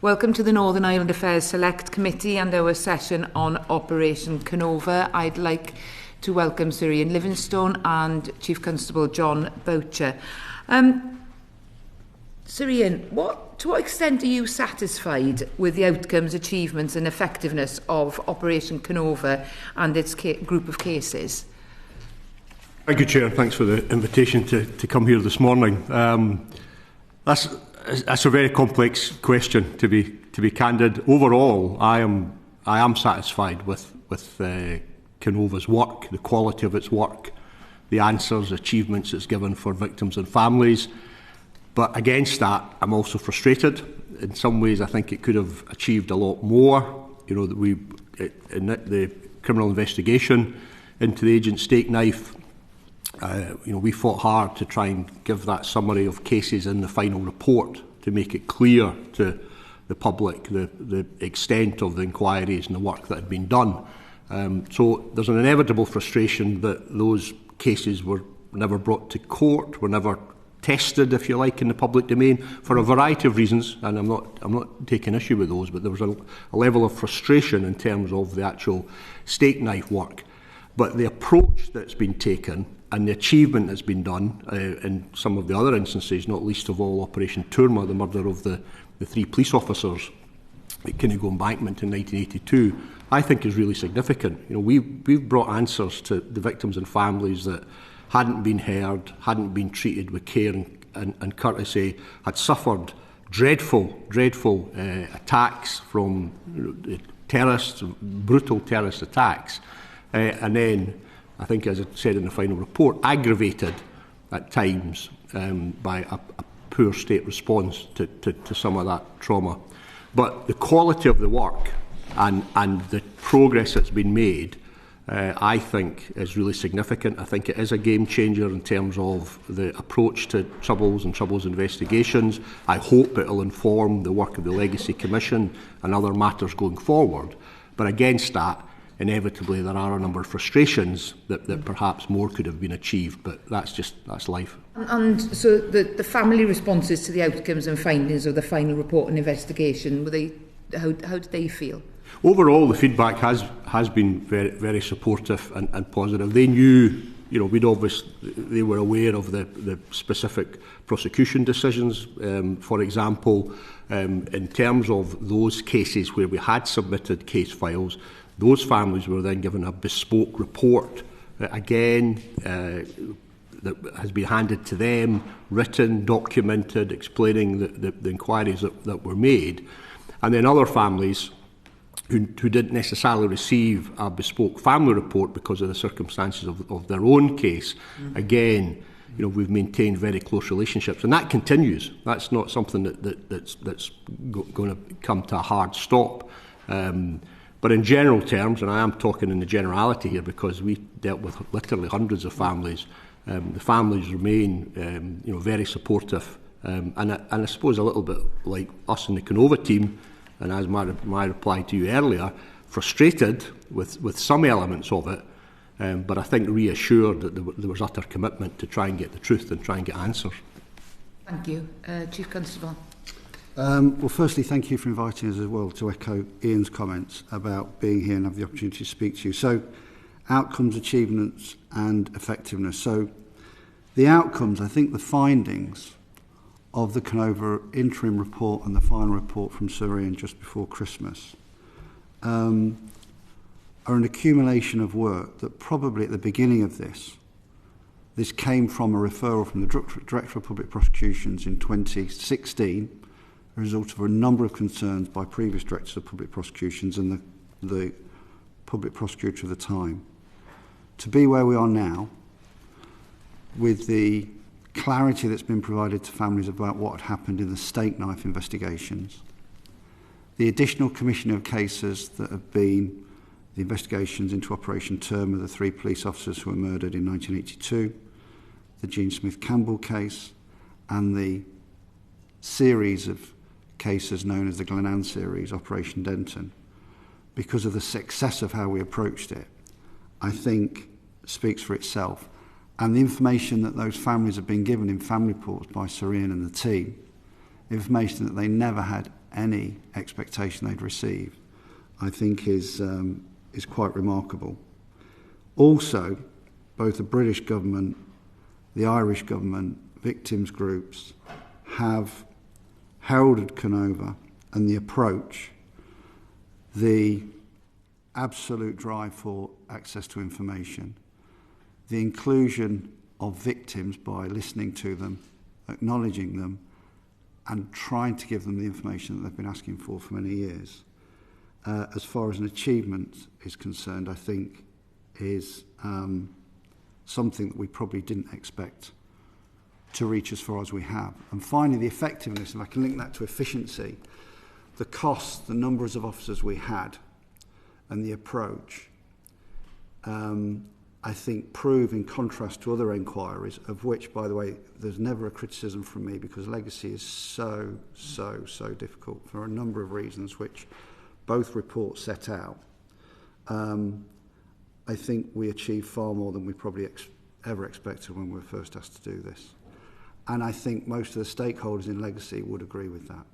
Welcome to the Northern Ireland Affairs Select Committee and our session on Operation Kenova. I'd like to welcome Sir Iain Livingstone and Chief Constable John Boutcher. Sir Iain, to what extent are you satisfied with the outcomes, achievements and effectiveness of Operation Kenova and its group of cases? Thank you, Chair. Thanks for the invitation to come here this morning. That's a very complex question, to be candid. Overall, I am satisfied with Kenova's work, the quality of its work, the answers, achievements it's given for victims and families. But against that, I'm also frustrated. In some ways, I think it could have achieved a lot more. You know, that the criminal investigation into the agent steak knife. We fought hard to try and give that summary of cases in the final report to make it clear to the public the extent of the inquiries and the work that had been done. So there's an inevitable frustration that those cases were never brought to court, were never tested, if you like, in the public domain for a variety of reasons, and I'm not taking issue with those, but there was a level of frustration in terms of the actual steak knife work. But the approach that's been taken and the achievement that's been done in some of the other instances, not least of all Operation Turma, the murder of the 3 police officers at Kenova Embankment in 1982, I think is really significant. We've brought answers to the victims and families that hadn't been heard, hadn't been treated with care and courtesy, had suffered dreadful attacks from terrorists, brutal terrorist attacks, and then, I think, as I said in the final report, aggravated at times by a poor state response to some of that trauma. But the quality of the work and the progress that's been made, I think, is really significant. I think it is a game changer in terms of the approach to Troubles and Troubles investigations. I hope it will inform the work of the Legacy Commission and other matters going forward. But against that, inevitably there are a number of frustrations that perhaps more could have been achieved, but that's life. And so the family responses to the outcomes and findings of the final report and investigation, how did they feel? Overall, the feedback has been very, very supportive and positive. They knew, they were aware of the specific prosecution decisions. For example, in terms of those cases where we had submitted case files, those families were then given a bespoke report, again, that has been handed to them, written, documented, explaining the inquiries that were made. And then other families who didn't necessarily receive a bespoke family report because of the circumstances of their own case, again, we've maintained very close relationships. And that continues. That's not something that's going to come to a hard stop. But in general terms, and I am talking in the generality here because we dealt with literally hundreds of families, the families remain very supportive. And I suppose a little bit like us in the Kenova team, and as my reply to you earlier, frustrated with some elements of it, but I think reassured that there was utter commitment to try and get the truth and try and get answers. Thank you. Chief Constable. Well, firstly, thank you for inviting us as well to echo Iain's comments about being here and have the opportunity to speak to you. So, outcomes, achievements and effectiveness. So, the outcomes, I think the findings of the Kenova interim report and the final report from Sir Iain just before Christmas are an accumulation of work that probably at the beginning of this came from a referral from the Director of Public Prosecutions in 2016, a result of a number of concerns by previous directors of public prosecutions and the public prosecutor of the time, to be where we are now, with the clarity that's been provided to families about what had happened in the steak knife investigations, the additional commissioning of cases that have been the investigations into Operation Turma, the 3 police officers who were murdered in 1982, the Jean Smith-Campbell case, and the series of cases known as the Glenanne series, Operation Denton, because of the success of how we approached it, I think speaks for itself. And the information that those families have been given in family reports by Sir Iain and the team, information that they never had any expectation they'd receive, I think is quite remarkable. Also, both the British government, the Irish government, victims groups have heralded Kenova and the approach, the absolute drive for access to information, the inclusion of victims by listening to them, acknowledging them, and trying to give them the information that they've been asking for many years. As far as an achievement is concerned, I think is something that we probably didn't expect to reach as far as we have. And finally, the effectiveness, if I can link that to efficiency, the cost, the numbers of officers we had, and the approach, I think prove, in contrast to other inquiries, of which, by the way, there's never a criticism from me, because legacy is so difficult for a number of reasons, which both reports set out. I think we achieved far more than we probably ever expected when we were first asked to do this. And I think most of the stakeholders in legacy would agree with that.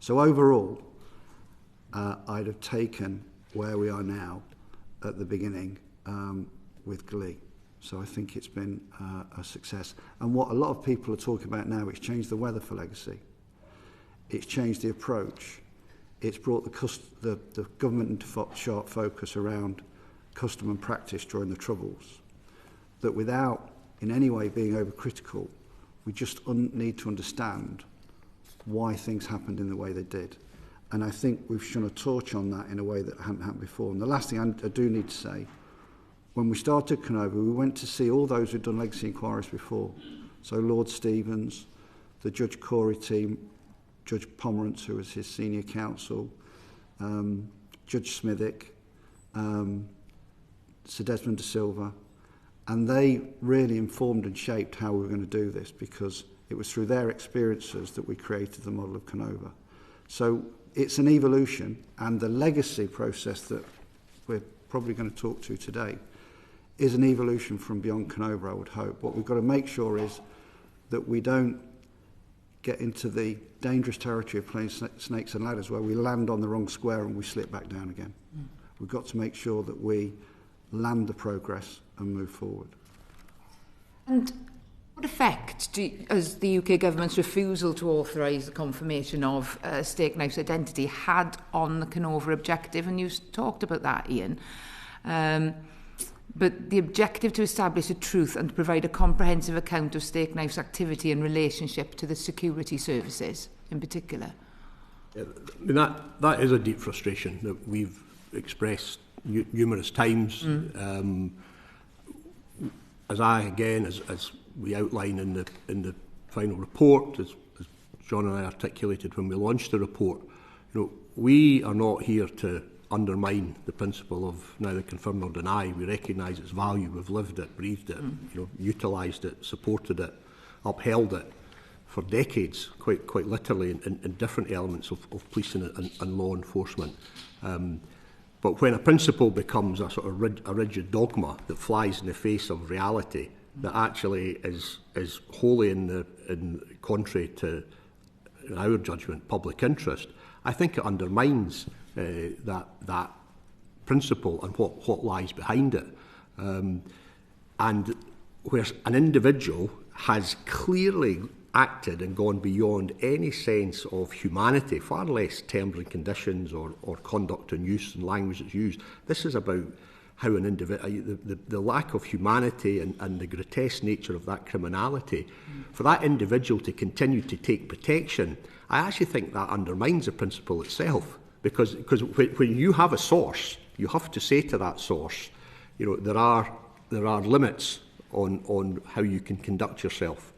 So overall, I'd have taken where we are now at the beginning with glee. So I think it's been a success. And what a lot of people are talking about now, it's changed the weather for legacy. It's changed the approach. It's brought the government into sharp focus around custom and practice during the Troubles. That without in any way being overcritical, we just need to understand why things happened in the way they did. And I think we've shone a torch on that in a way that hadn't happened before. And the last thing I do need to say, when we started Kenova, we went to see all those who'd done legacy inquiries before. So Lord Stevens, the Judge Corey team, Judge Pomerantz, who was his senior counsel, Judge Smithick, Sir Desmond de Silva, and they really informed and shaped how we were going to do this, because it was through their experiences that we created the model of Kenova. So it's an evolution, and the legacy process that we're probably going to talk to today is an evolution from beyond Kenova, I would hope. What we've got to make sure is that we don't get into the dangerous territory of playing snakes and ladders where we land on the wrong square and we slip back down again. We've got to make sure that we land the progress and move forward. And what effect has the UK government's refusal to authorise the confirmation of Steak Knife's identity had on the Kenova objective? And you talked about that, Iain. But the objective to establish a truth and to provide a comprehensive account of Steak Knife's activity in relationship to the security services in particular. Yeah, I mean, that is a deep frustration that we've expressed numerous times. As we outline in the final report, as John and I articulated when we launched the report, we are not here to undermine the principle of neither confirm nor deny. We recognise its value. We've lived it, breathed it, utilised it, supported it, upheld it for decades, quite literally, in different elements of policing and law enforcement. But when a principle becomes a sort of a rigid dogma that flies in the face of reality, that actually is wholly in contrary to, in our judgment, public interest, I think it undermines that principle and what lies behind it. And where an individual has clearly acted and gone beyond any sense of humanity, far less terms and conditions or conduct and use and language that's used. This is about how an individual, the lack of humanity and the grotesque nature of that criminality, for that individual to continue to take protection, I actually think that undermines the principle itself. Because when you have a source, you have to say to that source, there are limits on how you can conduct yourself.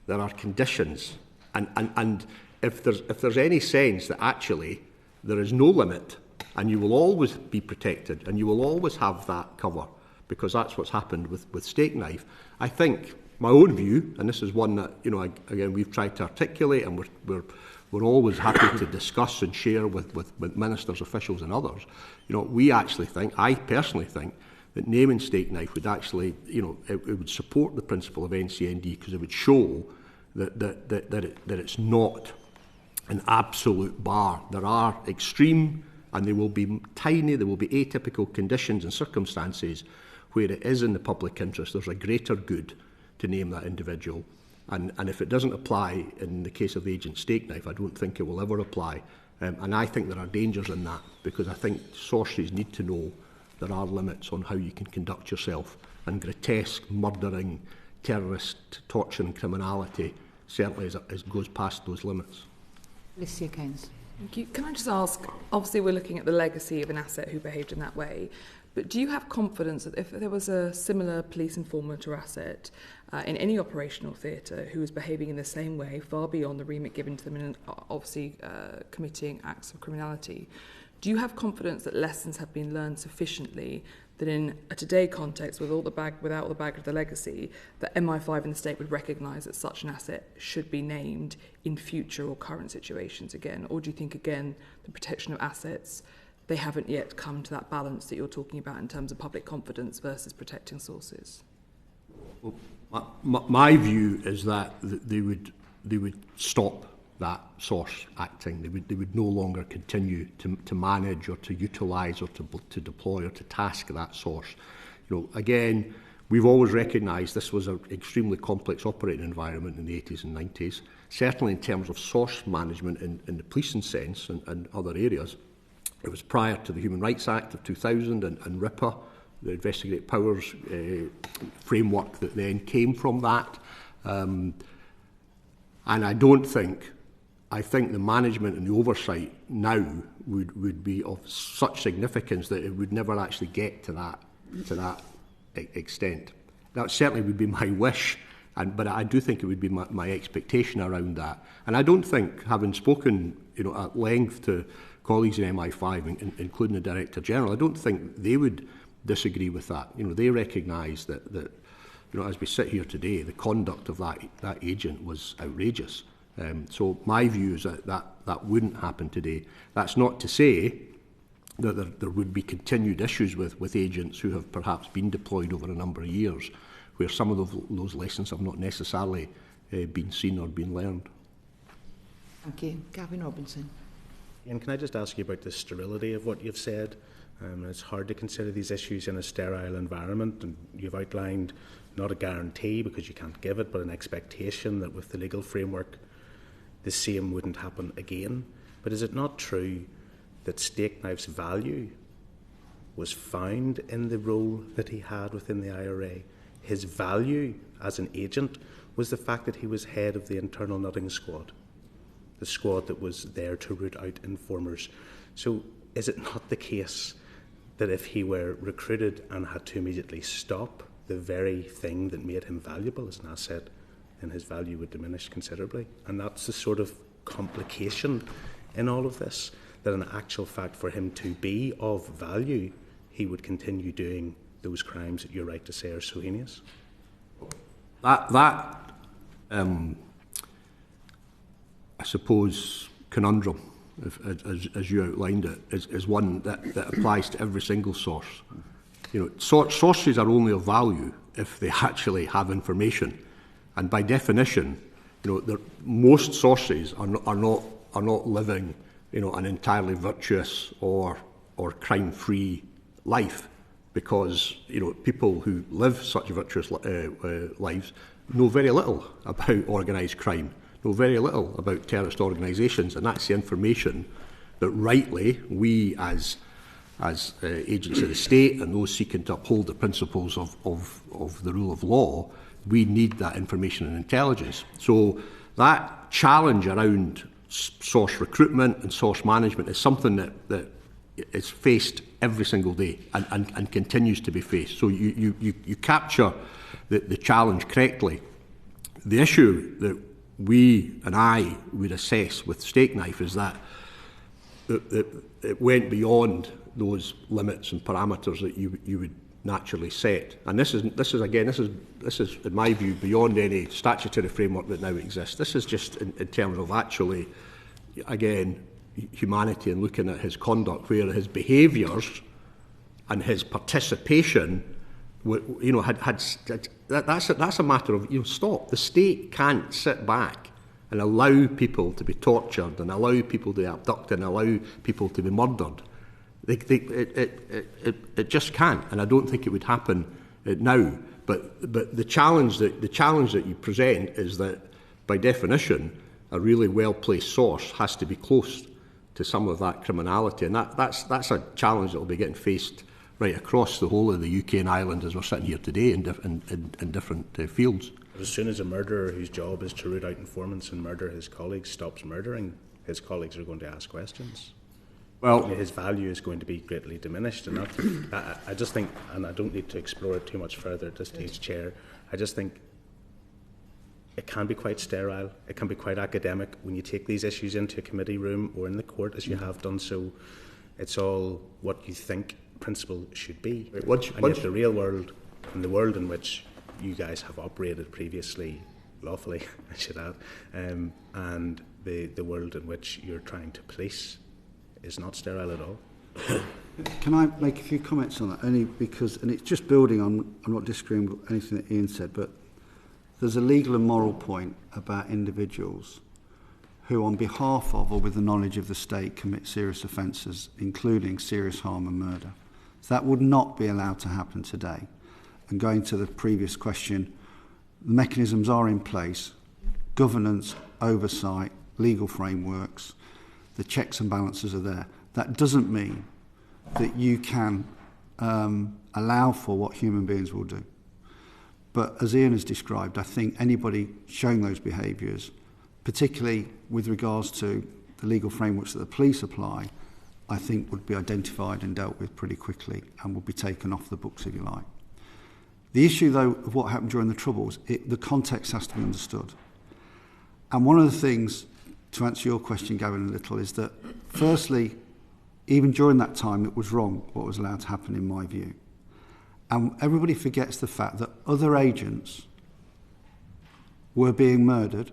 There are conditions, and if there's any sense that actually there is no limit, and you will always be protected, and you will always have that cover, because that's what's happened with Steak Knife. I think my own view, and this is one that again we've tried to articulate, and we're always happy to discuss and share with ministers, officials, and others. We actually think, I personally think, that naming Steak Knife would actually, it would support the principle of NCND, because it would show that it's not an absolute bar. There are extreme, and they will be tiny, there will be atypical conditions and circumstances where it is in the public interest, there's a greater good to name that individual. And if it doesn't apply in the case of Agent Stakeknife, I don't think it will ever apply. And I think there are dangers in that, because I think sources need to know there are limits on how you can conduct yourself. And grotesque murdering, terrorist, torture and criminality certainly goes past those limits. Alicia Keynes. Thank you. Can I just ask, obviously we're looking at the legacy of an asset who behaved in that way, but do you have confidence that if there was a similar police informant or asset in any operational theatre who was behaving in the same way, far beyond the remit given to them and obviously committing acts of criminality, do you have confidence that lessons have been learned sufficiently that in a today context, without all the baggage of the legacy, that MI5 and the state would recognise that such an asset should be named in future or current situations again? Or do you think, again, the protection of assets, they haven't yet come to that balance that you're talking about in terms of public confidence versus protecting sources? Well, my view is that they would stop that source acting. They would no longer continue to manage or to utilise or to deploy or to task that source. You know, again, we've always recognised this was an extremely complex operating environment in the 80s and 90s, certainly in terms of source management in the policing sense and other areas. It was prior to the Human Rights Act of 2000 and RIPA, the Investigate Powers framework that then came from that. And I think the management and the oversight now would be of such significance that it would never actually get to that extent. That certainly would be my wish, but I do think it would be my expectation around that. And I don't think, having spoken at length to colleagues in MI5, including the Director General, I don't think they would disagree with that. They recognise that as we sit here today, the conduct of that agent was outrageous. So my view is that wouldn't happen today. That's not to say that there would be continued issues with agents who have perhaps been deployed over a number of years, where some of those lessons have not necessarily been seen or been learned. Thank you. Gavin Robinson. Iain, can I just ask you about the sterility of what you've said? It's hard to consider these issues in a sterile environment, and you've outlined not a guarantee because you can't give it, but an expectation that with the legal framework the same wouldn't happen again. But is it not true that Stakeknife's value was found in the role that he had within the IRA? His value as an agent was the fact that he was head of the internal nutting squad, the squad that was there to root out informers. So is it not the case that if he were recruited and had to immediately stop the very thing that made him valuable as an asset, then his value would diminish considerably? And that's the sort of complication in all of this, that in actual fact for him to be of value, he would continue doing those crimes that you're right to say are so heinous. That I suppose, conundrum, as you outlined it, is one that applies to every single source. Sources are only of value if they actually have information, and by definition, most sources are not living, an entirely virtuous or crime-free life, because people who live such virtuous lives know very little about organised crime, know very little about terrorist organisations, and that's the information that rightly we as agents of the state and those seeking to uphold the principles of the rule of law, we need that information and intelligence. So that challenge around source recruitment and source management is something that is faced every single day and continues to be faced. So you capture the challenge correctly. The issue that we and I would assess with Stakeknife is that it went beyond those limits and parameters that you would naturally set. And this is in my view beyond any statutory framework that now exists. This is just in terms of actually, again, humanity and looking at his conduct, where his behaviours and his participation, that's a matter of stop. The state can't sit back and allow people to be tortured and allow people to be abducted and allow people to be murdered. It just can't, and I don't think it would happen now. But the challenge that you present is that, by definition, a really well-placed source has to be close to some of that criminality, and that's a challenge that will be getting faced right across the whole of the UK and Ireland as we're sitting here today in different fields. As soon as a murderer whose job is to root out informants and murder his colleagues stops murdering, his colleagues are going to ask questions. Well, his value is going to be greatly diminished, and I just think, and I don't need to explore it too much further at this stage, Chair, I just think it can be quite sterile, it can be quite academic when you take these issues into a committee room or in the court, as you have done so. It's all what you think principle should be. And yet the real world, and the world in which you guys have operated previously, lawfully, I should add, and the world in which you're trying to police is not sterile at all. Can I make a few comments on that? Only because, and it's just building on, I'm not disagreeing with anything that Iain said, but there's a legal and moral point about individuals who, on behalf of or with the knowledge of the state, commit serious offences, including serious harm and murder. So that would not be allowed to happen today. And going to the previous question, the mechanisms are in place, governance, oversight, legal frameworks, the checks and balances are there. That doesn't mean that you can allow for what human beings will do. But as Iain has described, I think anybody showing those behaviours, particularly with regards to the legal frameworks that the police apply, I think would be identified and dealt with pretty quickly and would be taken off the books, if you like. The issue, though, of what happened during the Troubles, the context has to be understood. And one of the things, to answer your question, Gavin, a little, is that, firstly, even during that time, it was wrong what was allowed to happen, in my view. And everybody forgets the fact that other agents were being murdered,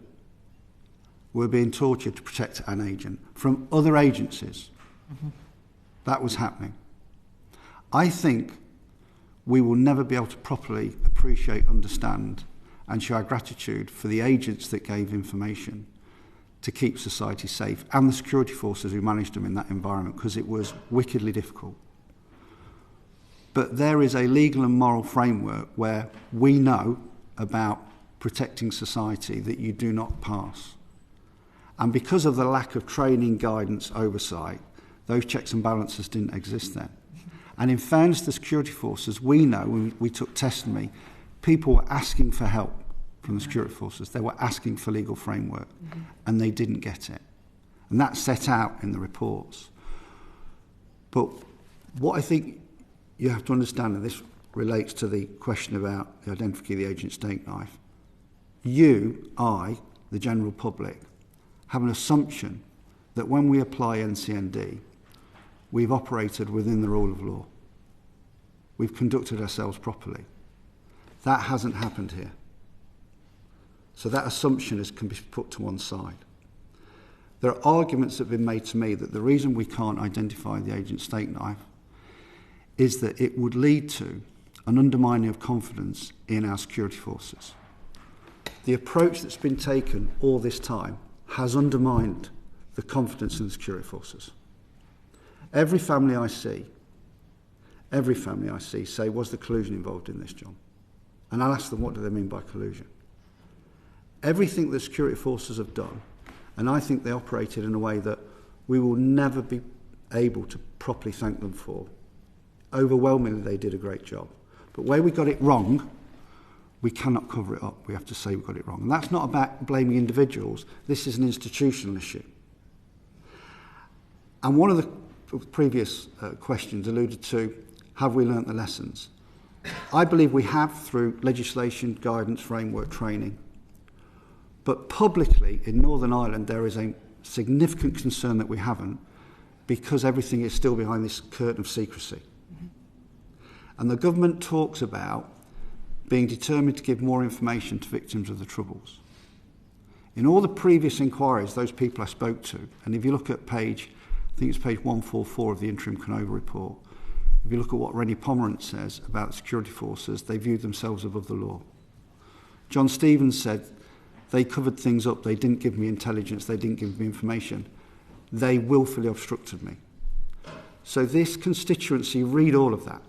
were being tortured to protect an agent from other agencies. Mm-hmm. That was happening. I think we will never be able to properly appreciate, understand, and show our gratitude for the agents that gave information to keep society safe, and the security forces who managed them in that environment, because it was wickedly difficult. But there is a legal and moral framework where we know about protecting society that you do not pass. And because of the lack of training, guidance, oversight, those checks and balances didn't exist then. And in fairness to the security forces, we know, when we took testimony, people were asking for help from the security forces. They were asking for legal framework, and they didn't get it. And that's set out in the reports. But what I think you have to understand, and this relates to the question about the identity of the agent steak knife, you, I, the general public, have an assumption that when we apply NCND, we've operated within the rule of law. We've conducted ourselves properly. That hasn't happened here. So that assumption can be put to one side. There are arguments that have been made to me that the reason we can't identify the agent steak knife is that it would lead to an undermining of confidence in our security forces. The approach that's been taken all this time has undermined the confidence in the security forces. Every family I see say, was there collusion involved in this, John? And I'll ask them, what do they mean by collusion? Everything the security forces have done, and I think they operated in a way that we will never be able to properly thank them for. Overwhelmingly, they did a great job. But where we got it wrong, we cannot cover it up. We have to say we got it wrong. And that's not about blaming individuals. This is an institutional issue. And one of the previous questions alluded to, have we learnt the lessons? I believe we have, through legislation, guidance, framework, training. But publicly, in Northern Ireland, there is a significant concern that we haven't, because everything is still behind this curtain of secrecy. Mm-hmm. And the government talks about being determined to give more information to victims of the Troubles. In all the previous inquiries, those people I spoke to, and if you look at page 144 of the interim Kenova report, if you look at what Rennie Pomerant says about the security forces, they viewed themselves above the law. John Stevens said they covered things up, they didn't give me intelligence, they didn't give me information. They willfully obstructed me. So this constituency read all of that.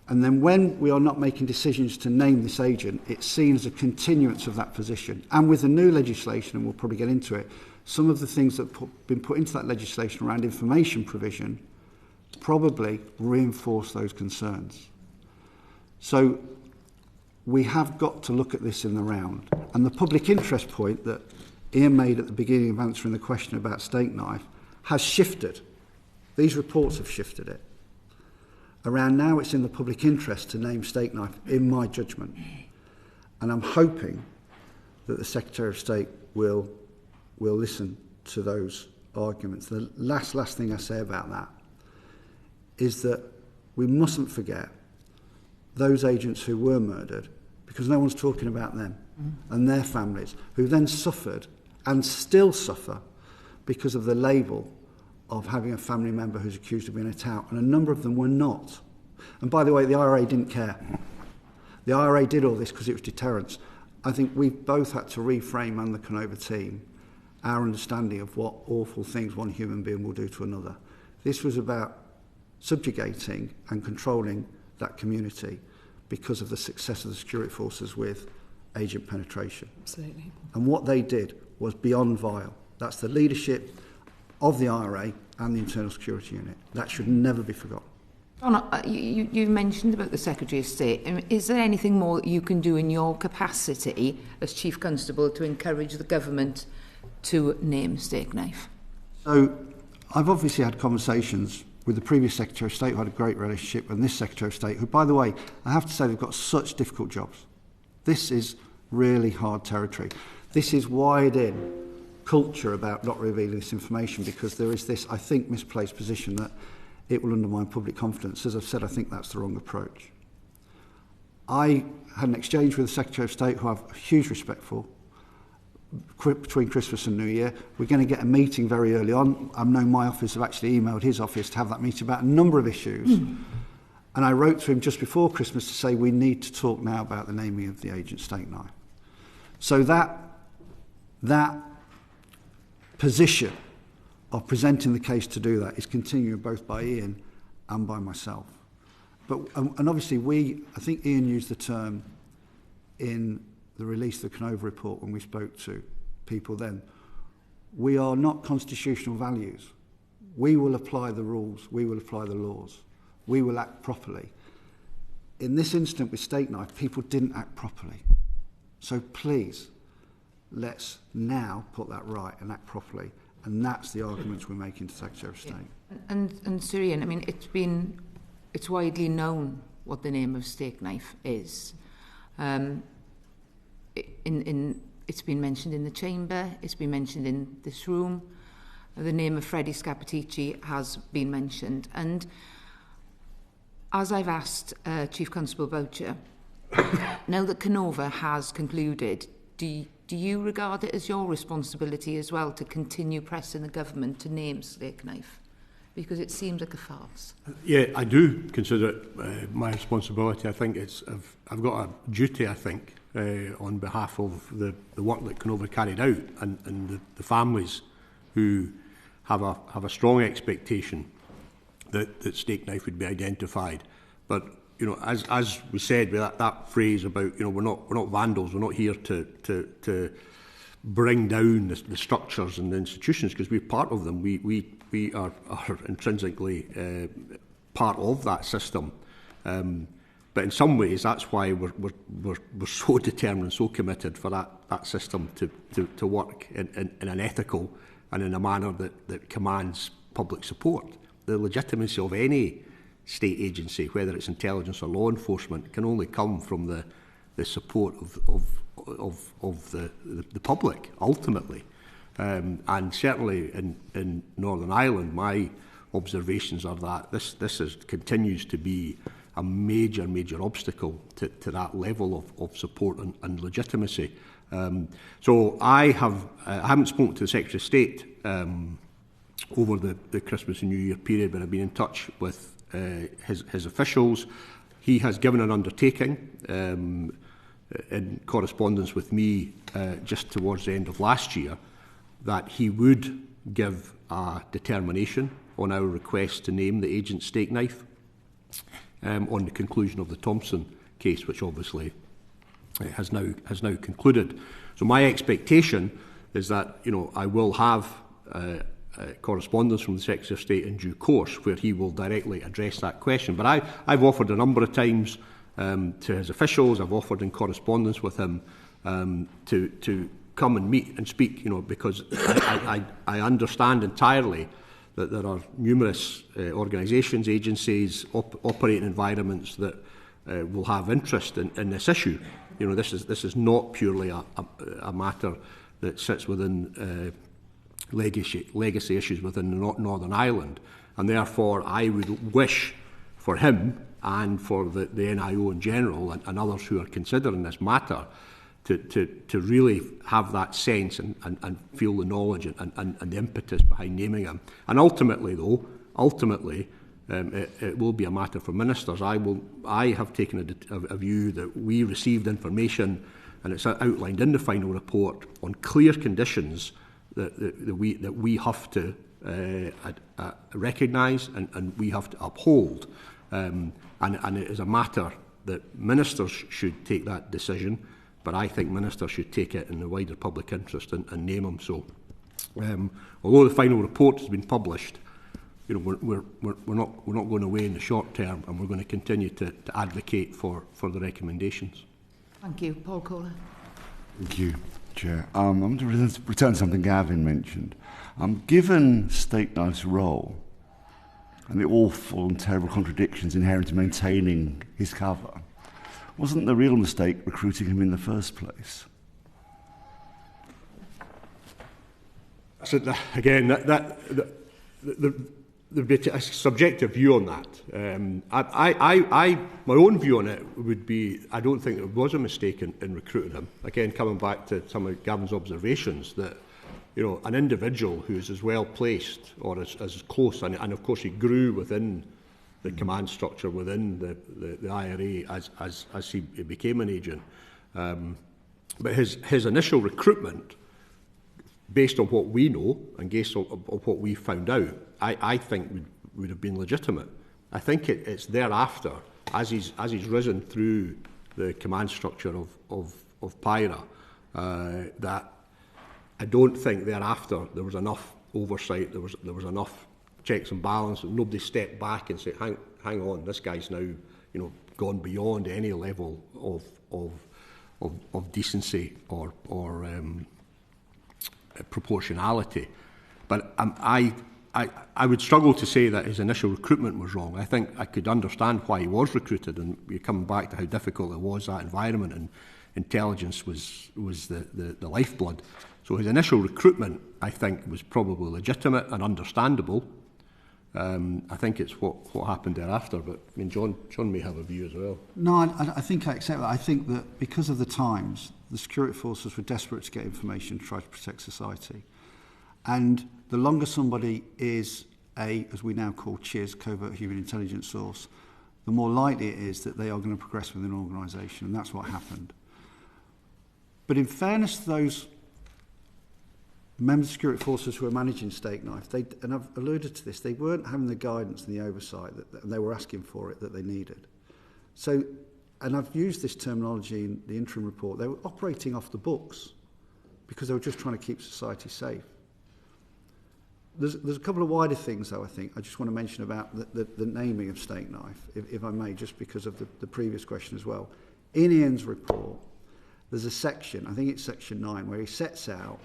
And then when we are not making decisions to name this agent, it's seen as a continuance of that position. And with the new legislation, and we'll probably get into it, some of the things that have been put into that legislation around information provision probably reinforce those concerns. So we have got to look at this in the round. And the public interest point that Iain made at the beginning of answering the question about steak knife has shifted. These reports have shifted it. Around now, it's in the public interest to name steak knife, in my judgment. And I'm hoping that the Secretary of State will listen to those arguments. The last thing I say about that is that we mustn't forget those agents who were murdered, because no one's talking about them and their families, who then suffered and still suffer because of the label of having a family member who's accused of being a tout, and a number of them were not. And by the way, the IRA didn't care. The IRA did all this because it was deterrence. I think we've both had to reframe, and the Kenova team, our understanding of what awful things one human being will do to another. This was about subjugating and controlling that community because of the success of the security forces with agent penetration. Absolutely. And what they did was beyond vile. That's the leadership of the IRA and the Internal Security Unit. That should never be forgotten. John, you mentioned about the Secretary of State. Is there anything more that you can do in your capacity as Chief Constable to encourage the government to name steak knife? So I've obviously had conversations with the previous Secretary of State, who had a great relationship, and this Secretary of State, who, by the way, I have to say they've got such difficult jobs. This is really hard territory. This is wired in culture about not revealing this information, because there is this, I think, misplaced position that it will undermine public confidence. As I've said, I think that's the wrong approach. I had an exchange with the Secretary of State, who I have huge respect for, between Christmas and New Year. We're going to get a meeting very early on. I know my office have actually emailed his office to have that meeting about a number of issues. And I wrote to him just before Christmas to say we need to talk now about the naming of the agent steak knife. So that position of presenting the case to do that is continuing both by Iain and by myself. But and obviously I think Iain used the term in the release of the Kenova report when we spoke to people then. We are not constitutional values. We will apply the rules, we will apply the laws, we will act properly. In this instant with steak knife, people didn't act properly. So please, let's now put that right and act properly. And that's the arguments we're making to the Secretary of State. And Sir Iain, I mean, it's widely known what the name of steak knife is. It's been mentioned in the chamber, it's been mentioned in this room. The name of Freddie Scappaticci has been mentioned. And as I've asked Chief Constable Boutcher, now that Kenova has concluded, do you regard it as your responsibility as well to continue pressing the government to name steak knife? Because it seems like a farce. Yeah, I do consider it my responsibility. I think I've got a duty, I think, on behalf of the work that Kenova carried out and the families who have a strong expectation that steak knife would be identified. But you know, as we said with that phrase about, you know, we're not vandals, we're not here to bring down the structures and the institutions, because we're part of them. We are intrinsically part of that system. But in some ways, that's why we're so determined, so committed for that system to work in an ethical and in a manner that commands public support. The legitimacy of any state agency, whether it's intelligence or law enforcement, can only come from the support of the public, ultimately. And certainly in Northern Ireland, my observations are that this continues to be a major obstacle to that level of support and legitimacy. So I haven't spoken to the Secretary of State over the Christmas and New Year period, but I've been in touch with his officials. He has given an undertaking in correspondence with me just towards the end of last year that he would give a determination on our request to name the agent steak knife on the conclusion of the Thompson case, which obviously has now concluded. So my expectation is that I will have correspondence from the Secretary of State in due course where he will directly address that question. But I've offered a number of times to his officials, I've offered in correspondence with him to come and meet and speak, because I understand entirely that there are numerous organisations, agencies, operating environments that will have interest in this issue. This is not purely a matter that sits within legacy issues within Northern Ireland, and therefore I would wish for him and for the NIO in general and others who are considering this matter to really have that sense and feel the knowledge and the impetus behind naming him. And ultimately, it will be a matter for ministers. I have taken a view that we received information, and it's outlined in the final report, on clear conditions that we have to recognise and we have to uphold. And it is a matter that ministers should take that decision, but I think ministers should take it in the wider public interest and name them. So, although the final report has been published, we're not going away in the short term, and we're going to continue to advocate for the recommendations. Thank you. Paul Kohler. Thank you, Chair. I'm going to return to something Gavin mentioned. Given steak knife's role and the awful and terrible contradictions inherent in maintaining his cover, wasn't the real mistake recruiting him in the first place? So again, there'd be a subjective view on that. My own view on it would be, I don't think there was a mistake in recruiting him. Again, coming back to some of Gavin's observations, that an individual who's as well placed or as close, and of course he grew within the command structure within the IRA as he became an agent. But his initial recruitment, based on what we know and based on what we found out, I think would have been legitimate. I think it's thereafter, as he's risen through the command structure of PIRA, that I don't think thereafter there was enough oversight, there was enough checks and balances. Nobody stepped back and said, hang on, this guy's now gone beyond any level of decency or proportionality. But I would struggle to say that his initial recruitment was wrong. I think I could understand why he was recruited, and you're coming back to how difficult it was, that environment, and intelligence was the lifeblood. So his initial recruitment, I think, was probably legitimate and understandable. I think it's what happened thereafter, but I mean, John may have a view as well. No, I think I accept that. I think that because of the times, the security forces were desperate to get information to try to protect society. And the longer somebody is as we now call CHIS, covert human intelligence source, the more likely it is that they are going to progress within an organisation, and that's what happened. But in fairness to those members of security forces who are managing steak knife, and I've alluded to this, they weren't having the guidance and the oversight that they were asking for it that they needed. So, and I've used this terminology in the interim report, they were operating off the books because they were just trying to keep society safe. There's a couple of wider things, though, I think I just want to mention about the naming of steak knife, if I may, just because of the previous question as well. In Iain's report, there's a section, I think it's section 9, where he sets out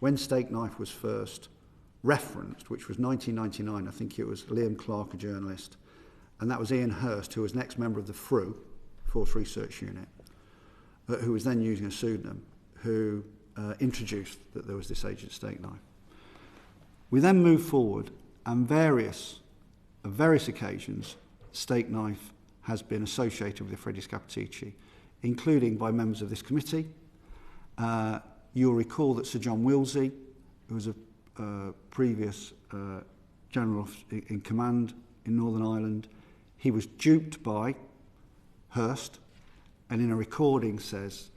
when steak knife was first referenced, which was 1999. I think it was Liam Clark, a journalist, and that was Ian Hurst, who was an ex-member of the FRU, Force Research Unit, who was then using a pseudonym, who introduced that there was this agent steak knife. We then move forward, and various occasions, steak knife has been associated with Freddie Scappaticci, including by members of this committee. You'll recall that Sir John Willsey, who was a previous general in command in Northern Ireland, he was duped by Hurst and in a recording says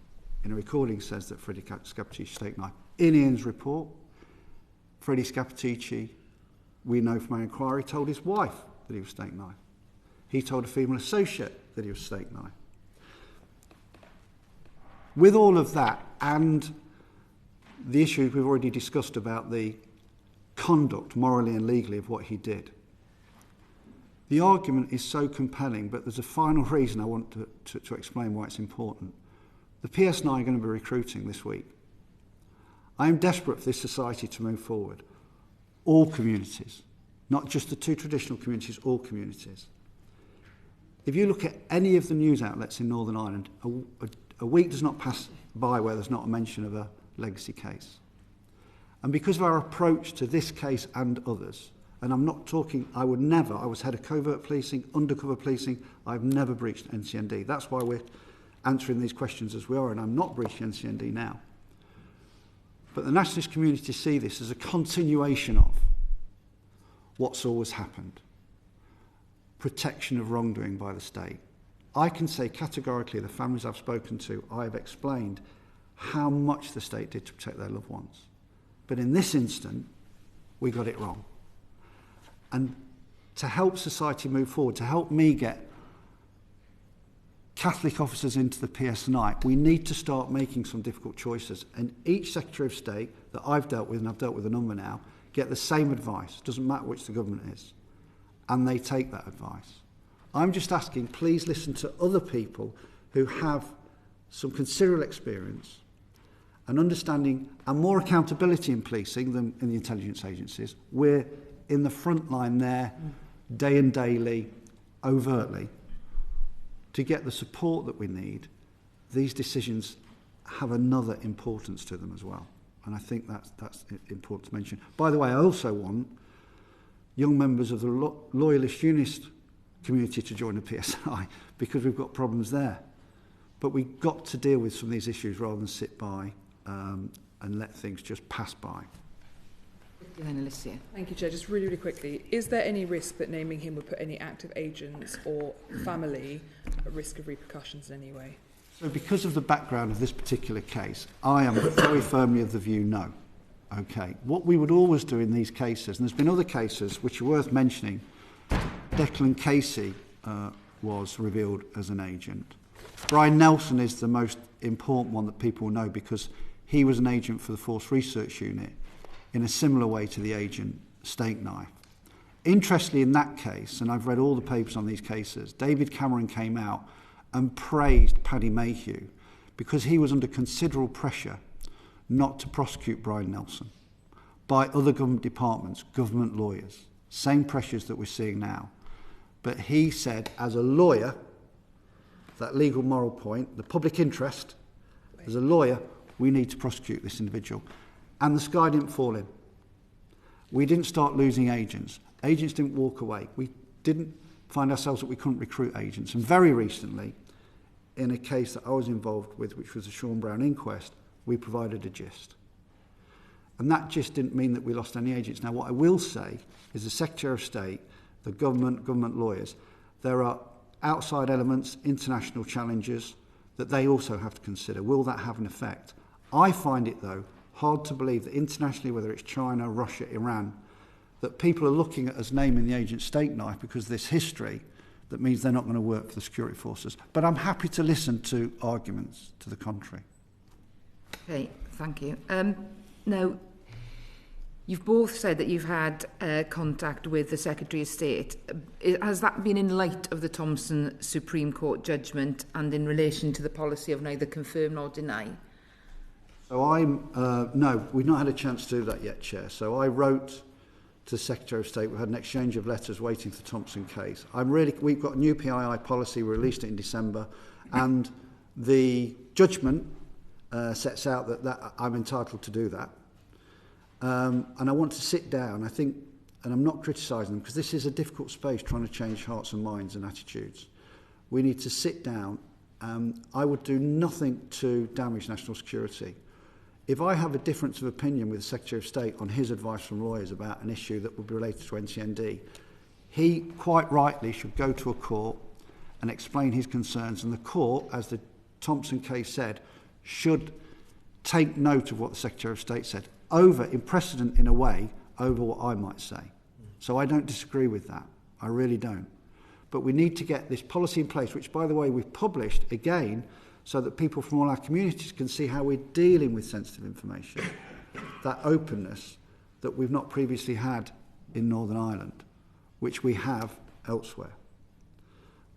that Freddie Scappaticci steak knife. In Iain's report, Freddie Scappaticci, we know from our inquiry, told his wife that he was steak knife. He told a female associate that he was steak knife. With all of that and the issues we've already discussed about the conduct, morally and legally, of what he did, the argument is so compelling, but there's a final reason I want to explain why it's important. The PSNI are going to be recruiting this week. I am desperate for this society to move forward. All communities, not just the two traditional communities, all communities. If you look at any of the news outlets in Northern Ireland, a week does not pass by where there's not a mention of a legacy case. And because of our approach to this case and others, and I'm not talking, I was head of covert policing, undercover policing, I've never breached NCND. That's why we're answering these questions as we are, and I'm not breaching NCND now. But the nationalist community see this as a continuation of what's always happened. Protection of wrongdoing by the state. I can say categorically, the families I've spoken to, I've explained how much the state did to protect their loved ones. But in this instant, we got it wrong. And to help society move forward, to help me get Catholic officers into the PSNI, we need to start making some difficult choices. And each Secretary of State that I've dealt with, and I've dealt with a number now, get the same advice. Doesn't matter which the government is. And they take that advice. I'm just asking, please listen to other people who have some considerable experience and understanding and more accountability in policing than in the intelligence agencies. We're in the front line there, day and daily, overtly. To get the support that we need, these decisions have another importance to them as well. And I think that's important to mention. By the way, I also want young members of the Loyalist Unionist community to join the PSNI because we've got problems there. But we've got to deal with some of these issues rather than sit by and let things just pass by. Thank you, Chair. Just really, really quickly, is there any risk that naming him would put any active agents or family at risk of repercussions in any way? So because of the background of this particular case, I am very firmly of the view no. Okay. What we would always do in these cases, and there's been other cases which are worth mentioning, Declan Casey was revealed as an agent. Brian Nelson is the most important one that people know because he was an agent for the Force Research Unit in a similar way to the agent steak knife. Interestingly, in that case, and I've read all the papers on these cases, David Cameron came out and praised Paddy Mayhew because he was under considerable pressure not to prosecute Brian Nelson by other government departments, government lawyers, same pressures that we're seeing now. But he said, as a lawyer, that legal moral point, the public interest, as a lawyer, we need to prosecute this individual. And the sky didn't fall in. We didn't start losing agents. Agents didn't walk away. We didn't find ourselves that we couldn't recruit agents. And very recently, in a case that I was involved with, which was the Sean Brown inquest, we provided a gist. And that gist didn't mean that we lost any agents. Now, what I will say is the Secretary of State, the government lawyers, there are outside elements, international challenges that they also have to consider. Will that have an effect? I find it, though, hard to believe that internationally, whether it's China, Russia, Iran, that people are looking at us naming the agent steak knife because of this history that means they're not going to work for the security forces. But I'm happy to listen to arguments to the contrary. Okay, thank you. Now, you've both said that you've had contact with the Secretary of State. Has that been in light of the Thompson Supreme Court judgment and in relation to the policy of neither confirm nor deny? So no, we've not had a chance to do that yet, Chair. So I wrote to the Secretary of State. We had an exchange of letters waiting for the Thompson case. We've got a new PII policy. We released it in December, and the judgment sets out that I'm entitled to do that. And I want to sit down, I think, and I'm not criticising them because this is a difficult space trying to change hearts and minds and attitudes. We need to sit down. I would do nothing to damage national security. If I have a difference of opinion with the Secretary of State on his advice from lawyers about an issue that would be related to NCND, he quite rightly should go to a court and explain his concerns, and the court, as the Thompson case said should take note of what the Secretary of State said, in precedent in a way, over what I might say. So I don't disagree with that. I really don't. But we need to get this policy in place, which, by the way, we've published again, so that people from all our communities can see how we're dealing with sensitive information. That openness that we've not previously had in Northern Ireland, which we have elsewhere.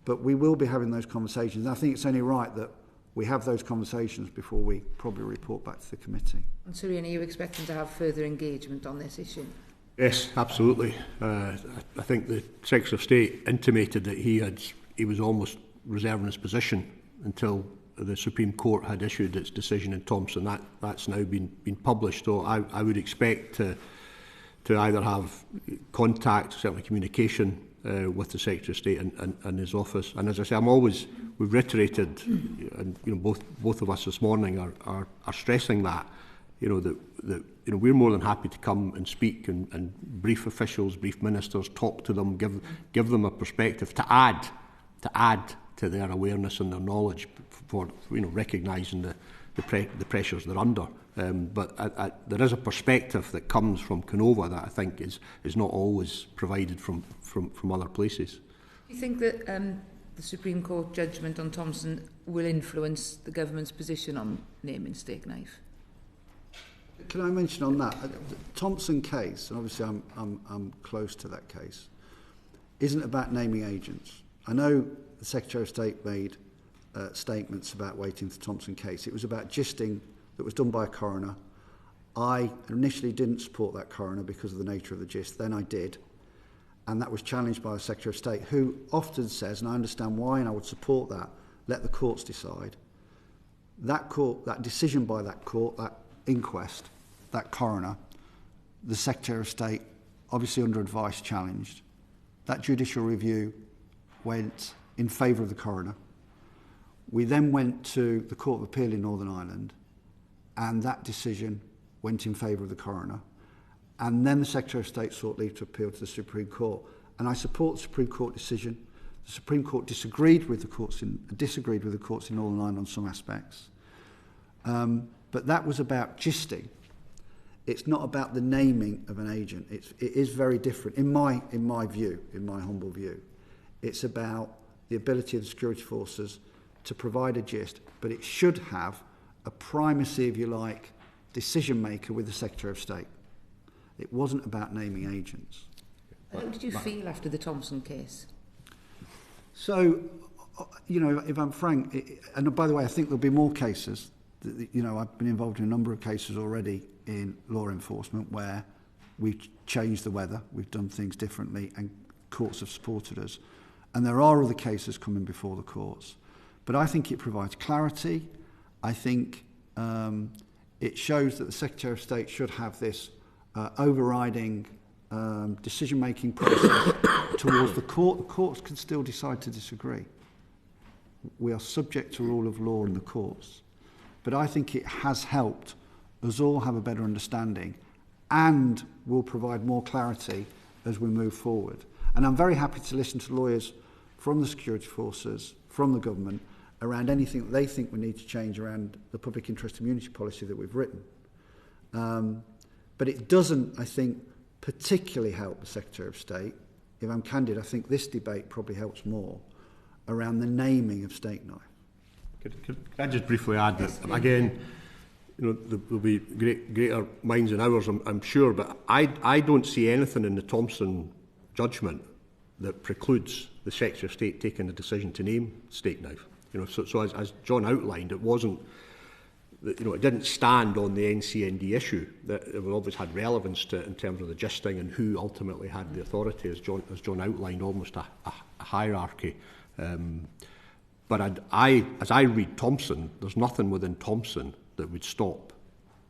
But we will be having those conversations. And I think it's only right that we have those conversations before we probably report back to the committee. And so, Iain, are you expecting to have further engagement on this issue? Yes, absolutely. I think the Secretary of State intimated that he was almost reserving his position until the Supreme Court had issued its decision in Thompson. That's now been published. So I would expect to either have contact, certainly communication with the Secretary of State and his office. And as I say, we've reiterated, and both of us this morning are stressing that, that we're more than happy to come and speak and brief officials, brief ministers, talk to them, give them a perspective to add to their awareness and their knowledge for recognising the pressures they're under. But there is a perspective that comes from Kenova that I think is not always provided from other places. Do you think that the Supreme Court judgment on Thompson will influence the government's position on naming steak knife? Can I mention on that, the Thompson case, and obviously I'm close to that case, isn't about naming agents. I know the Secretary of State made statements about waiting for the Thompson case. It was about gisting that was done by a coroner. I initially didn't support that coroner because of the nature of the gist. Then I did. And that was challenged by the Secretary of State, who often says, and I understand why, and I would support that, let the courts decide. That court, that decision by that court, that inquest, that coroner, the Secretary of State, obviously under advice, challenged. That judicial review went in favour of the coroner. We then went to the Court of Appeal in Northern Ireland, and that decision went in favour of the coroner. And then the Secretary of State sought leave to appeal to the Supreme Court. And I support the Supreme Court decision. The Supreme Court disagreed with the courts in Northern Ireland on some aspects. But that was about gisting. It's not about the naming of an agent. It is very different, in my view, in my humble view. It's about the ability of the security forces to provide a gist, but it should have a primacy, if you like, decision maker with the Secretary of State. It wasn't about naming agents. How did you feel after the Thompson case? So, if I'm frank, and by the way, I think there'll be more cases. I've been involved in a number of cases already in law enforcement where we've changed the weather, we've done things differently, and courts have supported us. And there are other cases coming before the courts. But I think it provides clarity. I think it shows that the Secretary of State should have this overriding decision-making process towards the court. The courts can still decide to disagree. We are subject to rule of law in the courts. But I think it has helped us all have a better understanding and will provide more clarity as we move forward. And I'm very happy to listen to lawyers from the security forces, from the government, around anything that they think we need to change around the public interest immunity policy that we've written. But it doesn't, I think, particularly help the Secretary of State. If I'm candid, I think this debate probably helps more around the naming of steak knife. Could I just briefly add that, again, there'll be greater minds than ours, I'm sure, but I don't see anything in the Thompson judgment that precludes the Secretary of State taking the decision to name steak knife. So as John outlined, it wasn't, it didn't stand on the NCND issue. That it always had relevance to in terms of the gisting and who ultimately had the authority, as John outlined, almost a hierarchy. But as I read Thompson, there's nothing within Thompson that would stop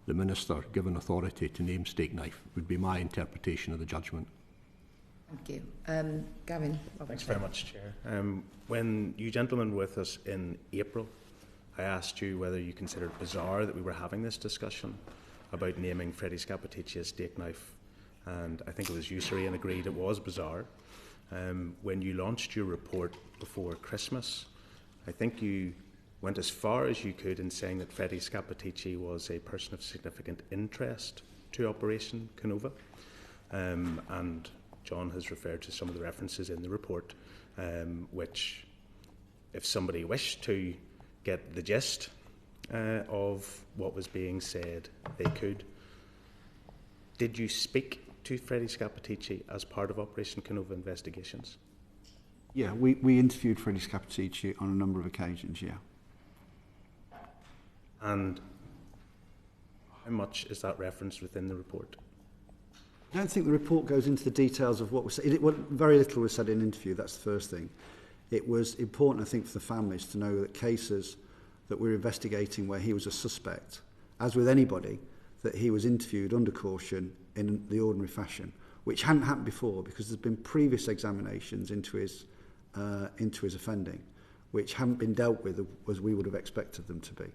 the minister given authority to name steak knife, would be my interpretation of the judgment. Thank you. Gavin. Thanks very much, Chair. When you gentlemen were with us in April, I asked you whether you considered it bizarre that we were having this discussion about naming Freddie Scappaticci as steak knife, and I think it was you, Sir Iain, agreed it was bizarre. When you launched your report before Christmas, I think you went as far as you could in saying that Freddie Scappaticci was a person of significant interest to Operation Kenova. And John has referred to some of the references in the report, which, if somebody wished to get the gist of what was being said, they could. Did you speak to Freddie Scappaticci as part of Operation Kenova investigations? Yeah, we interviewed Freddie Scappaticci on a number of occasions, yeah. And how much is that referenced within the report? I don't think the report goes into the details of what was said. Very little was said in an interview, that's the first thing. It was important, I think, for the families to know that cases that we're investigating where he was a suspect, as with anybody, that he was interviewed under caution in the ordinary fashion, which hadn't happened before because there's been previous examinations into his offending, which haven't been dealt with as we would have expected them to be.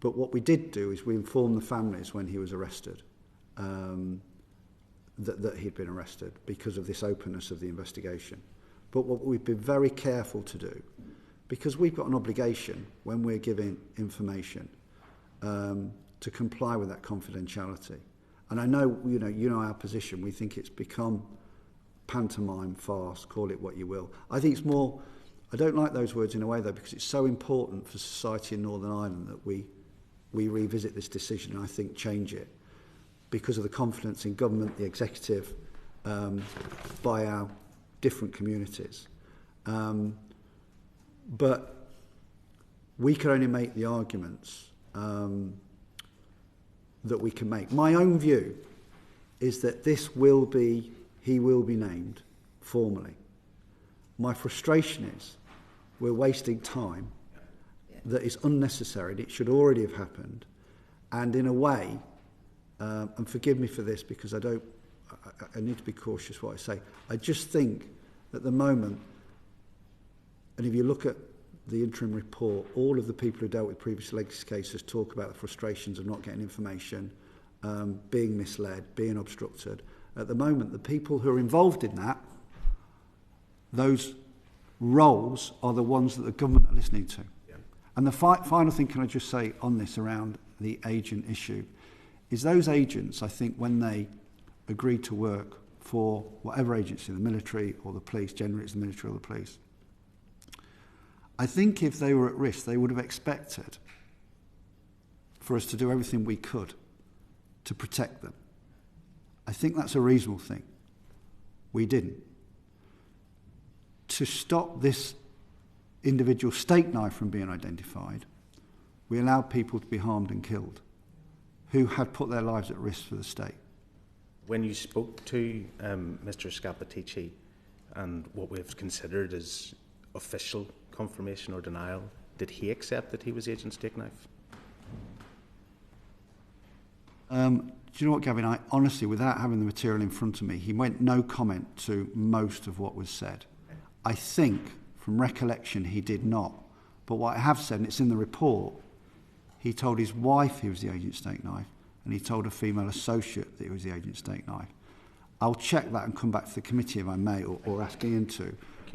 But what we did do is we informed the families when he was arrested that he'd been arrested because of this openness of the investigation. But what we've been very careful to do, because we've got an obligation when we're giving information to comply with that confidentiality. And I know, you know our position. We think it's become pantomime, farce, call it what you will. I think it's more, I don't like those words in a way though, because it's so important for society in Northern Ireland that we revisit this decision and I think change it because of the confidence in government, the executive, by our different communities. But we can only make the arguments that we can make. My own view is that he will be named formally. My frustration is we're wasting time that is unnecessary and it should already have happened. And in a way, and forgive me for this because I need to be cautious what I say. I just think at the moment, and if you look at the interim report, all of the people who dealt with previous legacy cases talk about the frustrations of not getting information, being misled, being obstructed. At the moment, the people who are involved in that, those roles are the ones that the government are listening to. Yeah. And the final thing, can I just say on this around the agent issue, is those agents, I think, when they agreed to work for whatever agency, the military or the police, generally it's the military or the police, I think if they were at risk, they would have expected for us to do everything we could to protect them. I think that's a reasonable thing. We didn't. To stop this individual steak knife from being identified, we allowed people to be harmed and killed who had put their lives at risk for the state. When you spoke to Mr. Scappaticci and what we've considered as official confirmation or denial, did he accept that he was Agent Steakknife? Do you know what, Gavin? I honestly, without having the material in front of me, he went no comment to most of what was said. I think, from recollection, he did not. But what I have said, and it's in the report, he told his wife he was the Agent Steakknife, and he told a female associate that he was the Agent Steakknife. I'll check that and come back to the committee if I may, or ask Iain to.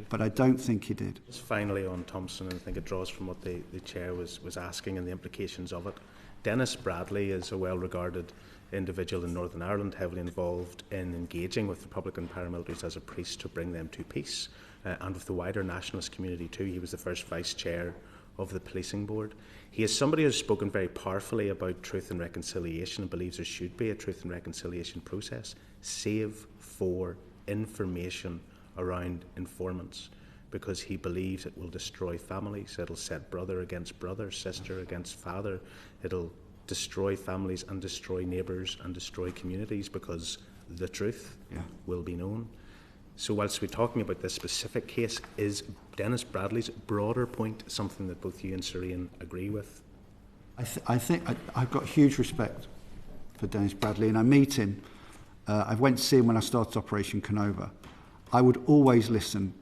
But I don't think he did. Just finally on Thompson, and I think it draws from what the Chair was asking and the implications of it. Dennis Bradley is a well-regarded individual in Northern Ireland, heavily involved in engaging with Republican paramilitaries as a priest to bring them to peace, and with the wider nationalist community too. He was the first Vice Chair of the Policing Board. He is somebody who has spoken very powerfully about truth and reconciliation and believes there should be a truth and reconciliation process, save for information around informants, because he believes it will destroy families, it'll set brother against brother, sister against father, it'll destroy families and destroy neighbours and destroy communities because the truth will be known. So whilst we're talking about this specific case, is Dennis Bradley's broader point something that both you and Sir Iain agree with? I think I've got huge respect for Dennis Bradley, and I meet him. I went to see him when I started Operation Kenova. I would always listen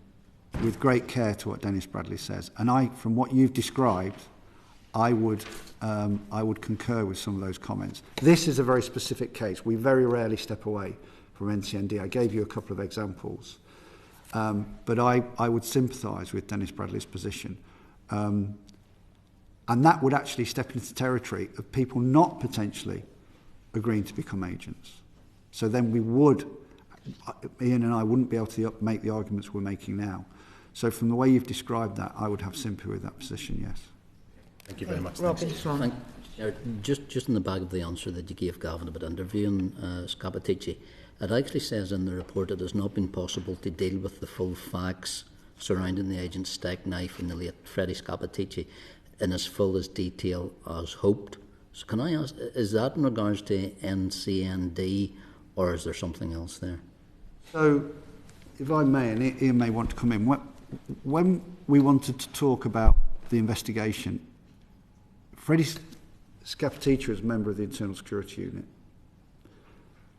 with great care to what Dennis Bradley says, and from what you've described, I would concur with some of those comments. This is a very specific case. We very rarely step away from NCND. I gave you a couple of examples, but I would sympathise with Dennis Bradley's position. And that would actually step into territory of people not potentially agreeing to become agents. So then we would, Iain and I wouldn't be able to make the arguments we're making now. So from the way you've described that, I would have sympathy with that position, yes. Thank you very much. Robin. Just in the back of the answer that you gave Gavin about interviewing Scappaticci, it actually says in the report it has not been possible to deal with the full facts surrounding the agent's steak knife and the late Freddie Scappaticci in as full as detail as hoped. So can I ask, is that in regards to NCND or is there something else there? So, if I may, and Iain may want to come in, when we wanted to talk about the investigation, Freddie Scappaticci is a member of the Internal Security Unit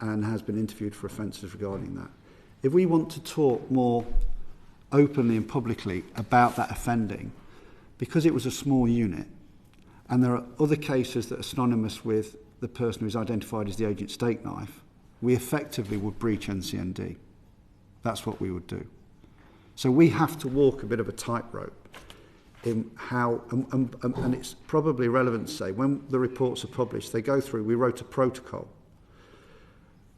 and has been interviewed for offences regarding that. If we want to talk more openly and publicly about that offending, because it was a small unit, and there are other cases that are synonymous with the person who's identified as the agent steak knife, we effectively would breach NCND. That's what we would do. So we have to walk a bit of a tightrope in how, and it's probably relevant to say, when the reports are published, they go through, we wrote a protocol,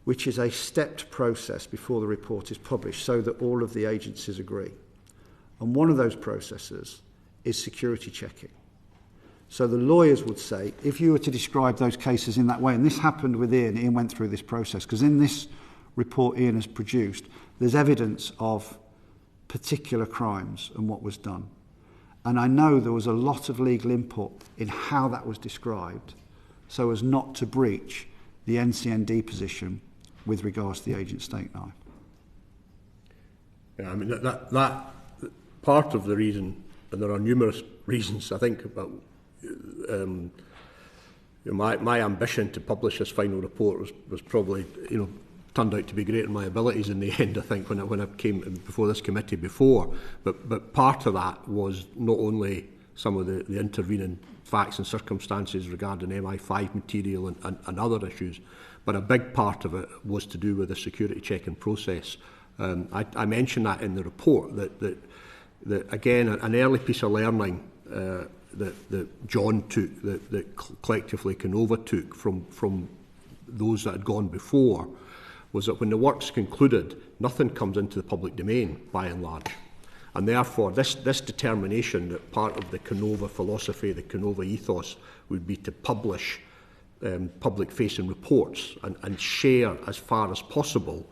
which is a stepped process before the report is published so that all of the agencies agree. And one of those processes is security checking. So the lawyers would say, if you were to describe those cases in that way, and this happened with Iain went through this process, because in this report Iain has produced, there's evidence of particular crimes and what was done. And I know there was a lot of legal input in how that was described so as not to breach the NCND position with regards to the agent steak knife. Yeah, I mean, that part of the reason, and there are numerous reasons, I think, about my ambition to publish this final report was probably, turned out to be greater than my abilities in the end, I think, when I came before this committee before. But part of that was not only some of the intervening facts and circumstances regarding MI5 material and other issues, but a big part of it was to do with the security checking process. I mentioned that in the report, that again, an early piece of learning that John took, that collectively Kenova took from those that had gone before, was that when the work's concluded, nothing comes into the public domain, by and large. And therefore, this determination that part of the Kenova philosophy, the Kenova ethos, would be to publish public-facing reports and share as far as possible,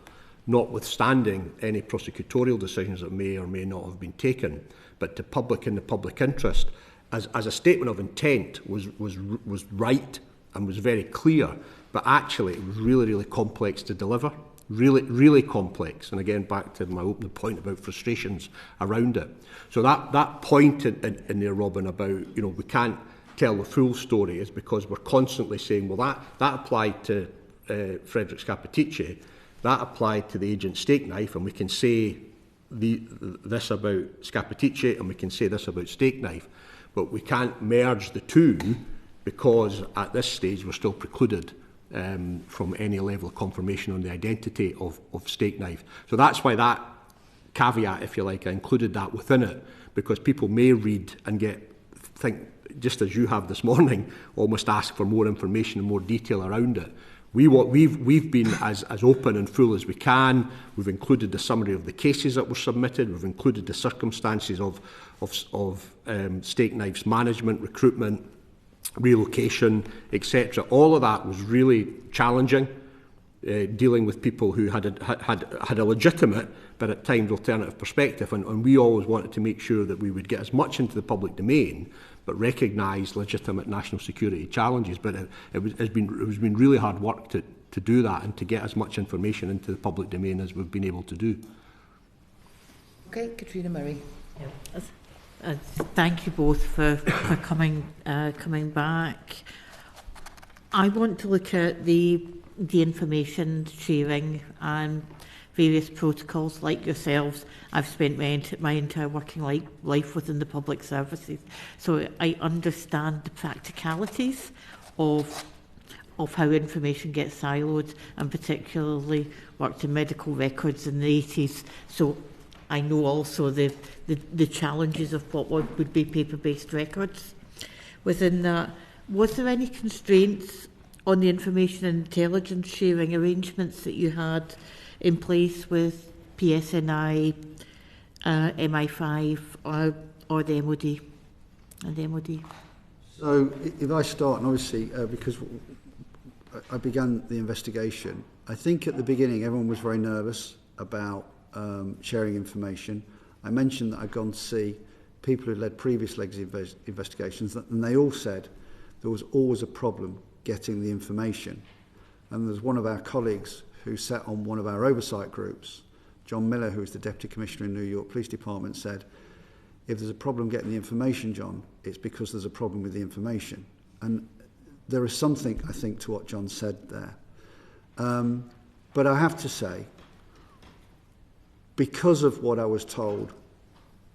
notwithstanding any prosecutorial decisions that may or may not have been taken, but to public in the public interest, as a statement of intent was right and was very clear, but actually it was really, really complex to deliver. Really, really complex. And again, back to my opening point about frustrations around it. So that point in there, Robin, about, we can't tell the full story is because we're constantly saying, well, that applied to Frederick Scappaticci, that applied to the agent steak knife, and we can say this about Scappaticci and we can say this about steak knife, but we can't merge the two because at this stage we're still precluded from any level of confirmation on the identity of steak knife. So that's why that caveat, if you like, I included that within it, because people may read and think, just as you have this morning, almost ask for more information and more detail around it. We've been as open and full as we can. We've included the summary of the cases that were submitted. We've included the circumstances of steak knives management, recruitment, relocation, etc. All of that was really challenging, dealing with people who had a legitimate but at times alternative perspective, and we always wanted to make sure that we would get as much into the public domain but recognise legitimate national security challenges. But it has been really hard work to do that and to get as much information into the public domain as we've been able to do. Okay, Katrina Murray. Yeah. Thank you both for coming back. I want to look at the information sharing and various protocols. Like yourselves, I've spent my entire working life within the public services, so I understand the practicalities of how information gets siloed, and particularly worked in medical records in the 80s. So I know also the challenges of what would be paper-based records. Within that, was there any constraints on the information and intelligence sharing arrangements that you had in place with PSNI, MI5 or the MOD and the MOD? So if I start, and obviously because I began the investigation, I think at the beginning everyone was very nervous about sharing information. I mentioned that I'd gone to see people who led previous legacy investigations, and they all said there was always a problem getting the information. And there's one of our colleagues who sat on one of our oversight groups, John Miller, who is the Deputy Commissioner in New York Police Department, said, if there's a problem getting the information, John, it's because there's a problem with the information. And there is something, I think, to what John said there. But I have to say, because of what I was told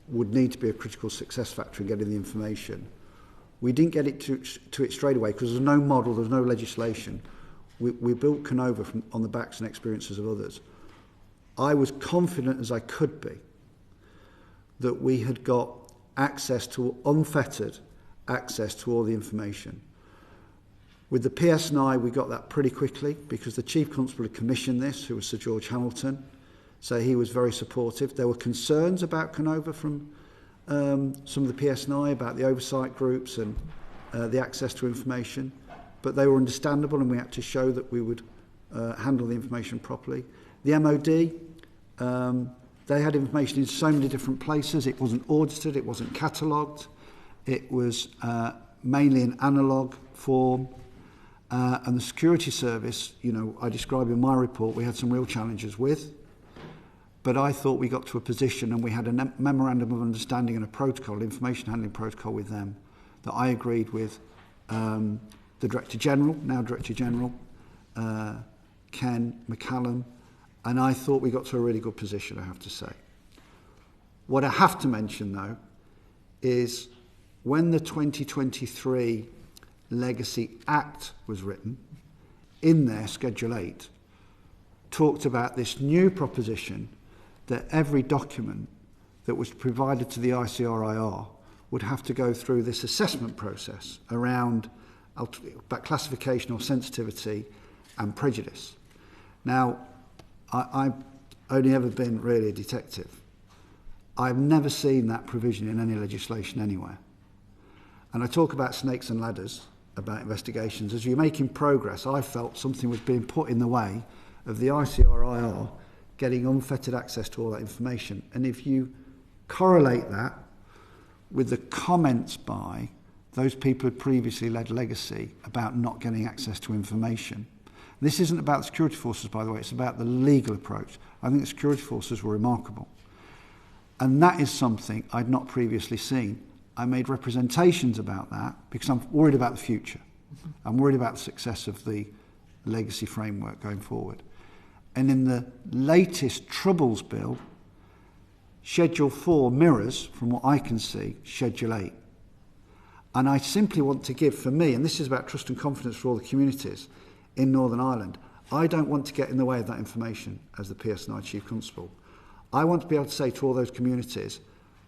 would need to be a critical success factor in getting the information, we didn't get it to it straight away because there's no model, there's no legislation. We built Kenova on the backs and experiences of others. I was confident as I could be that we had got access to, unfettered access to all the information. With the PSNI, we got that pretty quickly because the Chief Constable had commissioned this, who was Sir George Hamilton, so he was very supportive. There were concerns about Kenova from some of the PSNI about the oversight groups and the access to information, but they were understandable and we had to show that we would handle the information properly. The MOD, they had information in so many different places. It wasn't audited, it wasn't catalogued, it was mainly in analogue form. And the security service, you know, I describe in my report, we had some real challenges with. But I thought we got to a position and we had a memorandum of understanding and a protocol, information handling protocol with them that I agreed with the Director General, now Director General, Ken McCallum, and I thought we got to a really good position, I have to say. What I have to mention, though, is when the 2023 Legacy Act was written, in there, Schedule 8, talked about this new proposition that every document that was provided to the ICRIR would have to go through this assessment process around classification or sensitivity and prejudice. Now, I've only ever been really a detective. I've never seen that provision in any legislation anywhere. And I talk about snakes and ladders, about investigations. As you're making progress, I felt something was being put in the way of the ICRIR getting unfettered access to all that information. And if you correlate that with the comments by those people who previously led Legacy about not getting access to information, this isn't about the security forces, by the way, it's about the legal approach. I think the security forces were remarkable. And that is something I'd not previously seen. I made representations about that because I'm worried about the future. I'm worried about the success of the Legacy framework going forward. And in the latest Troubles Bill, Schedule 4 mirrors, from what I can see, Schedule 8. And I simply want to give, for me, and this is about trust and confidence for all the communities in Northern Ireland, I don't want to get in the way of that information as the PSNI Chief Constable. I want to be able to say to all those communities,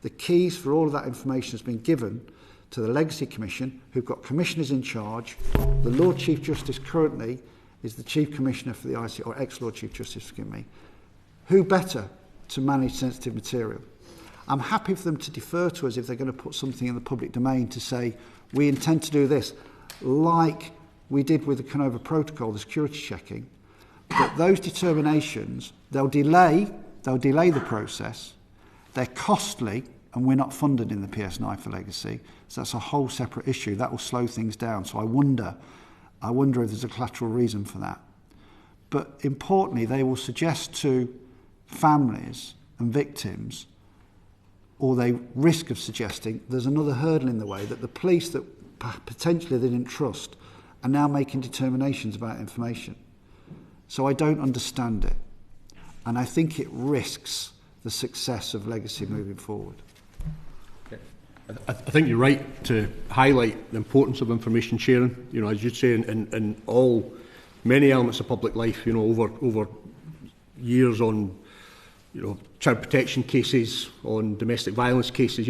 the keys for all of that information has been given to the Legacy Commission, who've got commissioners in charge. The Lord Chief Justice currently is the Chief Commissioner for the IC, or ex-Lord Chief Justice, forgive me. Who better to manage sensitive material? I'm happy for them to defer to us if they're going to put something in the public domain to say, we intend to do this, like we did with the Kenova protocol, the security checking. But those determinations, they'll delay the process. They're costly, and we're not funded in the PSNI for Legacy, so that's a whole separate issue. That will slow things down. So I wonder if there's a collateral reason for that. But importantly, they will suggest to families and victims, or they risk of suggesting there's another hurdle in the way, that the police that potentially they didn't trust are now making determinations about information. So I don't understand it. And I think it risks the success of Legacy moving forward. I think you're right to highlight the importance of information sharing. You know, as you say, in all many elements of public life. You know, over years on child protection cases, on domestic violence cases,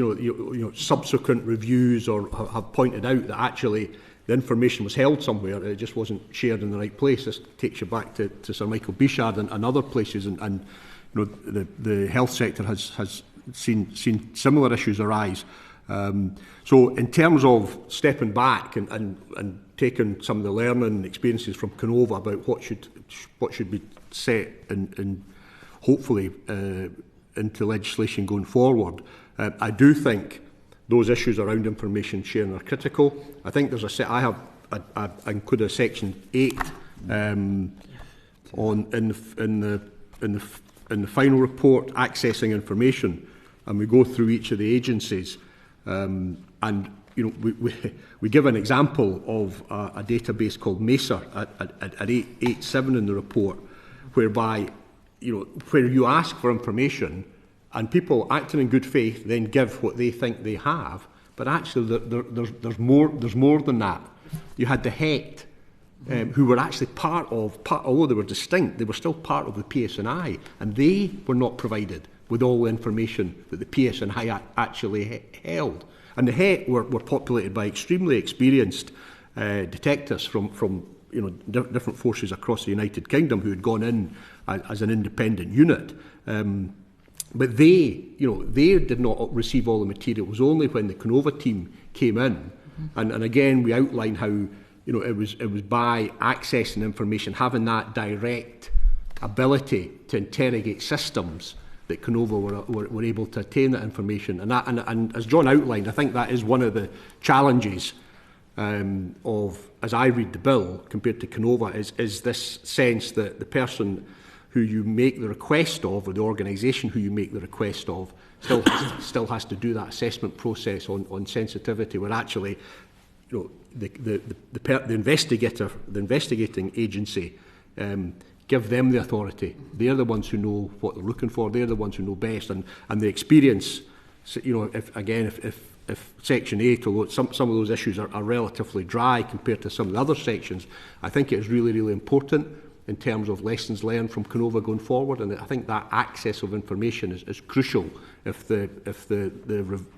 subsequent reviews or have pointed out that actually the information was held somewhere, it just wasn't shared in the right place. This takes you back to Sir Michael Bishard and other places, and the health sector has seen similar issues arise. So in terms of stepping back and taking some of the learning and experiences from Kenova about what should be set and hopefully into legislation going forward, I do think those issues around information sharing are critical. I think there's I include a section 8 in the final report, accessing information, and we go through each of the agencies, and we give an example of a database called MESA at 8.7 in the report, whereby where you ask for information and people acting in good faith then give what they think they have, but actually there's more than that. You had the HET, who were actually although they were distinct, they were still part of the PSNI, and they were not provided with all the information that the PSNI actually held. And the HET were populated by extremely experienced detectives from different forces across the United Kingdom who had gone in as an independent unit. But they did not receive all the material. It was only when the Kenova team came in, and again we outlined how it was by accessing information, having that direct ability to interrogate systems, that Kenova were able to attain that information. And as John outlined, I think that is one of the challenges of, as I read the bill, compared to Kenova, is this sense that the person who you make the request of, or the organisation who you make the request of, still has to do that assessment process on sensitivity, where actually the investigating agency give them the authority. They're the ones who know what they're looking for. They're the ones who know best, and the experience. If Section 8, although some of those issues are relatively dry compared to some of the other sections, I think it is really, really important in terms of lessons learned from Kenova going forward, and I think that access of information is crucial if the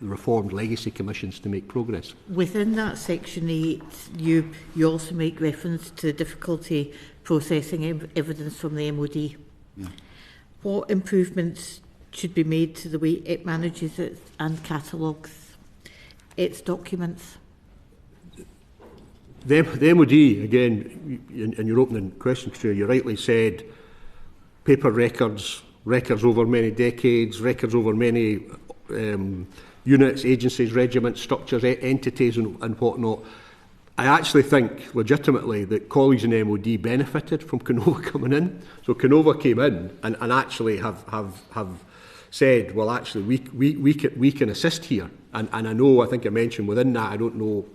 reformed legacy commissions to make progress. Within that Section 8, you also make reference to difficulty processing evidence from the MOD. Yeah. What improvements should be made to the way it manages it and catalogues its documents? The MOD, again, in your opening question, Katrina, you rightly said paper records over many decades, records over many units, agencies, regiments, structures, entities and whatnot. I actually think, legitimately, that colleagues in the MOD benefited from Kenova coming in. So Kenova came in and actually have said, well, actually, we can assist here. And I think I mentioned within that, I don't know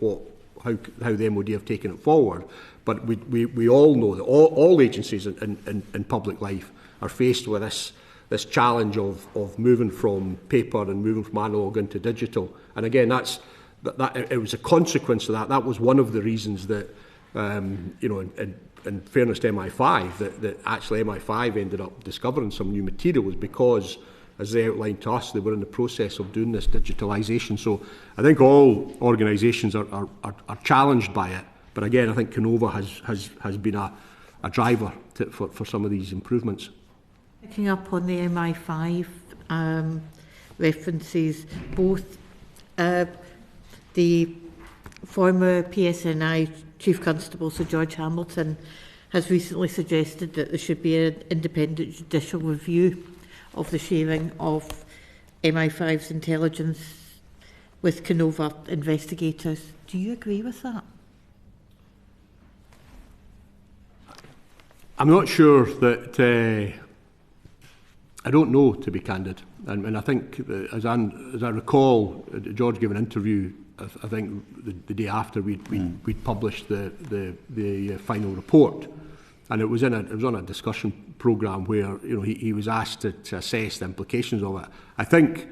how the MOD have taken it forward, but we all know that all agencies in public life are faced with this challenge of moving from paper and moving from analogue into digital. And again, that it was a consequence of that. That was one of the reasons that, in fairness to MI5, that actually MI5 ended up discovering some new material, was because, as they outlined to us, they were in the process of doing this digitalisation. So I think all organisations are challenged by it. But again, I think Kenova has been a driver for some of these improvements. Picking up on the MI5 references, both the former PSNI Chief Constable, Sir George Hamilton, has recently suggested that there should be an independent judicial review of the sharing of MI5's intelligence with Kenova investigators. Do you agree with that? I'm not sure that... I don't know, to be candid. And I think, as I recall, George gave an interview, I think the day after we'd published the final report. And it was on a discussion programme where he was asked to assess the implications of it. I think,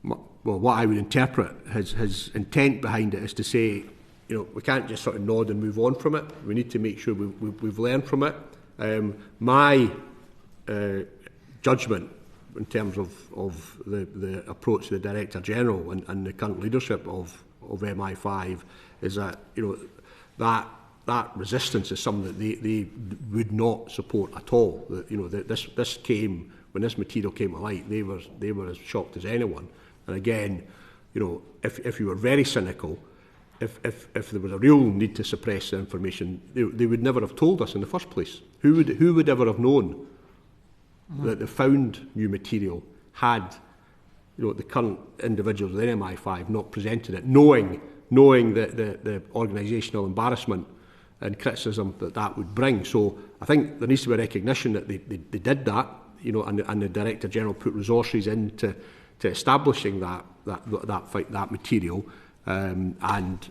what I would interpret his intent behind it is to say, we can't just sort of nod and move on from it. We need to make sure we've learned from it. My judgment in terms of the approach to the Director General and the current leadership of MI5 is that, that resistance is something that they would not support at all. That, this came, when this material came to light, they were as shocked as anyone. And again, if you were very cynical, if there was a real need to suppress the information, they would never have told us in the first place. Who would ever have known that the found new material had, the current individuals within MI5 not presented it, knowing that the organisational embarrassment and criticism that would bring. So I think there needs to be a recognition that they did that, and the Director General put resources into establishing that material. And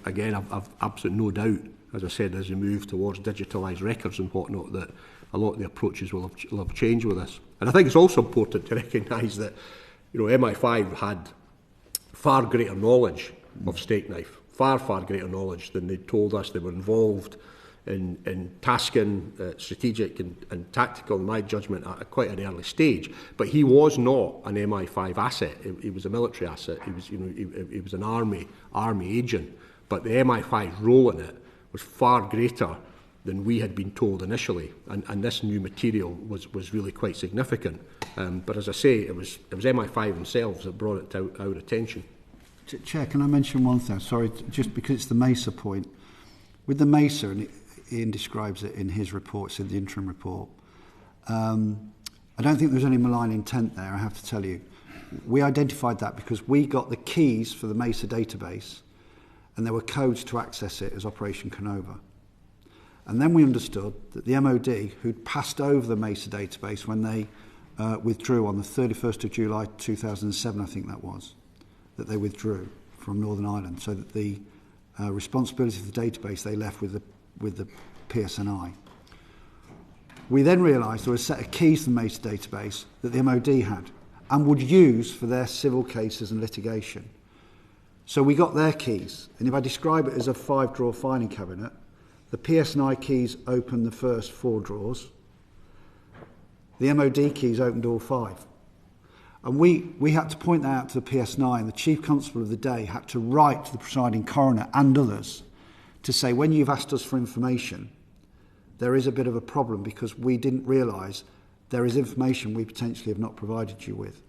again, I've absolutely no doubt, as I said, as we move towards digitalised records and whatnot, that a lot of the approaches will have changed with this. And I think it's also important to recognise that MI5 had far greater knowledge of Steak Knife, far greater knowledge than they told us. They were involved in tasking, strategic and tactical, in my judgment, at quite an early stage. But he was not an MI5 asset. He was a military asset. He was an army agent. But the MI5 role in it was far greater than we had been told initially. And this new material was really quite significant. But as I say, it was MI5 themselves that brought it to our attention. Chair, can I mention one thing? Sorry, just because it's the Mesa point. With the Mesa, and Iain describes it in his reports, in the interim report, I don't think there's any malign intent there, I have to tell you. We identified that because we got the keys for the Mesa database and there were codes to access it as Operation Kenova. And then we understood that the MOD, who'd passed over the Mesa database when they withdrew on the 31st of July 2007, I think that was, that they withdrew from Northern Ireland, so that the responsibility for the database they left with the PSNI. We then realised there was a set of keys to the Mesa database that the MOD had and would use for their civil cases and litigation. So we got their keys, and if I describe it as a 5-drawer filing cabinet, the PSNI keys opened the first 4 drawers, the MOD keys opened all 5. And we had to point that out to the PSNI, and the Chief Constable of the day had to write to the presiding coroner and others to say, when you've asked us for information, there is a bit of a problem because we didn't realise there is information we potentially have not provided you with.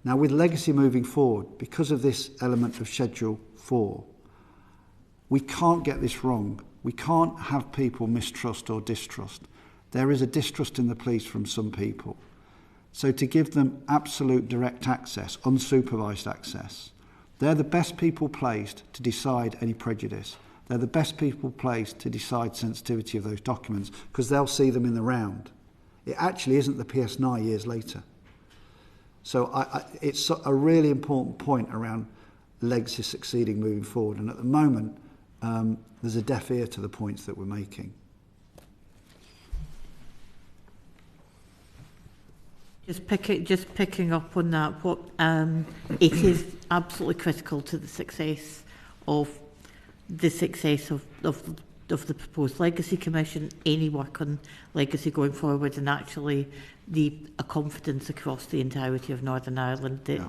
Now, with legacy moving forward, because of this element of Schedule 4, we can't get this wrong. We can't have people mistrust or distrust. There is a distrust in the police from some people. So to give them absolute direct access, unsupervised access, they're the best people placed to decide any prejudice. They're the best people placed to decide sensitivity of those documents because they'll see them in the round. It actually isn't the PSNI years later. So it's a really important point around legacy succeeding moving forward. And at the moment, there's a deaf ear to the points that we're making. Just picking up on that, it is absolutely critical to the success of the proposed Legacy Commission, any work on legacy going forward, and actually a confidence across the entirety of Northern Ireland that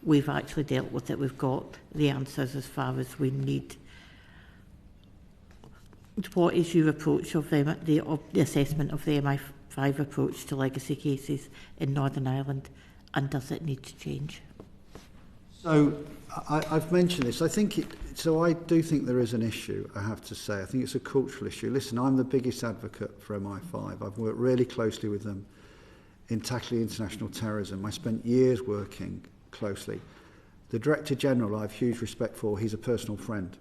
we've actually dealt with it. We've got the answers as far as we need. What is your approach of the assessment of the MI5 approach to legacy cases in Northern Ireland, and does it need to change? So I've mentioned this. I do think there is an issue, I have to say. I think it's a cultural issue. Listen, I'm the biggest advocate for MI5. I've worked really closely with them in tackling international terrorism. I spent years working closely. The Director General I have huge respect for. He's a personal friend.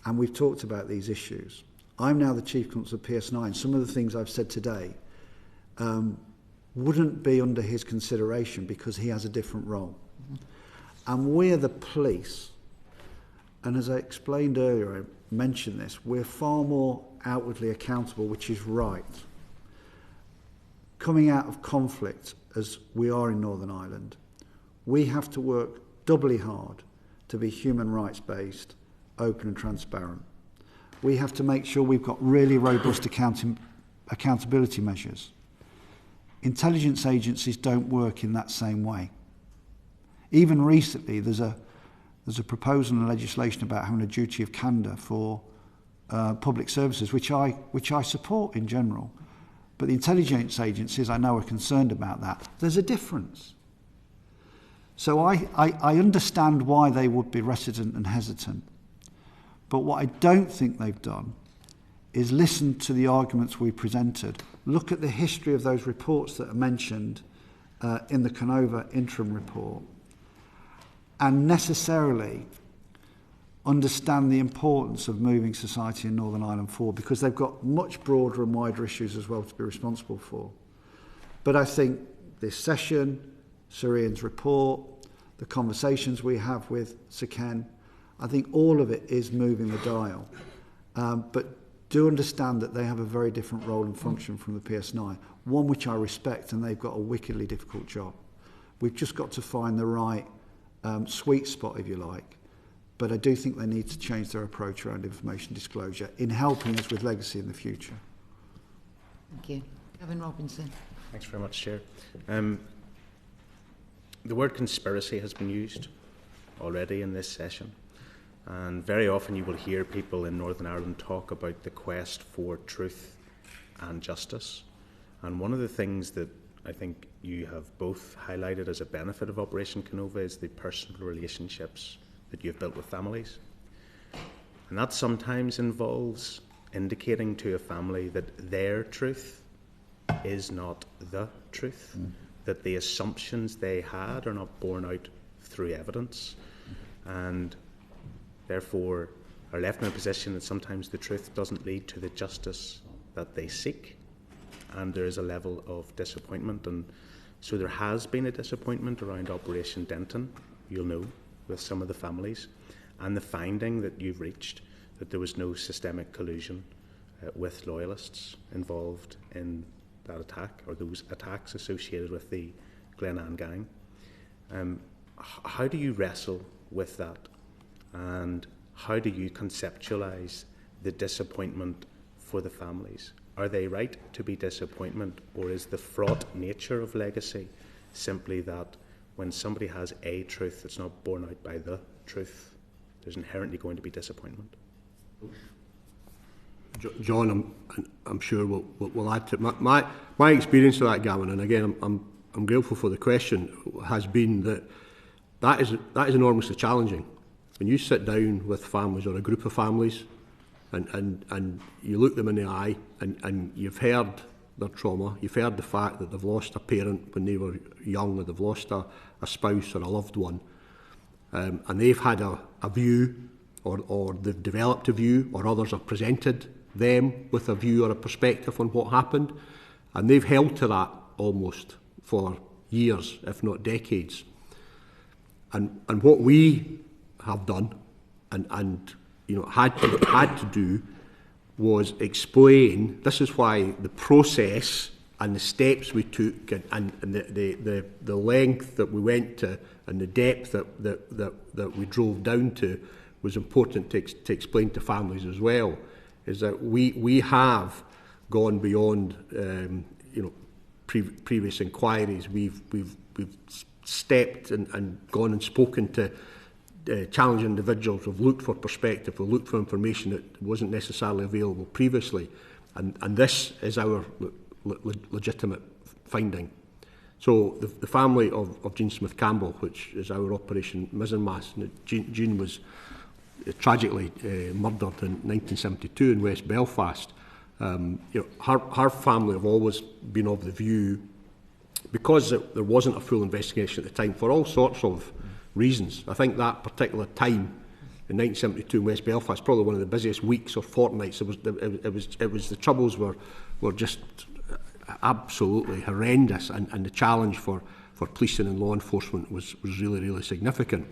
And we've talked about these issues. I'm now the Chief Constable of PSNI, and some of the things I've said today wouldn't be under his consideration because he has a different role. And we're the police, and as I explained earlier, I mentioned this, we're far more outwardly accountable, which is right. Coming out of conflict, as we are in Northern Ireland, we have to work doubly hard to be human rights based, open and transparent. We have to make sure we've got really robust accountability measures. intelligence agencies don't work in that same way. Even recently, there's a proposal in legislation about having a duty of candour for public services, which I support in general. But the intelligence agencies, I know, are concerned about that. There's a difference. So I understand why they would be reticent and hesitant. But what I don't think they've done is listen to the arguments we presented, look at the history of those reports that are mentioned in the Kenova interim report, and necessarily understand the importance of moving society in Northern Ireland forward, because they've got much broader and wider issues as well to be responsible for. But I think this session, Sir Iain's report, the conversations we have with Sir Ken, I think all of it is moving the dial. But do understand that they have a very different role and function from the PSNI, one which I respect, and they've got a wickedly difficult job. We've just got to find the right sweet spot, if you like. But I do think they need to change their approach around information disclosure in helping us with legacy in the future. Thank you. Gavin Robinson. Thanks very much, Chair. The word conspiracy has been used already in this session, and very often you will hear people in Northern Ireland talk about the quest for truth and justice. And one of the things that I think you have both highlighted as a benefit of Operation Kenova is the personal relationships that you've built with families. And that sometimes involves indicating to a family that their truth is not the truth, that the assumptions they had are not borne out through evidence, and therefore are left in a position that sometimes the truth doesn't lead to the justice that they seek, and there is a level of disappointment. And so there has been a disappointment around Operation Denton, you'll know, with some of the families, and the finding that you've reached that there was no systemic collusion with loyalists involved in that attack, or those attacks associated with the Glenanne gang. How do you wrestle with that, and how do you conceptualise the disappointment for the families? Are they right to be disappointed, or is the fraught nature of legacy simply that when somebody has a truth that's not borne out by the truth, there's inherently going to be disappointment? John, I'm sure will add to it. My experience of that, Gavin, and again, I'm grateful for the question, has been that is enormously challenging. When you sit down with families or a group of families, and you look them in the eye, and you've heard their trauma, you've heard the fact that they've lost a parent when they were young, or they've lost a spouse or a loved one, and they've had a view, or they've developed a view, or others have presented them with a view or a perspective on what happened, and they've held to that almost for years, if not decades. And what we have done, and had to do, was explain. This is why the process and the steps we took, and the length that we went to, and the depth that we drove down to, was important to explain to families as well. Is that we have gone beyond previous inquiries. We've stepped and gone and spoken to challenged individuals. We've looked for perspective. We've looked for information that wasn't necessarily available previously, and this is our legitimate finding. So the family of Jean Smith Campbell, which is our Operation Mizzenmast, Jean was tragically murdered in 1972 in West Belfast. Her family have always been of the view, because there wasn't a full investigation at the time for all sorts of reasons. I think that particular time in 1972 in West Belfast, probably one of the busiest weeks or fortnights. It was the troubles were just absolutely horrendous, and the challenge for policing and law enforcement was really, really significant.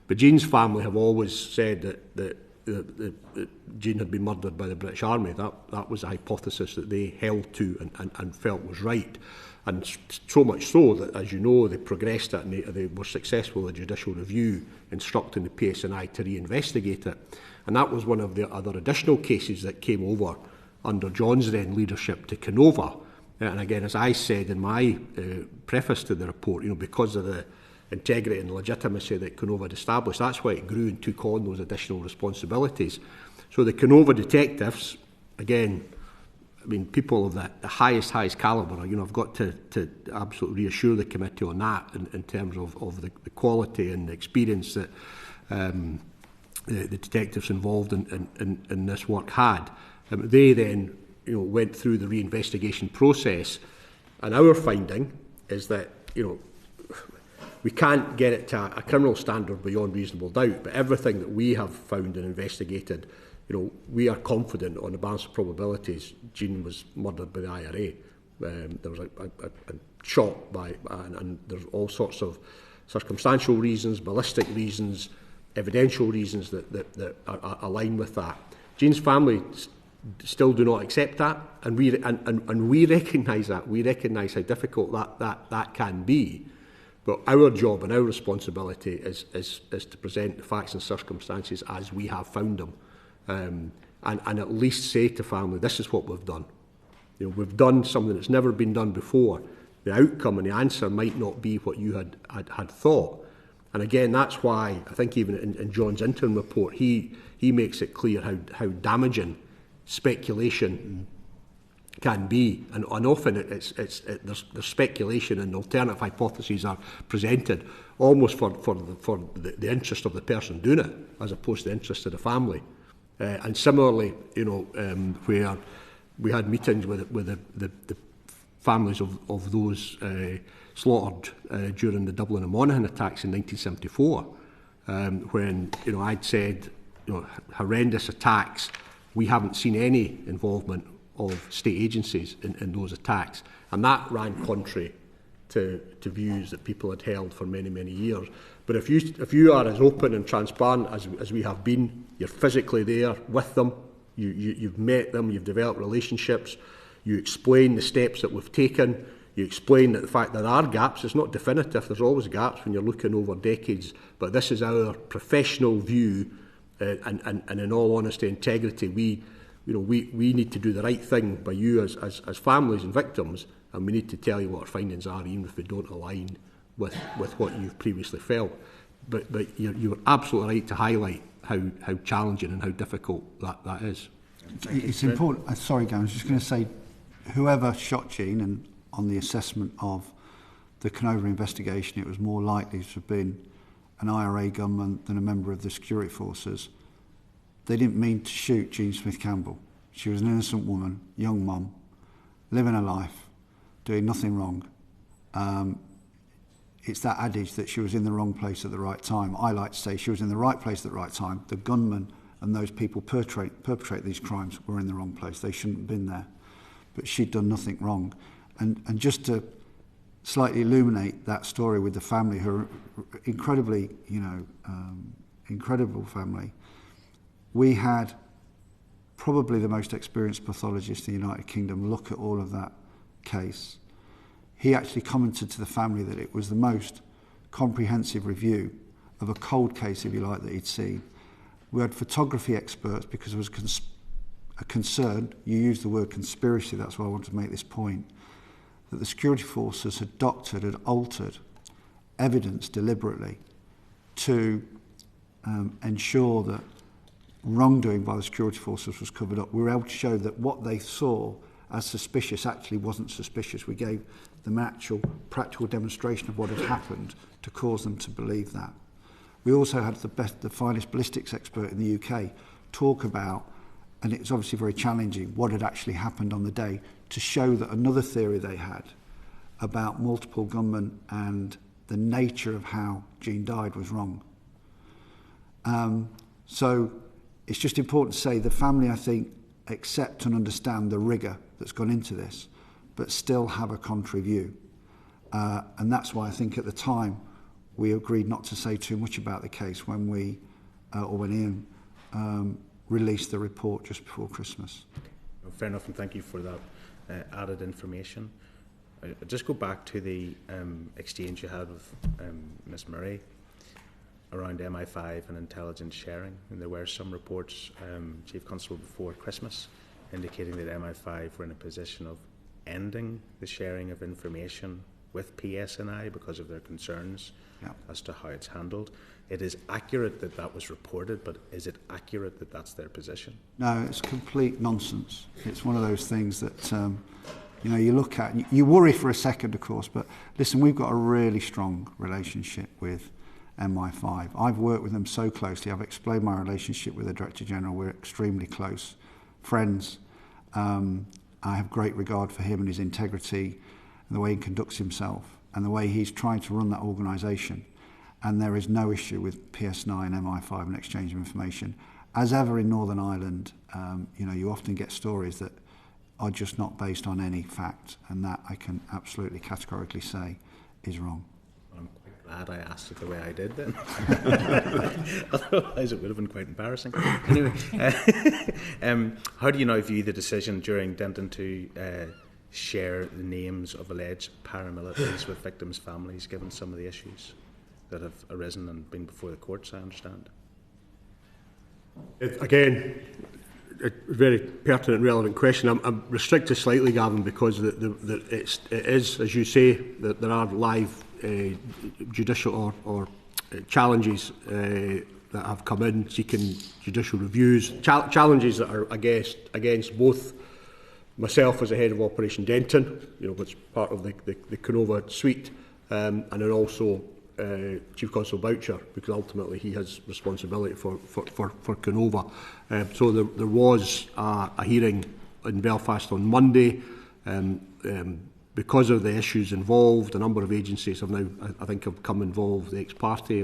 But Jean's family have always said that Jean had been murdered by the British Army. That was a hypothesis that they held to and felt was right. And so much so that, as you know, they progressed it, and they were successful in judicial review, instructing the PSNI to reinvestigate it. And that was one of the other additional cases that came over under John's then leadership to Kenova, And again, as I said in my preface to the report, because of the integrity and legitimacy that Kenova had established, that's why it grew and took on those additional responsibilities. So the Kenova detectives, again, I mean, people of the highest calibre, I've got to absolutely reassure the committee on that in terms of the quality and the experience that the detectives involved in this work had. They then went through the reinvestigation process, and our finding is that we can't get it to a criminal standard beyond reasonable doubt, but everything that we have found and investigated, we are confident on the balance of probabilities Jean was murdered by the IRA. There was a shot and there's all sorts of circumstantial reasons, ballistic reasons, evidential reasons that are aligned with that. Jean's family still do not accept that, and we recognise that. We recognise how difficult that can be. But our job and our responsibility is to present the facts and circumstances as we have found them. And at least say to family, this is what we've done. We've done something that's never been done before. The outcome and the answer might not be what you had thought. And again, that's why I think even in John's interim report, he makes it clear how damaging speculation can be. And often there's speculation and alternative hypotheses are presented almost for the interest of the person doing it, as opposed to the interest of the family. And similarly, where we had meetings with the families of those slaughtered during the Dublin and Monaghan attacks in 1974, when I'd said, horrendous attacks. We haven't seen any involvement of state agencies in those attacks, and that ran contrary to views that people had held for many, many years. But if you are as open and transparent as we have been, you're physically there with them, you've met them, you've developed relationships, you explain the steps that we've taken, you explain that the fact there are gaps, it's not definitive, there's always gaps when you're looking over decades, but this is our professional view, and in all honesty, integrity, we need to do the right thing by you as families and victims, and we need to tell you what our findings are, even if they don't align with what you've previously felt. But you're absolutely right to highlight how challenging and how difficult that is. It's important. Sorry, Gavin, I was just going to say, whoever shot Jean, and on the assessment of the Kenova investigation, it was more likely to have been an IRA gunman than a member of the security forces. They didn't mean to shoot Jean Smith-Campbell. She was an innocent woman, young mum, living her life, doing nothing wrong. It's that adage that she was in the wrong place at the right time. I like to say she was in the right place at the right time. The gunman and those people perpetrate these crimes were in the wrong place. They shouldn't have been there. But she'd done nothing wrong. And just to slightly illuminate that story with the family, her incredibly, incredible family, we had probably the most experienced pathologist in the United Kingdom look at all of that case. He actually commented to the family that it was the most comprehensive review of a cold case, if you like, that he'd seen. We had photography experts because there was a concern, you used the word conspiracy, that's why I want to make this point, that the security forces had doctored, had altered evidence deliberately to ensure that wrongdoing by the security forces was covered up. We were able to show that what they saw as suspicious actually wasn't suspicious. We gave them an actual practical demonstration of what had happened to cause them to believe that. We also had the finest ballistics expert in the UK talk about, and it's obviously very challenging, what had actually happened on the day, to show that another theory they had about multiple gunmen and the nature of how Jean died was wrong. So it's just important to say the family, I think, accept and understand the rigour that's gone into this, but still have a contrary view. And that's why I think at the time we agreed not to say too much about the case when when Iain released the report just before Christmas. Well, fair enough, and thank you for that added information. I'll just go back to the exchange you had with Ms Murray around MI5 and intelligence sharing, and there were some reports, Chief Constable, before Christmas indicating that MI5 were in a position of ending the sharing of information with PSNI because of their concerns as to how it's handled. It is accurate that that was reported, but is it accurate that that's their position? No, it's complete nonsense. It's one of those things that you look at, you worry for a second, of course, but listen, we've got a really strong relationship with MI5. I've worked with them so closely. I've explained my relationship with the Director General. We're extremely close friends. I have great regard for him and his integrity and the way he conducts himself and the way he's trying to run that organisation. And there is no issue with PSNI and MI5 and exchange of information. As ever in Northern Ireland, you often get stories that are just not based on any fact, and that I can absolutely categorically say is wrong. I'm quite glad I asked it the way I did then. Otherwise it would have been quite embarrassing. Anyway, how do you now view the decision during Denton to share the names of alleged paramilitaries with victims' families, given some of the issues that have arisen and been before the courts, I understand? Again, a very pertinent and relevant question. I'm restricted slightly, Gavin, because it is, as you say, that there are live judicial or challenges that have come in seeking judicial reviews. Challenges that are against both myself as the head of Operation Denton, which is part of the Kenova suite, and then also Chief Constable Boutcher, because ultimately he has responsibility for Kenova. So there was a hearing in Belfast on Monday. Because of the issues involved, a number of agencies have now, I think, have come involved, the ex parte,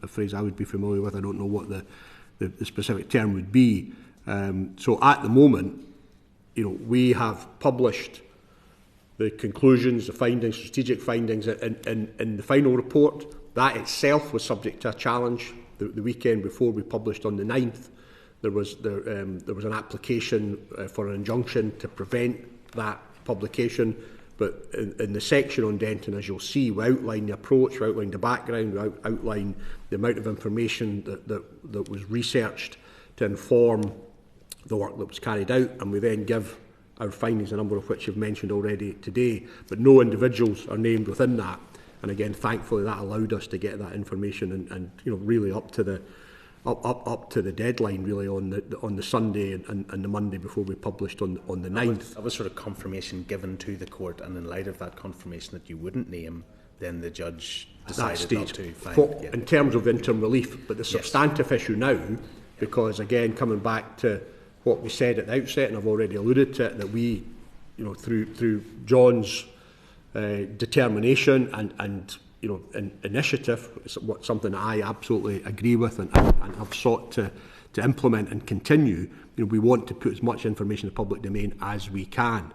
a phrase I would be familiar with. I don't know what the specific term would be. So at the moment, we have published the conclusions, the findings, strategic findings in the final report. That itself was subject to a challenge the weekend before we published on the 9th. There was an application for an injunction to prevent that publication, but in the section on Denton, as you'll see, we outline the approach, we outline the background, we outline the amount of information that was researched to inform the work that was carried out, and we then give our findings, a number of which you've mentioned already today, but no individuals are named within that. And again, thankfully, that allowed us to get that information and really up to the deadline, really on the Sunday and the Monday before we published on the 9th. That was sort of confirmation given to the court, and in light of that confirmation that you wouldn't name, then the judge decided not to find. In terms of interim relief, but the substantive issue now, because again, coming back to what we said at the outset, and I've already alluded to it, that we, through John's determination and initiative, something that I absolutely agree with and have sought to implement and continue. We want to put as much information in the public domain as we can.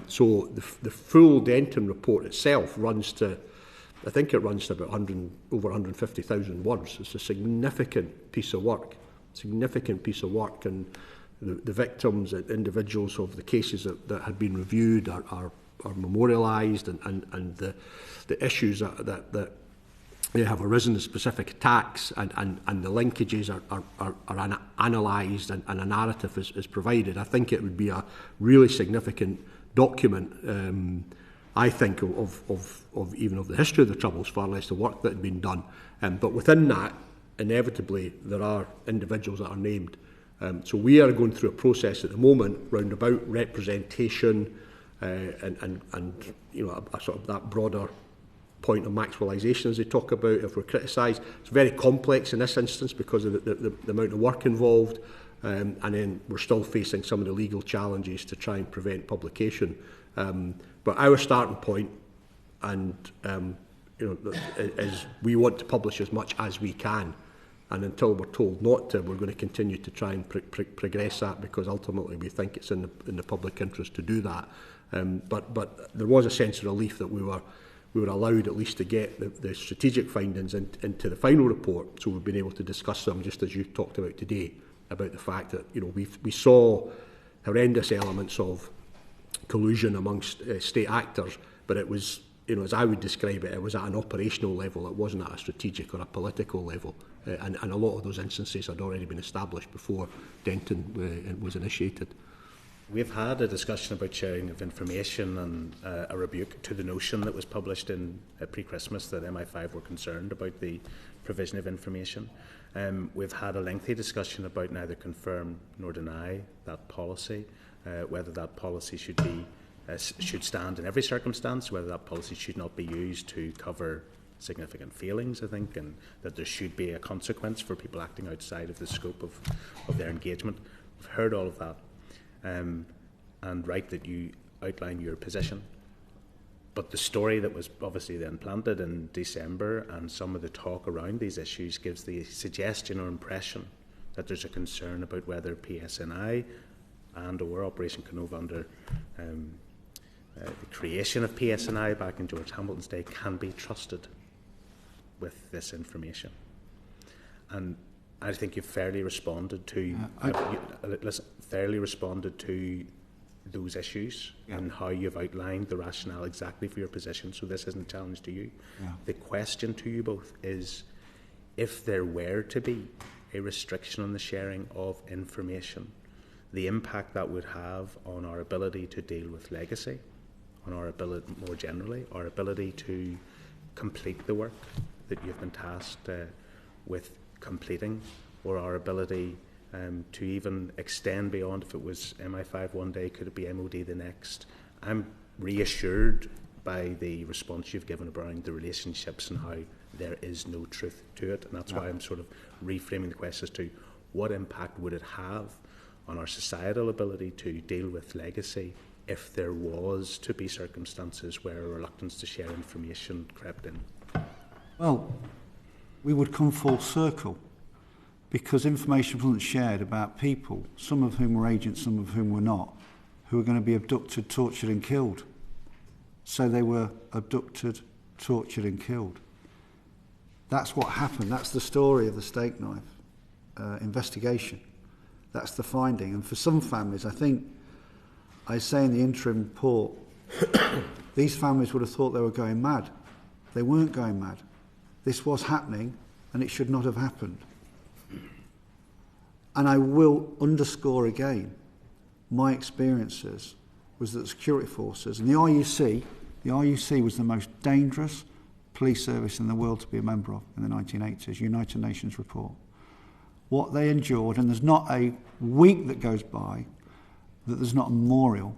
So the full Denton report itself runs to, I think it runs to about over 150,000 words. It's a significant piece of work, and the victims and individuals of the cases that had been reviewed are memorialised, and the issues that have arisen, the specific attacks and the linkages are analysed, and a narrative is provided. I think it would be a really significant document, I think, of even of the history of the Troubles, far less the work that had been done. But within that, inevitably, there are individuals that are named. So we are going through a process at the moment round about representation and a sort of that broader point of maximalisation, as they talk about, if we're criticised. It's very complex in this instance because of the amount of work involved, and then we're still facing some of the legal challenges to try and prevent publication. But our starting point is we want to publish as much as we can. And until we're told not to, we're going to continue to try and progress that, because ultimately we think it's in the public interest to do that. But there was a sense of relief that we were allowed at least to get the strategic findings into the final report, so we've been able to discuss them, just as you talked about today, about the fact that we saw horrendous elements of collusion amongst state actors, but it was, as I would describe it, it was at an operational level. It wasn't at a strategic or a political level. And a lot of those instances had already been established before Denton was initiated. We've had a discussion about sharing of information and a rebuke to the notion that was published in pre-Christmas that MI5 were concerned about the provision of information. We've had a lengthy discussion about neither confirm nor deny that policy, whether that policy should stand in every circumstance, whether that policy should not be used to cover significant failings, I think, and that there should be a consequence for people acting outside of the scope of their engagement. We've heard all of that. And right that you outline your position. But the story that was obviously then planted in December and some of the talk around these issues gives the suggestion or impression that there's a concern about whether PSNI and or Operation Kenova under the creation of PSNI back in George Hamilton's day can be trusted with this information. And I think you've fairly responded to those issues and how you've outlined the rationale exactly for your position. So this isn't a challenge to you. Yeah. The question to you both is, if there were to be a restriction on the sharing of information, the impact that would have on our ability to deal with legacy, on our ability, more generally, our ability to complete the work that you've been tasked with completing, or our ability to even extend beyond. If it was MI5 one day, could it be MOD the next? I'm reassured by the response you've given around the relationships and how there is no truth to it, and that's why I'm sort of reframing the question as to what impact would it have on our societal ability to deal with legacy if there was to be circumstances where a reluctance to share information crept in. Well, we would come full circle, because information wasn't shared about people, some of whom were agents, some of whom were not, who were going to be abducted, tortured and killed. So they were abducted, tortured and killed. That's what happened. That's the story of the steak knife investigation. That's the finding. And for some families, I think, I say in the interim report, these families would have thought they were going mad. They weren't going mad. This was happening, and it should not have happened. And I will underscore again, my experiences was that the security forces, and the RUC was the most dangerous police service in the world to be a member of in the 1980s, United Nations report. What they endured, and there's not a week that goes by that there's not a memorial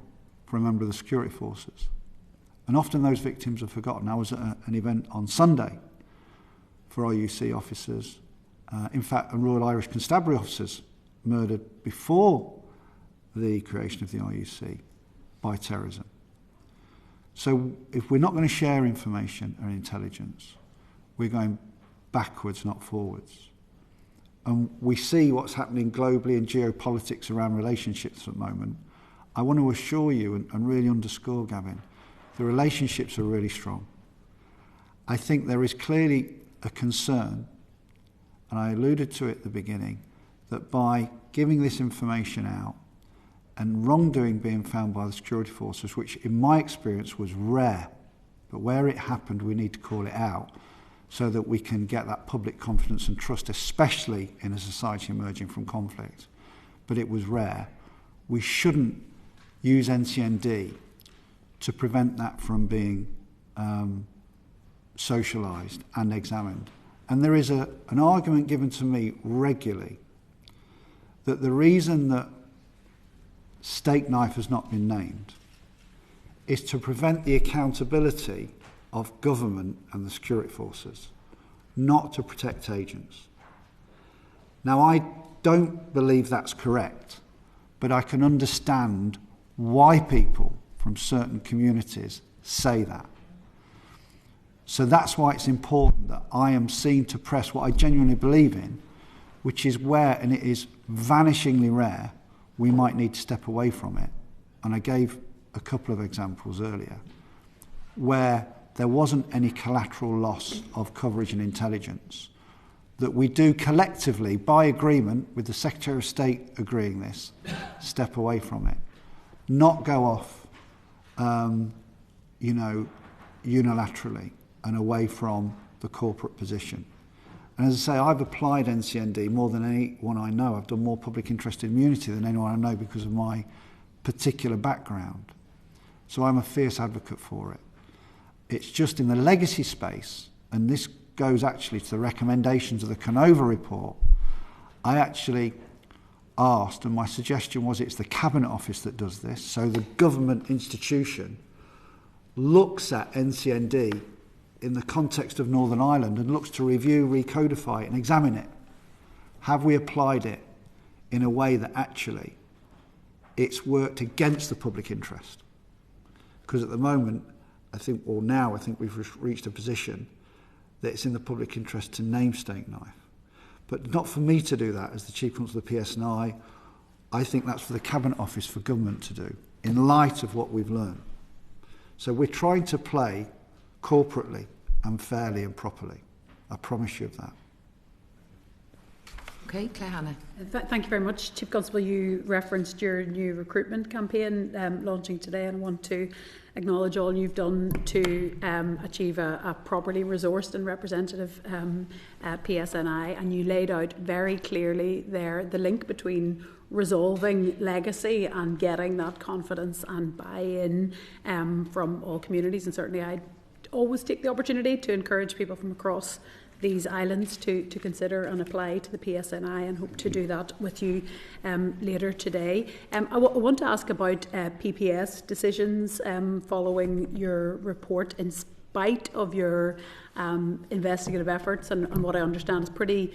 for a member of the security forces. And often those victims are forgotten. I was at an event on Sunday for RUC officers, in fact, Royal Irish Constabulary officers murdered before the creation of the RUC by terrorism. So if we're not going to share information or intelligence, we're going backwards, not forwards. And we see what's happening globally in geopolitics around relationships at the moment. I want to assure you and really underscore, Gavin, the relationships are really strong. I think there is clearly a concern, and I alluded to it at the beginning, that by giving this information out and wrongdoing being found by the security forces, which in my experience was rare, but where it happened we need to call it out so that we can get that public confidence and trust, especially in a society emerging from conflict. But it was rare. We shouldn't use NCND to prevent that from being socialised and examined. And there is an argument given to me regularly that the reason that steak knife has not been named is to prevent the accountability of government and the security forces, not to protect agents. Now, I don't believe that's correct, but I can understand why people from certain communities say that. So that's why it's important that I am seen to press what I genuinely believe in, which is where, and it is vanishingly rare, we might need to step away from it. And I gave a couple of examples earlier, where there wasn't any collateral loss of coverage and intelligence, that we do collectively, by agreement, with the Secretary of State agreeing this, step away from it. Not go off, unilaterally and away from the corporate position. And as I say, I've applied NCND more than anyone I know. I've done more public interest immunity than anyone I know because of my particular background. So I'm a fierce advocate for it. It's just in the legacy space, and this goes actually to the recommendations of the Kenova report, I actually asked, and my suggestion was it's the Cabinet Office that does this, so the government institution looks at NCND in the context of Northern Ireland and looks to review, recodify it and examine it. Have we applied it in a way that actually it's worked against the public interest? Because at the moment, I think we've reached a position that it's in the public interest to name Steak Knife. But not for me to do that as the Chief Counsel of the PSNI. I think that's for the Cabinet Office for government to do, in light of what we've learned. So we're trying to play corporately and fairly and properly. I promise you of that. Okay, Claire Hannah. Thank you very much. Chief Constable, you referenced your new recruitment campaign launching today, and I want to acknowledge all you've done to achieve a properly resourced and representative PSNI, and you laid out very clearly there the link between resolving legacy and getting that confidence and buy-in from all communities. And certainly I always take the opportunity to encourage people from across these islands to consider and apply to the PSNI, and hope to do that with you later today. I want to ask about PPS decisions following your report. In spite of your investigative efforts and what I understand is pretty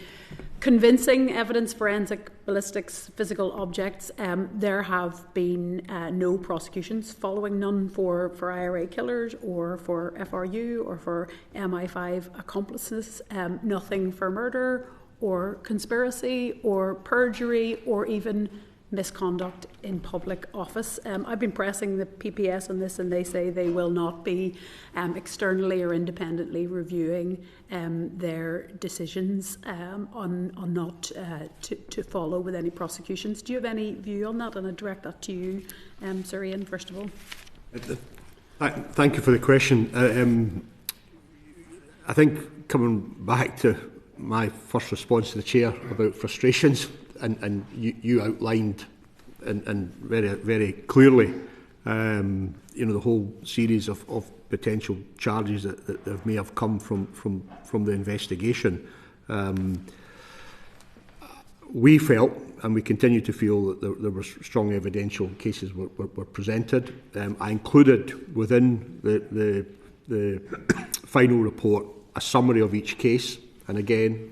convincing evidence, forensic, ballistics, physical objects, there have been no prosecutions following, none for IRA killers or for FRU or for MI5 accomplices, nothing for murder or conspiracy or perjury or even misconduct in public office. I've been pressing the PPS on this, and they say they will not be externally or independently reviewing their decisions on not to follow with any prosecutions. Do you have any view on that? And I direct that to you, Sir Iain, first of all. Thank you for the question. I think coming back to my first response to the Chair about frustrations, and you outlined and very, very clearly, the whole series of potential charges that may have come from the investigation. We felt, and we continue to feel, that there were strong evidential cases were presented. I included within the final report a summary of each case. And again,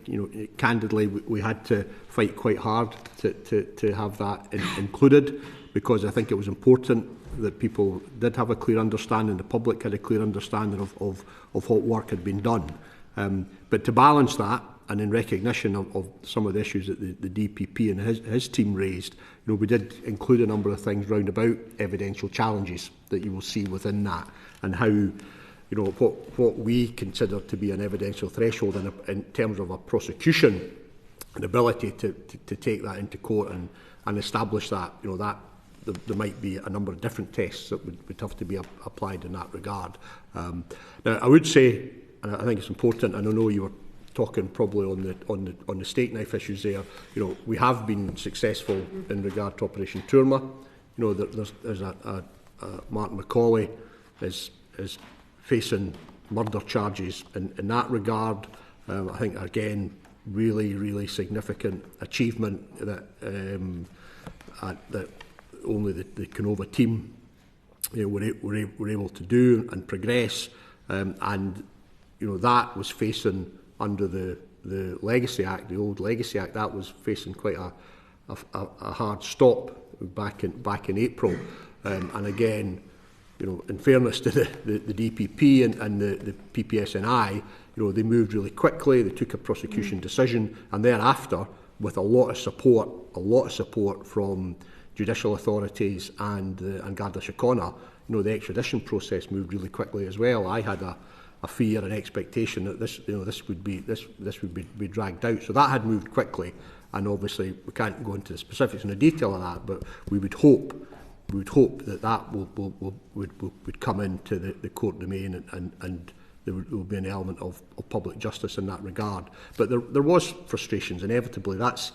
candidly, we had to fight quite hard to have that included, because I think it was important that people did have a clear understanding, the public had a clear understanding of what work had been done. But to balance that, and in recognition of some of the issues that the DPP and his team raised, we did include a number of things round about evidential challenges that you will see within that, and how what we consider to be an evidential threshold in terms of a prosecution, an ability to take that into court and establish that, that there might be a number of different tests that would have to be applied in that regard. Now, I would say, and I think it's important, and I know you were talking probably on the steak knife issues there, we have been successful in regard to Operation Tourma. There's a Martin Macaulay is facing murder charges in that regard. I think, again, really, really significant achievement that only the Kenova team were able to do and progress. And that was facing, under the Legacy Act, the old Legacy Act, that was facing quite a hard stop back in April. And again, in fairness to the DPP and the PPSNI, they moved really quickly. They took a prosecution decision, and thereafter, with a lot of support from judicial authorities and Garda Síochána, the extradition process moved really quickly as well. I had a fear and expectation that this would be dragged out. So that had moved quickly, and obviously we can't go into the specifics and the detail of that, but we would hope that would come into the court domain, and there will be an element of public justice in that regard. But there was frustrations, inevitably. That's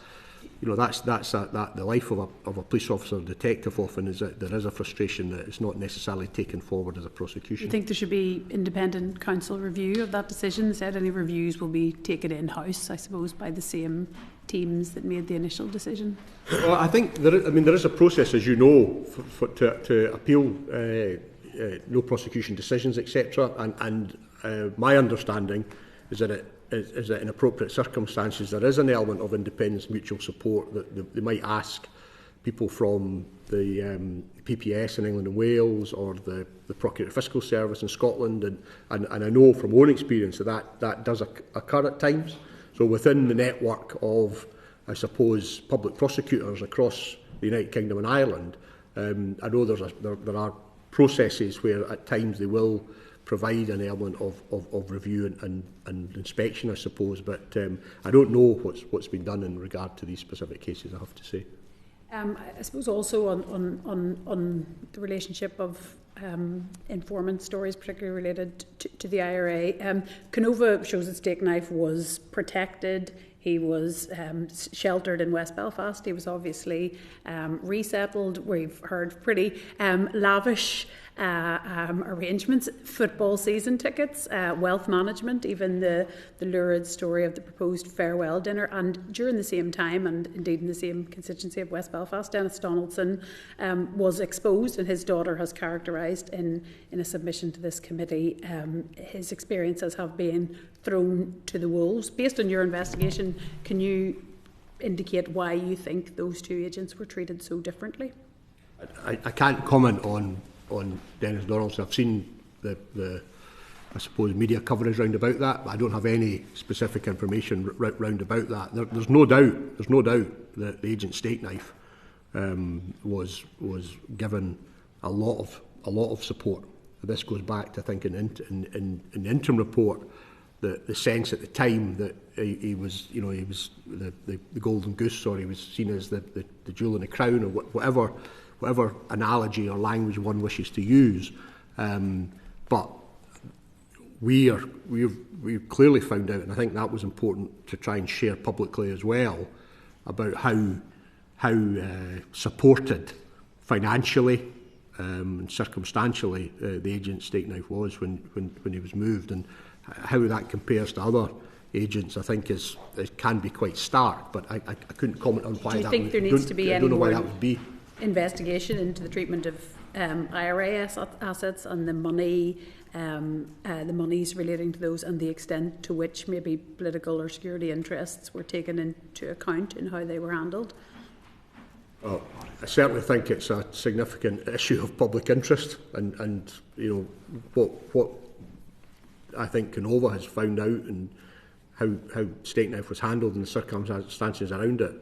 that's the life of a police officer or detective often is that there is a frustration that it's not necessarily taken forward as a prosecution. Do you think there should be independent counsel review of that decision? Said any reviews will be taken in-house, I suppose, by the same teams that made the initial decision? Well, I think there is a process, as you know, to appeal no prosecution decisions, etc. And my understanding is that is that in appropriate circumstances there is an element of independence, mutual support that they might ask people from the PPS in England and Wales or the Procurator Fiscal Service in Scotland, and I know from own experience that does occur at times. So within the network of, I suppose, public prosecutors across the United Kingdom and Ireland, I know there are processes where at times they will provide an element of review and inspection, I suppose, but I don't know what's been done in regard to these specific cases, I have to say. I suppose also on the relationship of informant stories, particularly related to the IRA. Kenova shows that Steak Knife was protected. He was sheltered in West Belfast. He was obviously resettled. We've heard pretty lavish arrangements, football season tickets, wealth management, even the lurid story of the proposed farewell dinner. And during the same time, and indeed in the same constituency of West Belfast, Dennis Donaldson was exposed, and his daughter has characterised in a submission to this committee his experiences have been thrown to the wolves. Based on your investigation, can you indicate why you think those two agents were treated so differently? I can't comment on Dennis Donaldson. I've seen the I suppose media coverage round about that, but I don't have any specific information round about that. There's no doubt that the agent Steak Knife was given a lot of support. This goes back to, I think, in the interim report, the sense at the time that he was the golden goose, or he was seen as the jewel in the crown, or whatever analogy or language one wishes to use. But we've clearly found out, and I think that was important to try and share publicly as well, about how supported financially and circumstantially the agent Steak Knife was when he was moved, and how that compares to other agents, I think can be quite stark. But I couldn't comment on why that. Do you think there needs to be any more investigation into the treatment of IRA assets and the money, the monies relating to those, and the extent to which maybe political or security interests were taken into account in how they were handled? Well, I certainly think it's a significant issue of public interest, and what I think Kenova has found out, and how Steak Knife was handled and the circumstances around it.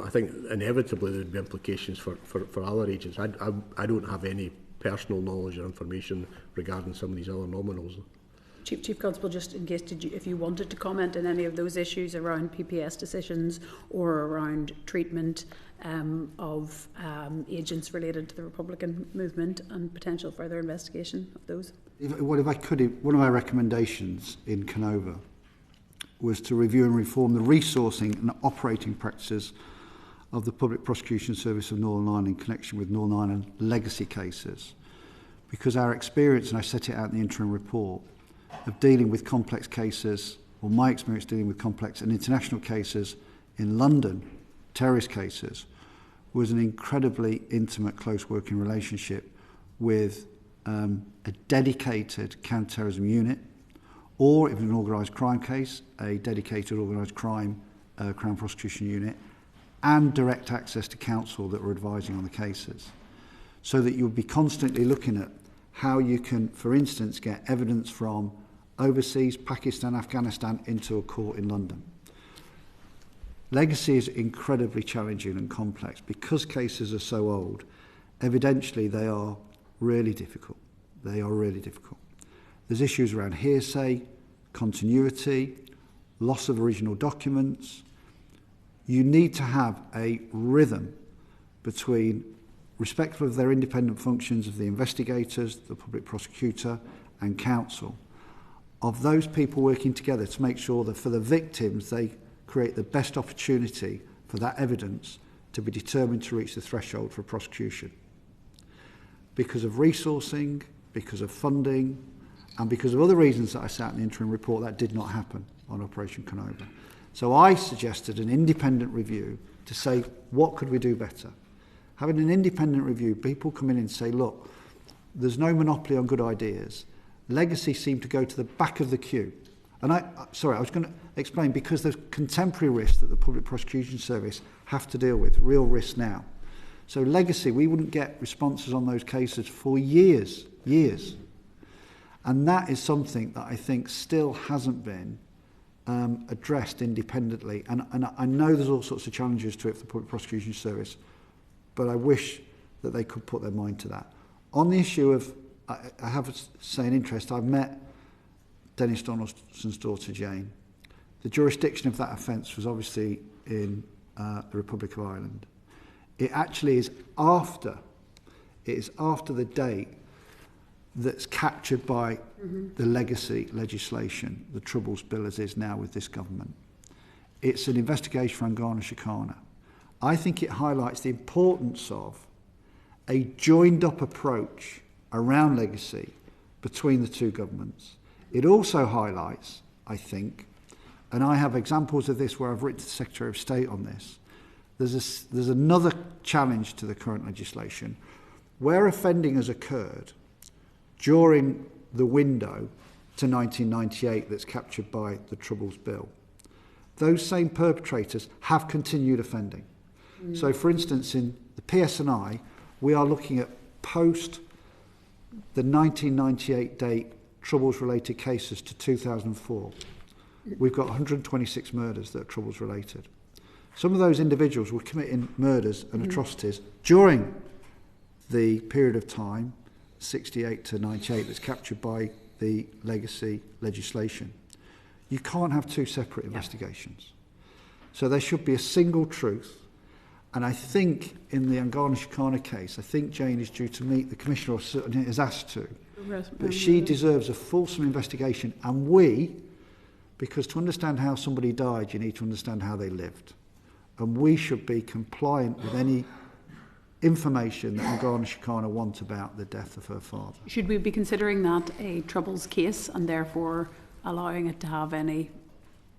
I think inevitably there would be implications for other agents. I don't have any personal knowledge or information regarding some of these other nominals. Chief Constable, just in case, if you wanted to comment on any of those issues around PPS decisions or around treatment of agents related to the Republican movement and potential further investigation of those. If I could, one of my recommendations in Kenova was to review and reform the resourcing and operating practices of the Public Prosecution Service of Northern Ireland in connection with Northern Ireland legacy cases. Because our experience, and I set it out in the interim report, of dealing with complex cases, or my experience dealing with complex and international cases in London, terrorist cases, was an incredibly intimate, close working relationship with a dedicated counter-terrorism unit, or if it's an organised crime case, a dedicated organised crime Crown Prosecution Unit, and direct access to counsel that were advising on the cases. So that you'll be constantly looking at how you can, for instance, get evidence from overseas, Pakistan, Afghanistan, into a court in London. Legacy is incredibly challenging and complex. Because cases are so old, evidentially they are really difficult. They are really difficult. There's issues around hearsay, continuity, loss of original documents. You need to have a rhythm between respectful of their independent functions of the investigators, the public prosecutor and counsel, of those people working together to make sure that for the victims they create the best opportunity for that evidence to be determined to reach the threshold for prosecution. Because of resourcing, because of funding, and because of other reasons that I set in the interim report, that did not happen on Operation Kenova. So I suggested an independent review to say, what could we do better? Having an independent review, people come in and say, look, there's no monopoly on good ideas. Legacy seemed to go to the back of the queue. And I was going to explain, because there's contemporary risks that the Public Prosecution Service have to deal with, real risks now. So legacy, we wouldn't get responses on those cases for years. And that is something that I think still hasn't been addressed independently. And I know there's all sorts of challenges to it for the Public Prosecution Service, but I wish that they could put their mind to that. On the issue of, I have to say an interest, I've met Dennis Donaldson's daughter Jane. The jurisdiction of that offence was obviously in the Republic of Ireland. It actually is after the date that's captured by the legacy legislation, the Troubles Bill as is now with this government. It's an investigation for Angana Chicana. I think it highlights the importance of a joined-up approach around legacy between the two governments. It also highlights, I think, and I have examples of this where I've written to the Secretary of State on this, there's another challenge to the current legislation where offending has occurred during the window to 1998 that's captured by the Troubles Bill. Those same perpetrators have continued offending. So, for instance, in the PSNI, we are looking at post the 1998 date Troubles-related cases to 2004. We've got 126 murders that are Troubles-related. Some of those individuals were committing murders and atrocities during the period of time, 68 to 98, that's captured by the legacy legislation. You can't have two separate investigations. So there should be a single truth. And I think in the Angana Chicana case, I think Jane is due to meet the Commissioner, or certainly is asked to. But she deserves a fulsome investigation. And we, because to understand how somebody died, you need to understand how they lived. And we should be compliant with any information that Angana Chicana want about the death of her father. Should we be considering that a Troubles case and therefore allowing it to have any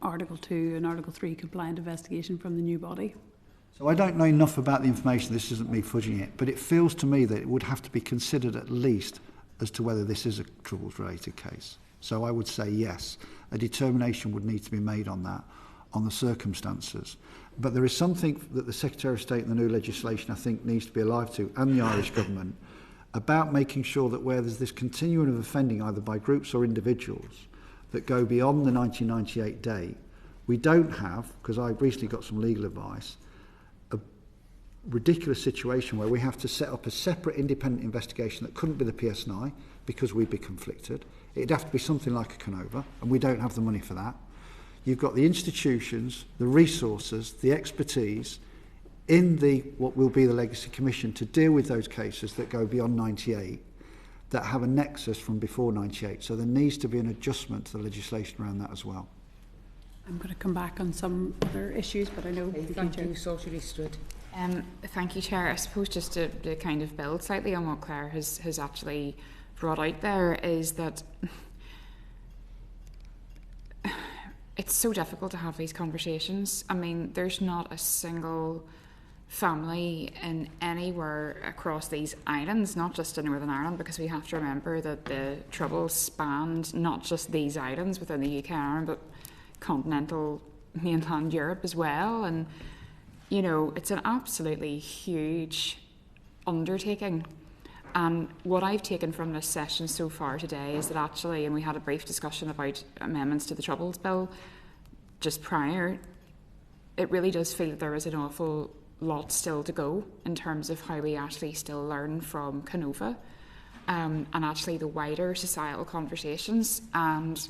Article 2 and Article 3 compliant investigation from the new body? So I don't know enough about the information, this isn't me fudging it, but it feels to me that it would have to be considered at least as to whether this is a Troubles-related case. So I would say yes, a determination would need to be made on that, on the circumstances. But there is something that the Secretary of State and the new legislation I think needs to be alive to, and the Irish government, about making sure that where there's this continuum of offending either by groups or individuals that go beyond the 1998 date, we don't have, because I recently got some legal advice, ridiculous situation where we have to set up a separate independent investigation that couldn't be the PSNI because we'd be conflicted. It'd have to be something like a Kenova, and we don't have the money for that. You've got the institutions, the resources, the expertise in the what will be the Legacy Commission to deal with those cases that go beyond 98 that have a nexus from before 98. So there needs to be an adjustment to the legislation around that as well. I'm going to come back on some other issues, but I know Thank you, Socialist Wood. Thank you, Chair. I suppose just to kind of build slightly on what Claire has actually brought out there is that it's so difficult to have these conversations. I mean, there's not a single family in anywhere across these islands, not just in Northern Ireland, because we have to remember that the Troubles spanned not just these islands within the UK and Ireland, but continental mainland Europe as well. And you know, it's an absolutely huge undertaking. And what I've taken from this session so far today is that actually, and we had a brief discussion about amendments to the Troubles Bill just prior, it really does feel that there is an awful lot still to go in terms of how we actually still learn from Kenova and actually the wider societal conversations. And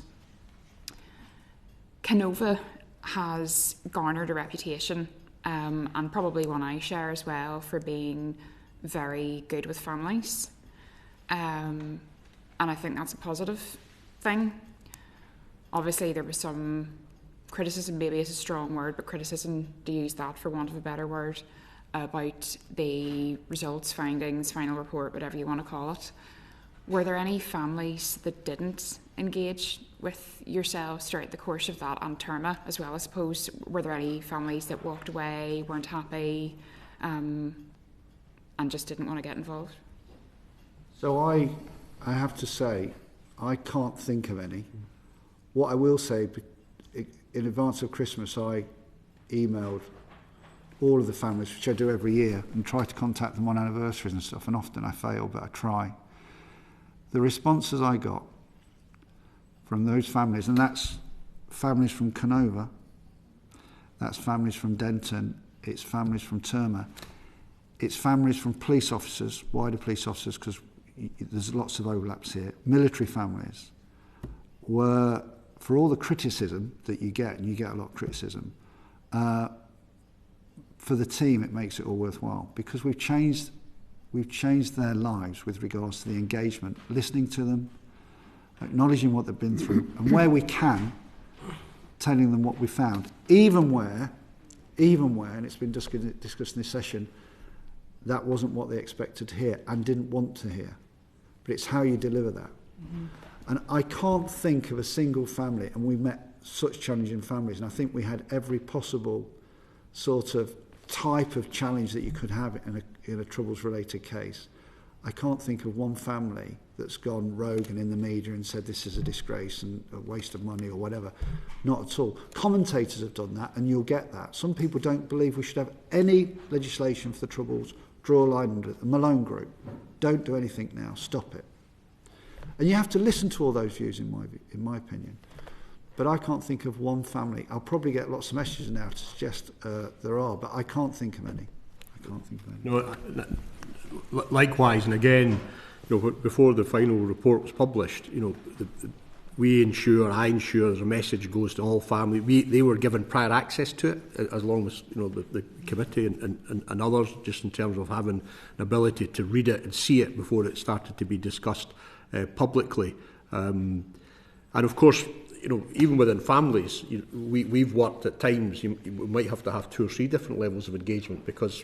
Kenova has garnered a reputation and probably one I share as well for being very good with families. And I think that's a positive thing. Obviously there was some criticism maybe is a strong word, but criticism, to use that for want of a better word, about the results, findings, final report, whatever you want to call it. Were there any families that didn't engage with yourselves throughout the course of that, and Terma as well, I suppose? Were there any families that walked away, weren't happy, and just didn't want to get involved? So I have to say, I can't think of any. What I will say, in advance of Christmas, I emailed all of the families, which I do every year, and try to contact them on anniversaries and stuff, and often I fail, but I try. The responses I got from those families, and that's families from Kenova, that's families from Denton, it's families from Terma, it's families from police officers, wider police officers, because there's lots of overlaps here, military families, were, for all the criticism that you get, and you get a lot of criticism, for the team it makes it all worthwhile, because we've changed their lives with regards to the engagement, listening to them, acknowledging what they've been through, and where we can, telling them what we found, even where, and it's been discussed in this session, that wasn't what they expected to hear and didn't want to hear. But it's how you deliver that. Mm-hmm. And I can't think of a single family, and we met such challenging families, and I think we had every possible sort of type of challenge that you could have in a Troubles-related case. I can't think of one family that's gone rogue and in the media and said this is a disgrace and a waste of money or whatever. Not at all. Commentators have done that, and you'll get that. Some people don't believe we should have any legislation for the Troubles. Draw a line under it. The Malone Group. Don't do anything now. Stop it. And you have to listen to all those views, in my opinion. But I can't think of one family. I'll probably get lots of messages now to suggest there are, but I can't think of any. No, likewise, and again, before the final report was published, I ensure as a message goes to all families. They were given prior access to it, as long as the committee and others, just in terms of having an ability to read it and see it before it started to be discussed publicly. And of course, even within families, we've worked at times. We might have to have 2 or 3 different levels of engagement because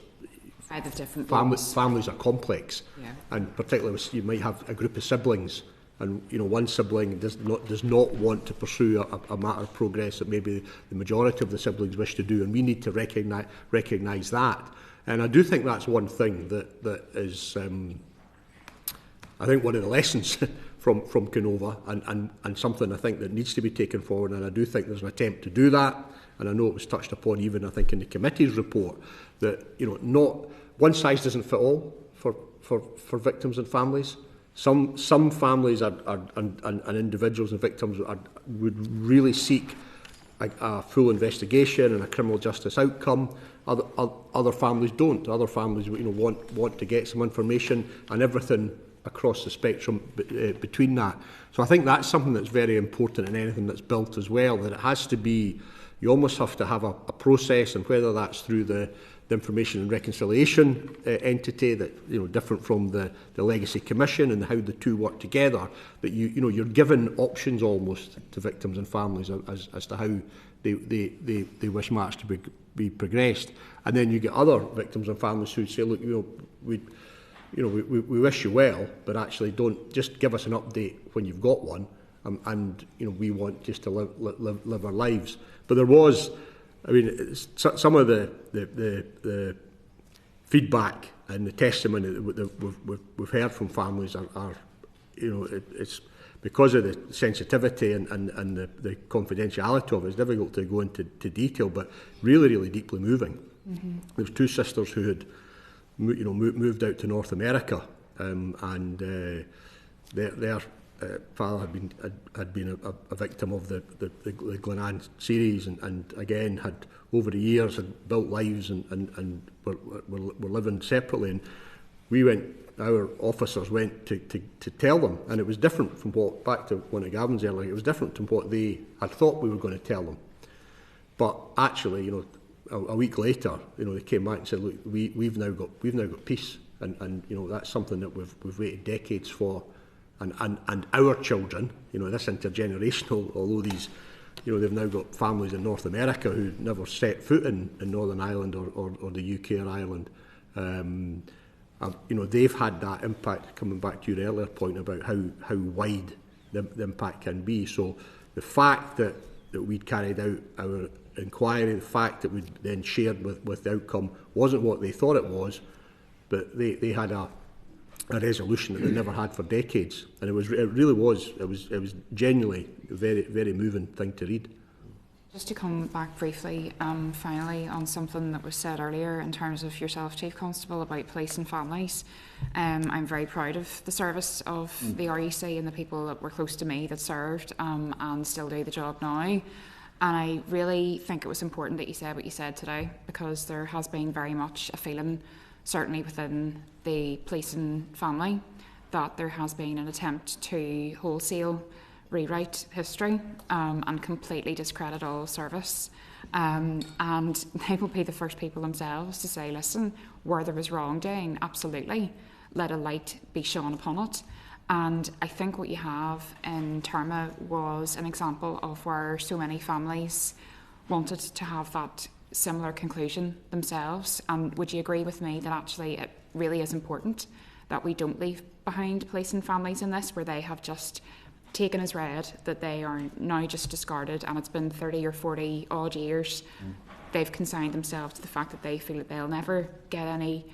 families are complex, yeah. And particularly you might have a group of siblings, and one sibling does not want to pursue a matter of progress that maybe the majority of the siblings wish to do, and we need to recognise that. And I do think that's one thing that is, I think, one of the lessons from Kenova, and something I think that needs to be taken forward. And I do think there's an attempt to do that. And I know it was touched upon even, I think, in the committee's report, that not one size doesn't fit all for victims and families. Some families and individuals and victims would really seek a full investigation and a criminal justice outcome. Other families don't. Other families want to get some information, and everything across the spectrum between that. So I think that's something that's very important in anything that's built as well, that it has to be, you almost have to have a process, and whether that's through the Information and Reconciliation entity that different from the Legacy Commission and how the two work together, that you're given options almost to victims and families as to how they wish matters to be progressed. And then you get other victims and families who say, look, we wish you well, but actually don't just give us an update when you've got one, and we want just to live our lives. But there was, some of the feedback and the testimony that we've heard from families are it's because of the sensitivity and the confidentiality of it. It's difficult to go into detail, but really deeply moving. Mm-hmm. There was 2 sisters who had moved out to North America, and their father had been a victim of the Glenanne series, and again had over the years had built lives and were living separately. And our officers went to tell them, and it was different from what, back to one of Gavin's earlier, it was different from what they had thought we were going to tell them. But actually, a week later, they came back and said, "Look, we've now got peace, and that's something that we've waited decades for, and our children, this intergenerational, although these you know, they've now got families in North America who never set foot in Northern Ireland or the UK or Ireland. You know, they've had that impact, coming back to your earlier point about how wide the impact can be. So the fact that we'd carried out our inquiry, the fact that we'd then shared with the outcome wasn't what they thought it was, but they had a resolution that they never had for decades, and it really was genuinely a very, very moving thing to read. Just to come back briefly, finally, on something that was said earlier in terms of yourself, Chief Constable, about police and families. I'm very proud of the service of the REC and the people that were close to me that served and still do the job now. And I really think it was important that you said what you said today, because there has been very much a feeling, certainly within the police and family, that there has been an attempt to wholesale rewrite history and completely discredit all service. And they will be the first people themselves to say, listen, where there was wrongdoing, absolutely, let a light be shone upon it. And I think what you have in Terma was an example of where so many families wanted to have that similar conclusion themselves. And would you agree with me that actually it really is important that we don't leave behind police and families in this, where they have just taken as read that they are now just discarded, and it's been 30 or 40 odd years. They've consigned themselves to the fact that they feel that they'll never get any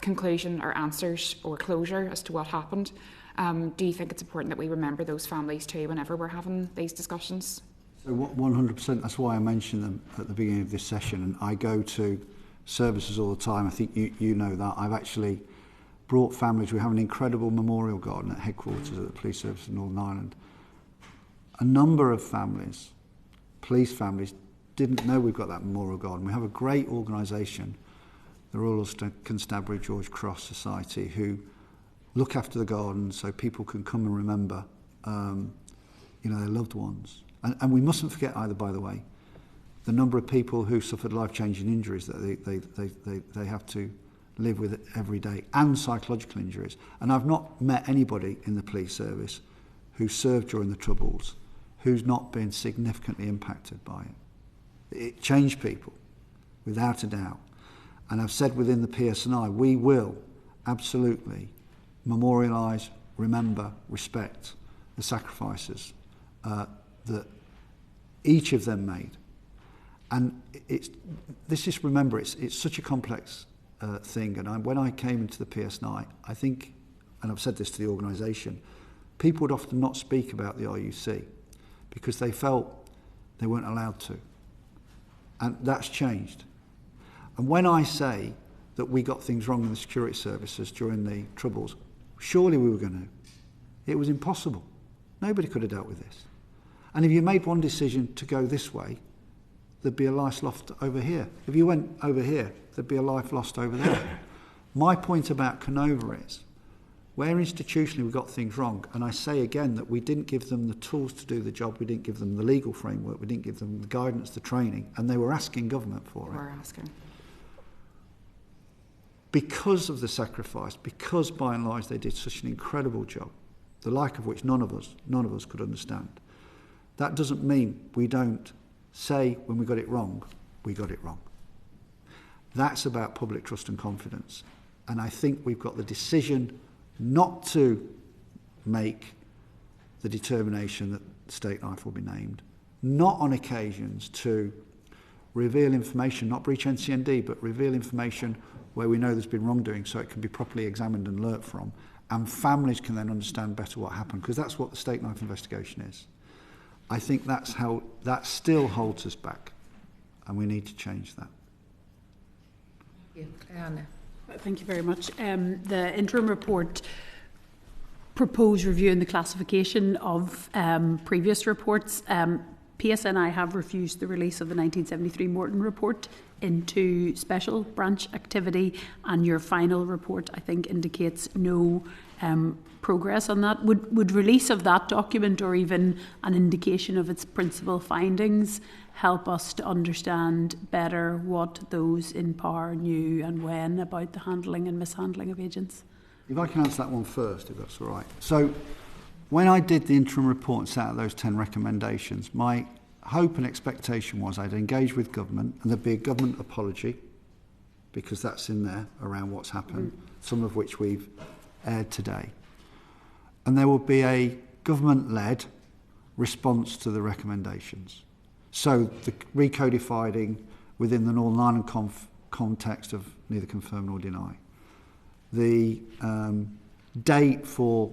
conclusion or answers or closure as to what happened. Do you think it's important that we remember those families too whenever we're having these discussions? So 100%, that's why I mentioned them at the beginning of this session, and I go to services all the time. I think you know that. I've actually brought families. We have an incredible memorial garden at headquarters at the Police Service in Northern Ireland. A number of families, police families, didn't know we've got that memorial garden. We have a great organisation, the Royal Constabulary George Cross Society, who look after the garden so people can come and remember their loved ones. And we mustn't forget either, by the way, the number of people who suffered life-changing injuries that they have to live with every day, and psychological injuries. And I've not met anybody in the police service who served during the Troubles who's not been significantly impacted by it. It changed people, without a doubt. And I've said within the PSNI, we will absolutely memorialise, remember, respect the sacrifices that each of them made. And remember, it's such a complex thing. And when I came into the PSNI, I think, and I've said this to the organisation, people would often not speak about the RUC because they felt they weren't allowed to. And that's changed. And when I say that we got things wrong in the security services during the Troubles, surely we were going to. It was impossible. Nobody could have dealt with this. And if you made one decision to go this way, there'd be a life lost over here. If you went over here, there'd be a life lost over there. My point about Kenova is, where institutionally we got things wrong, and I say again that we didn't give them the tools to do the job, we didn't give them the legal framework, we didn't give them the guidance, the training, and they were asking government for it. We're asking. Because of the sacrifice, because by and large they did such an incredible job, the like of which none of us could understand. That doesn't mean we don't say when we got it wrong, we got it wrong. That's about public trust and confidence. And I think we've got the decision not to make the determination that State Knife will be named, not on occasions to reveal information, not breach NCND, but reveal information where we know there's been wrongdoing so it can be properly examined and learnt from, and families can then understand better what happened, because that's what the State Knife investigation is. I think that's how that still holds us back, and we need to change that. Thank you. Anna. Thank you very much. The interim report proposed reviewing the classification of previous reports. PSNI have refused the release of the 1973 Morton report into special branch activity, and your final report, I think, indicates no progress on that. Would release of that document, or even an indication of its principal findings, help us to understand better what those in power knew and when about the handling and mishandling of agents? If I can answer that one first, if that's all right. So when I did the interim report and set out those 10 recommendations, my hope and expectation was I'd engage with government and there'd be a government apology, because that's in there around what's happened, some of which we've aired today. And there will be a government-led response to the recommendations. So the recodifying within the Northern Ireland context of neither confirm nor deny. The date for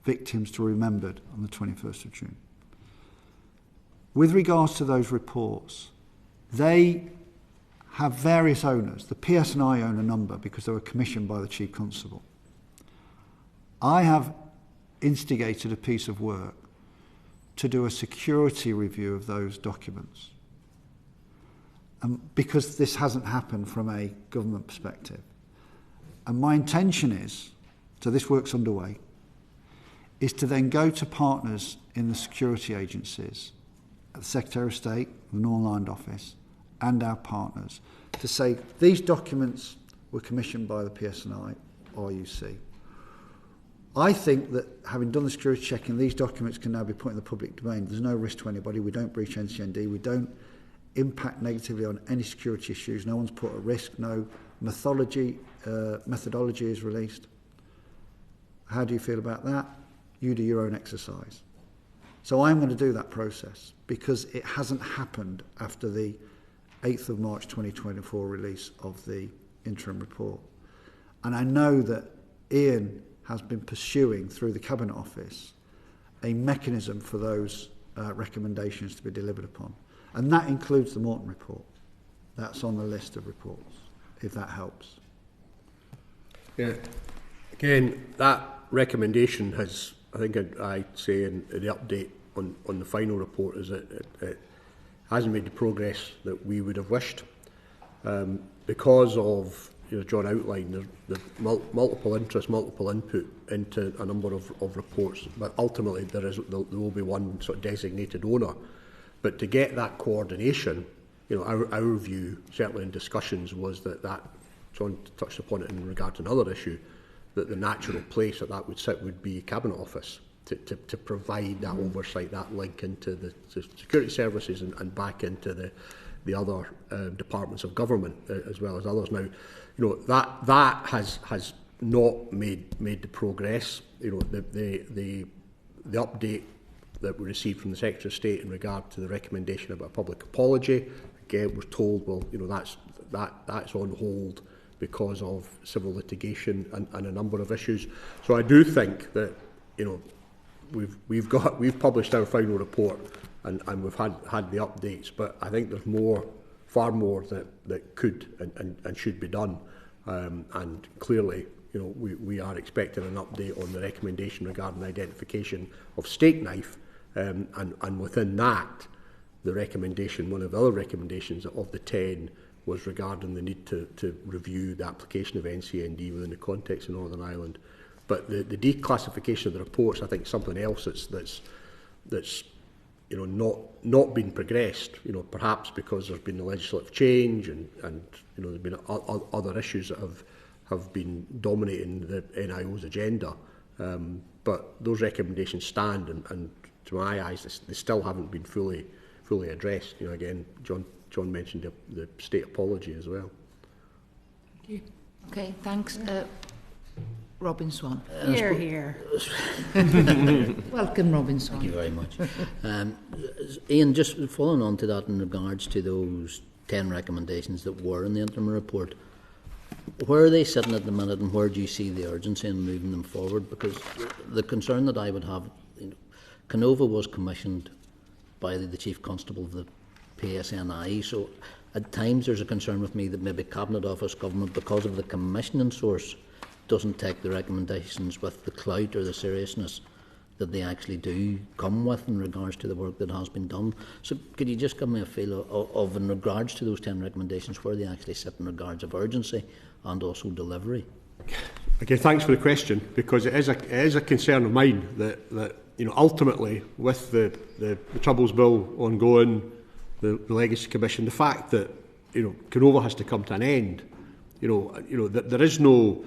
victims to be remembered on the 21st of June. With regards to those reports, they have various owners. The PSNI own a number because they were commissioned by the Chief Constable. I have instigated a piece of work to do a security review of those documents. Because this hasn't happened from a government perspective. And my intention is, so this work's underway, is to then go to partners in the security agencies, the Secretary of State, the Northern Ireland Office, and our partners, to say these documents were commissioned by the PSNI, RUC. I think that having done the security checking, these documents can now be put in the public domain. There's no risk to anybody. We don't breach NCND. We don't impact negatively on any security issues. No one's put at risk. No methodology is released. How do you feel about that? You do your own exercise. So I'm going to do that process because it hasn't happened after the 8th of March 2024 release of the interim report. And I know that Iain has been pursuing through the Cabinet Office a mechanism for those recommendations to be delivered upon. And that includes the Morton report. That's on the list of reports, if that helps. Yeah. Again, that recommendation has, I think I'd say in the update on the final report, is that it hasn't made the progress that we would have wished. Because of, John outlined, the multiple interest, multiple input into a number of reports, but ultimately there will be one sort of designated owner. But to get that coordination, our view, certainly in discussions, was that John touched upon it in regard to another issue, that the natural place that would sit would be Cabinet Office to provide that oversight, that link into the security services and back into the other departments of government as well as others. Now, that has not made the progress. The update that we received from the Secretary of State in regard to the recommendation about a public apology, again, we're told, that's on hold because of civil litigation and a number of issues. So I do think that we've published our final report and we've had the updates, but I think there's far more that could and should be done. And clearly, we are expecting an update on the recommendation regarding identification of steak knife, and within that, the recommendation, one of the other recommendations of the 10 was regarding the need to review the application of NCND within the context of Northern Ireland. But the declassification of the reports, I think, is something else that's not been progressed. Perhaps because there's been a legislative change and there's been other issues that have been dominating the NIO's agenda. But those recommendations stand, and to my eyes, they still haven't been fully addressed. Again, John mentioned the state apology as well. Thank you. Okay, thanks. Robin Swan. Here. Welcome, Robin Swan. Thank you very much. Iain, just following on to that in regards to those 10 recommendations that were in the interim report, where are they sitting at the minute and where do you see the urgency in moving them forward? Because the concern that I would have, Kenova was commissioned by the Chief Constable of the PSNI, so at times there's a concern with me that maybe Cabinet Office government, because of the commissioning source, doesn't take the recommendations with the clout or the seriousness that they actually do come with in regards to the work that has been done. So could you just give me a feel of in regards to those 10 recommendations, where they actually sit in regards of urgency and also delivery? Again, thanks for the question, because it is a concern of mine that ultimately, with the Troubles Bill ongoing, the Legacy Commission, the fact that Kenova has to come to an end, that there is no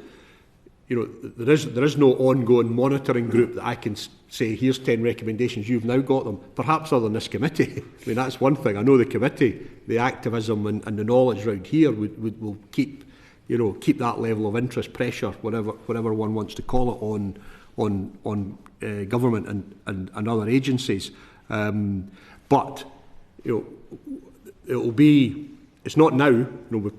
there is no ongoing monitoring group that I can say, here's 10 recommendations, you've now got them, perhaps other than this committee. I mean, that's one thing. I know the committee, the activism and the knowledge around here will keep that level of interest, pressure, whatever one wants to call it, on government and other agencies. But it'll be. It's not now.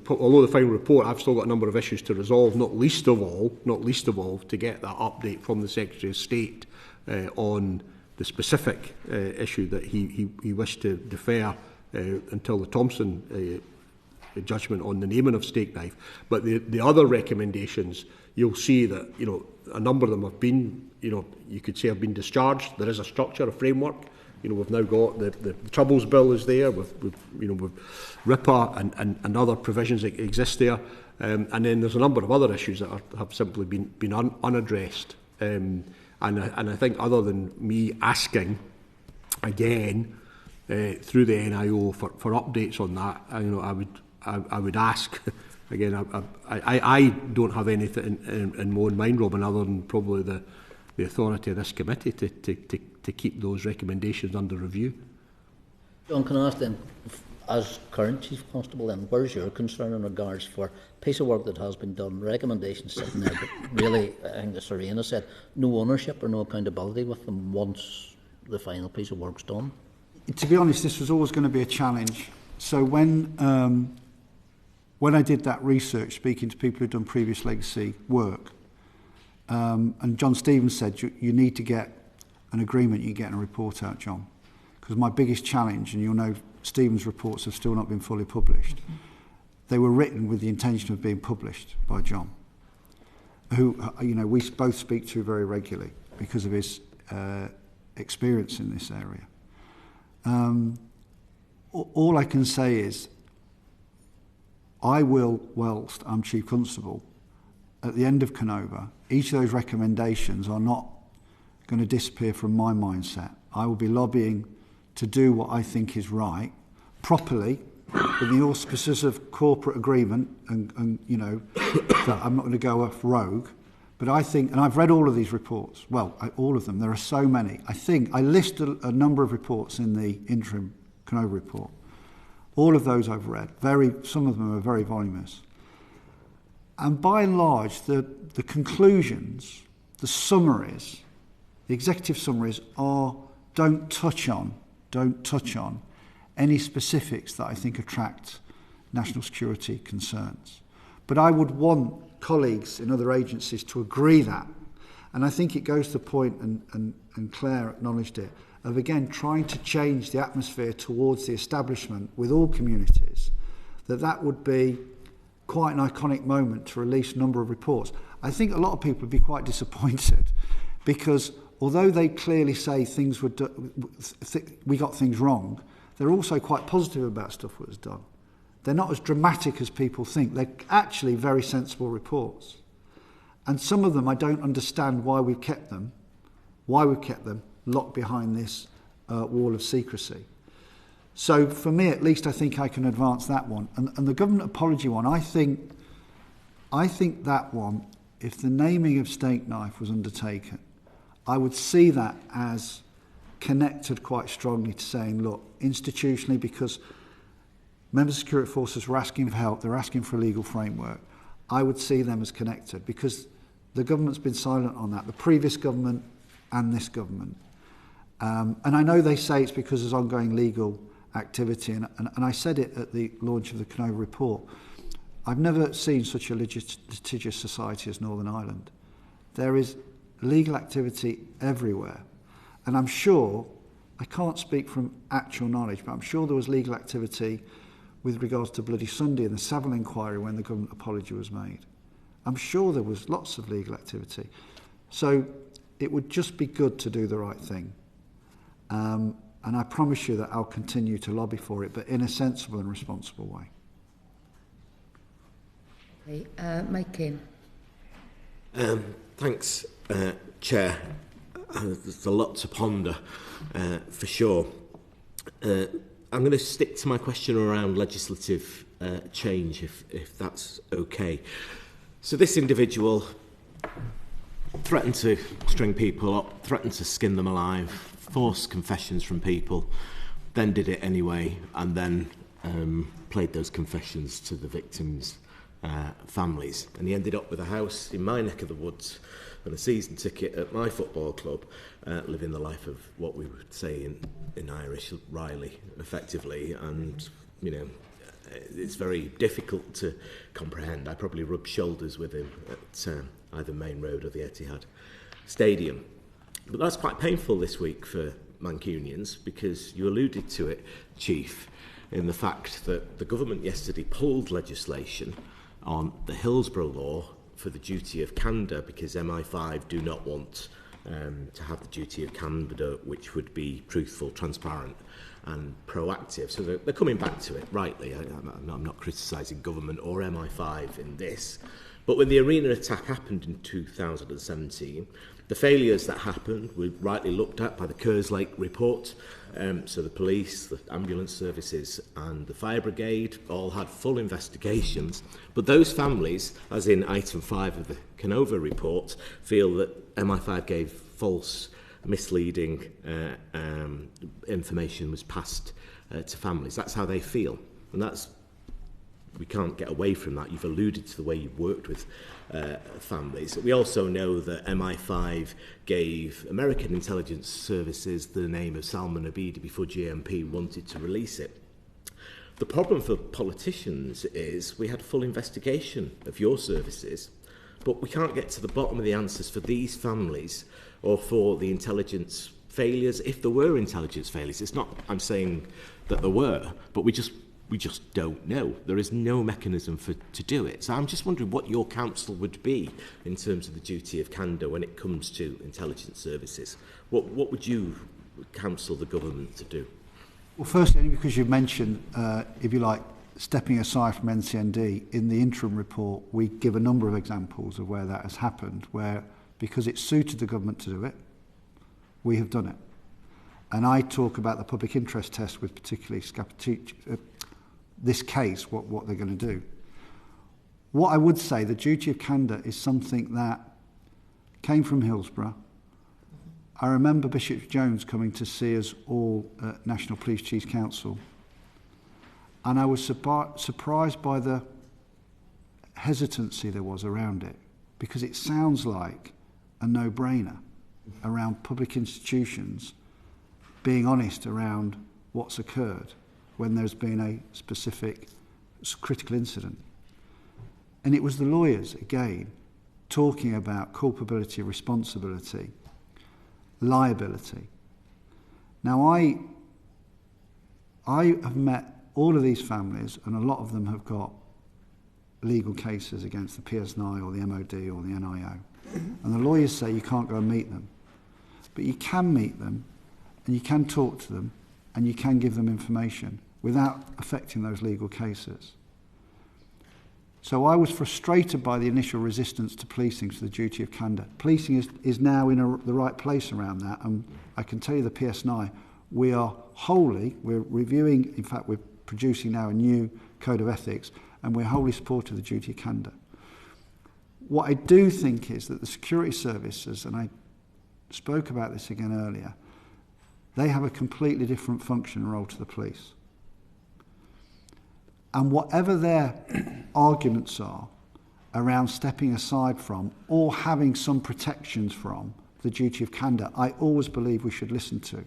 Although the final report, I've still got a number of issues to resolve. Not least of all, to get that update from the Secretary of State on the specific issue that he wished to defer until the Thompson judgment on the naming of steak knife. But the other recommendations, you'll see that a number of them have been, you could say, have been discharged. There is a structure, a framework. We've now got the Troubles Bill is there, with RIPA and other provisions that exist there, and then there's a number of other issues that have simply been unaddressed. And I think, other than me asking again through the NIO for updates on that, I would ask again. I don't have anything in my own mind, Robin, other than probably the authority of this committee to keep those recommendations under review. John, can I ask then, as current Chief Constable, then, where's your concern in regards for a piece of work that has been done, recommendations sitting there, but really, I think as Serena said, no ownership or no accountability with them once the final piece of work's done? To be honest, this was always going to be a challenge. So when I did that research, speaking to people who'd done previous legacy work, and John Stevens said, you need to get an agreement, you get a report out, John. Because my biggest challenge, and you'll know Stevens' reports have still not been fully published, they were written with the intention of being published by John, who we both speak to very regularly because of his experience in this area. All I can say is, I will, whilst I'm Chief Constable, at the end of Kenova, each of those recommendations are not going to disappear from my mindset. I will be lobbying to do what I think is right, properly, with the auspices of corporate agreement, and that I'm not going to go off rogue. But I think, and I've read all of these reports, all of them, there are so many. I think I list a number of reports in the interim Kenova report. All of those I've read. Some of them are very voluminous. And by and large, the conclusions, the summaries, the executive summaries don't touch on any specifics that I think attract national security concerns. But I would want colleagues in other agencies to agree that. And I think it goes to the point, and Claire acknowledged it, of again trying to change the atmosphere towards the establishment with all communities, that would be quite an iconic moment to release a number of reports. I think a lot of people would be quite disappointed because although they clearly say things were we got things wrong, they're also quite positive about stuff that was done. They're not as dramatic as people think. They're actually very sensible reports. And some of them, I don't understand why we've kept them locked behind this wall of secrecy. So for me, at least, I think I can advance that one. And the government apology one, I think that one, if the naming of steak knife was undertaken, I would see that as connected quite strongly to saying, look, institutionally, because members of security forces were asking for help, they're asking for a legal framework, I would see them as connected because the government's been silent on that, the previous government and this government. And I know they say it's because there's ongoing legal activity, and I said it at the launch of the Kenova report. I've never seen such a litigious society as Northern Ireland. There is legal activity everywhere. And I'm sure, I can't speak from actual knowledge, but I'm sure there was legal activity with regards to Bloody Sunday and the Savile inquiry when the government apology was made. I'm sure there was lots of legal activity. So it would just be good to do the right thing. And I promise you that I'll continue to lobby for it, but in a sensible and responsible way. Okay, Mike Kane. Thanks, Chair. There's a lot to ponder, for sure. I'm going to stick to my question around legislative change, if that's okay. So this individual threatened to string people up, threatened to skin them alive, forced confessions from people, then did it anyway, and then played those confessions to the victims' families. And he ended up with a house in my neck of the woods and a season ticket at my football club, living the life of what we would say in Irish, Riley, effectively. And, you know, it's very difficult to comprehend. I probably rubbed shoulders with him at either Main Road or the Etihad Stadium. But that's quite painful this week for Mancunians, because you alluded to it, Chief, in the fact that the government yesterday pulled legislation on the Hillsborough law for the duty of candour, because MI5 do not want to have the duty of candour, which would be truthful, transparent and proactive. So they're coming back to it, rightly. I'm not criticising government or MI5 in this. But when the arena attack happened in 2017, the failures that happened were rightly looked at by the Kerslake report. So the police, the ambulance services and the fire brigade all had full investigations. But those families, as in item 5 of the Kenova report, feel that MI5 gave false, misleading information was passed to families. That's how they feel. And we can't get away from that. You've alluded to the way you've worked with families. We also know that MI5 gave American intelligence services the name of Salman Abedi before JMP wanted to release it. The problem for politicians is we had a full investigation of your services, but we can't get to the bottom of the answers for these families or for the intelligence failures. If there were intelligence failures, it's not I'm saying that there were, but we just don't know. There is no mechanism to do it. So I'm just wondering what your counsel would be in terms of the duty of candour when it comes to intelligence services. What would you counsel the government to do? Well, firstly, because you mentioned, if you like, stepping aside from NCND, in the interim report, we give a number of examples of where that has happened, where, because it suited the government to do it, we have done it. And I talk about the public interest test with particularly this case, what they're going to do. What I would say, the duty of candour is something that came from Hillsborough. I remember Bishop Jones coming to see us all at National Police Chiefs Council, and I was surprised by the hesitancy there was around it, because it sounds like a no-brainer around public institutions being honest around what's occurred when there's been a specific critical incident. And it was the lawyers, again, talking about culpability, responsibility, liability. Now, I have met all of these families, and a lot of them have got legal cases against the PSNI or the MOD or the NIO. And the lawyers say you can't go and meet them. But you can meet them, and you can talk to them, and you can give them information without affecting those legal cases. So I was frustrated by the initial resistance to policing, to the duty of candour. Policing is now in the right place around that, and I can tell you the PSNI, we're reviewing, in fact we're producing now a new code of ethics, and we're wholly supportive of the duty of candour. What I do think is that the security services, and I spoke about this again earlier, they have a completely different function and role to the police. And whatever their arguments are around stepping aside from or having some protections from the duty of candour, I always believe we should listen to.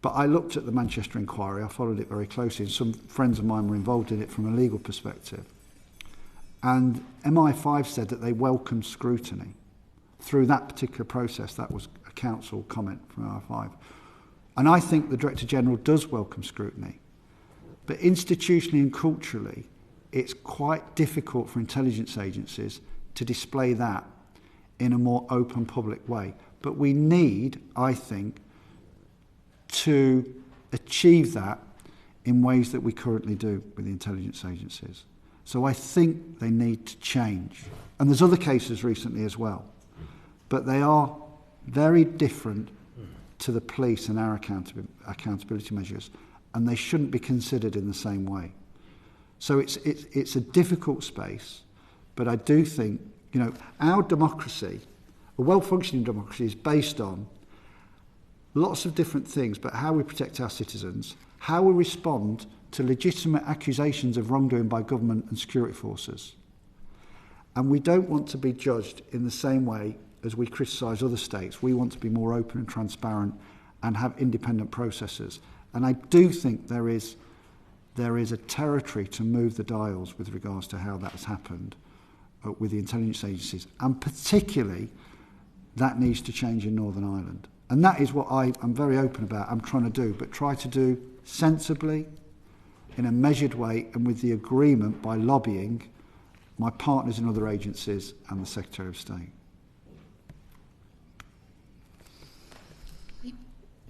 But I looked at the Manchester inquiry, I followed it very closely, and some friends of mine were involved in it from a legal perspective. And MI5 said that they welcomed scrutiny. Through that particular process, that was a council comment from MI5. And I think the Director General does welcome scrutiny. But institutionally and culturally, it's quite difficult for intelligence agencies to display that in a more open public way. But we need, I think, to achieve that in ways that we currently do with the intelligence agencies. So I think they need to change. And there's other cases recently as well. But they are very different to the police and our accountability measures, and they shouldn't be considered in the same way. So it's a difficult space, but I do think, You know, our democracy, a well-functioning democracy, is based on lots of different things, but how we protect our citizens, how we respond to legitimate accusations of wrongdoing by government and security forces. And we don't want to be judged in the same way as we criticise other states. We want to be more open and transparent and have independent processes. And I do think there is a territory to move the dials with regards to how that has happened with the intelligence agencies. And particularly, that needs to change in Northern Ireland. And that is what I'm very open about, I'm trying to do, but try to do sensibly, in a measured way, and with the agreement by lobbying my partners in other agencies and the Secretary of State.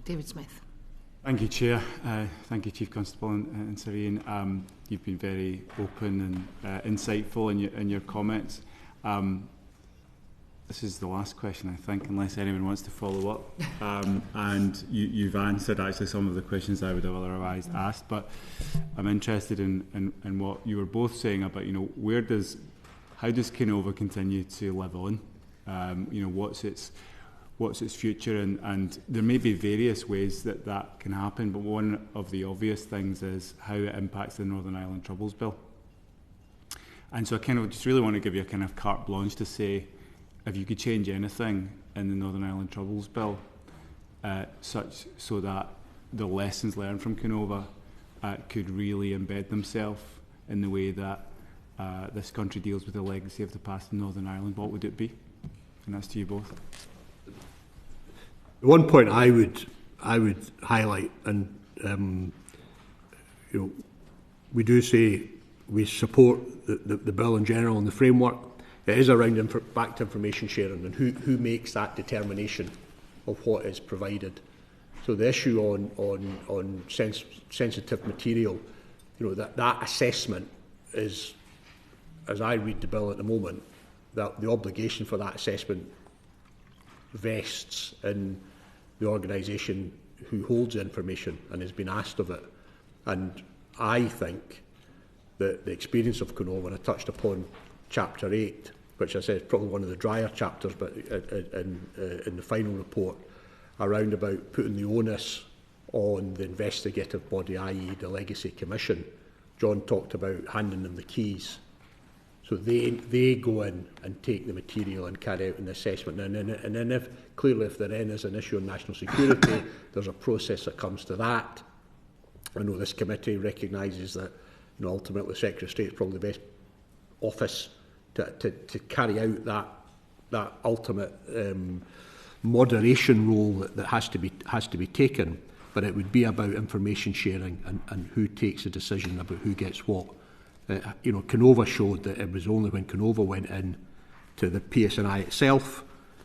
David Smith. Thank you, Chair. Thank you, Chief Constable and Sir Iain. You've been very open and insightful in your comments. This is the last question, I think, unless anyone wants to follow up. And you've answered actually some of the questions I would have otherwise asked. But I'm interested in what you were both saying about, how does Kenova continue to live on? What's its future? And there may be various ways that can happen, but one of the obvious things is how it impacts the Northern Ireland Troubles Bill. And so I kind of just really want to give you a kind of carte blanche to say, if you could change anything in the Northern Ireland Troubles Bill, such so that the lessons learned from Kenova could really embed themselves in the way that this country deals with the legacy of the past in Northern Ireland, what would it be? And that's to you both. One point I would highlight, and we do say we support the bill in general and the framework. It is around back to information sharing and who makes that determination of what is provided. So the issue on sensitive material, that assessment is, as I read the bill at the moment, that the obligation for that assessment vests in the organisation who holds the information and has been asked of it. And I think that the experience of Kenova, and I touched upon Chapter 8, which I said is probably one of the drier chapters, but in the final report, around about putting the onus on the investigative body, i.e. the Legacy Commission. John talked about handing them the keys. So they go in and take the material and carry out an assessment. And then if there then is an issue on national security, there's a process that comes to that. I know this committee recognises that ultimately the Secretary of State is probably the best office to carry out that ultimate moderation role that has to be taken. But it would be about information sharing and who takes the decision about who gets what. Kenova showed that it was only when Kenova went in to the PSNI itself,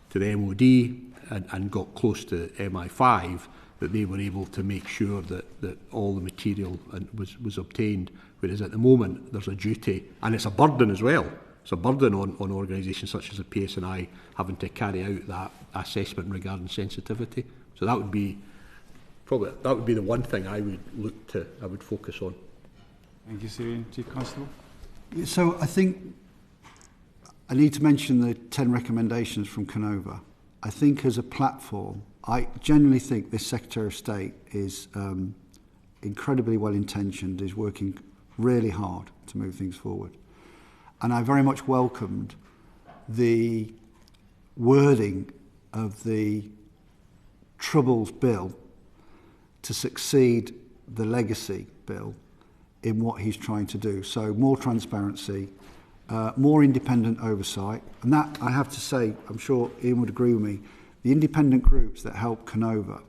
to the MOD, and got close to MI5, that they were able to make sure that all the material was obtained. Whereas at the moment, there's a duty, and it's a burden as well. It's a burden on organisations such as the PSNI having to carry out that assessment regarding sensitivity. So that would be the one thing I would focus on. Thank you, Sir Iain. Chief Constable. So I think I need to mention the 10 recommendations from Kenova. I think as a platform, I genuinely think this Secretary of State is incredibly well intentioned, is working really hard to move things forward. And I very much welcomed the wording of the Troubles Bill to succeed the Legacy Bill in what he's trying to do. So more transparency, more independent oversight. And that, I have to say, I'm sure Iain would agree with me, the independent groups that helped Kenova,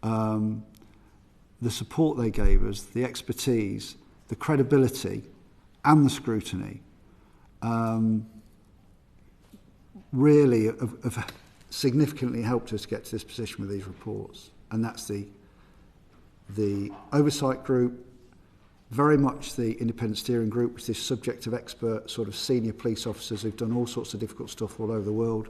the support they gave us, the expertise, the credibility and the scrutiny, really have significantly helped us get to this position with these reports. And that's the oversight group, very much the independent steering group, which is this subject of expert sort of senior police officers who've done all sorts of difficult stuff all over the world,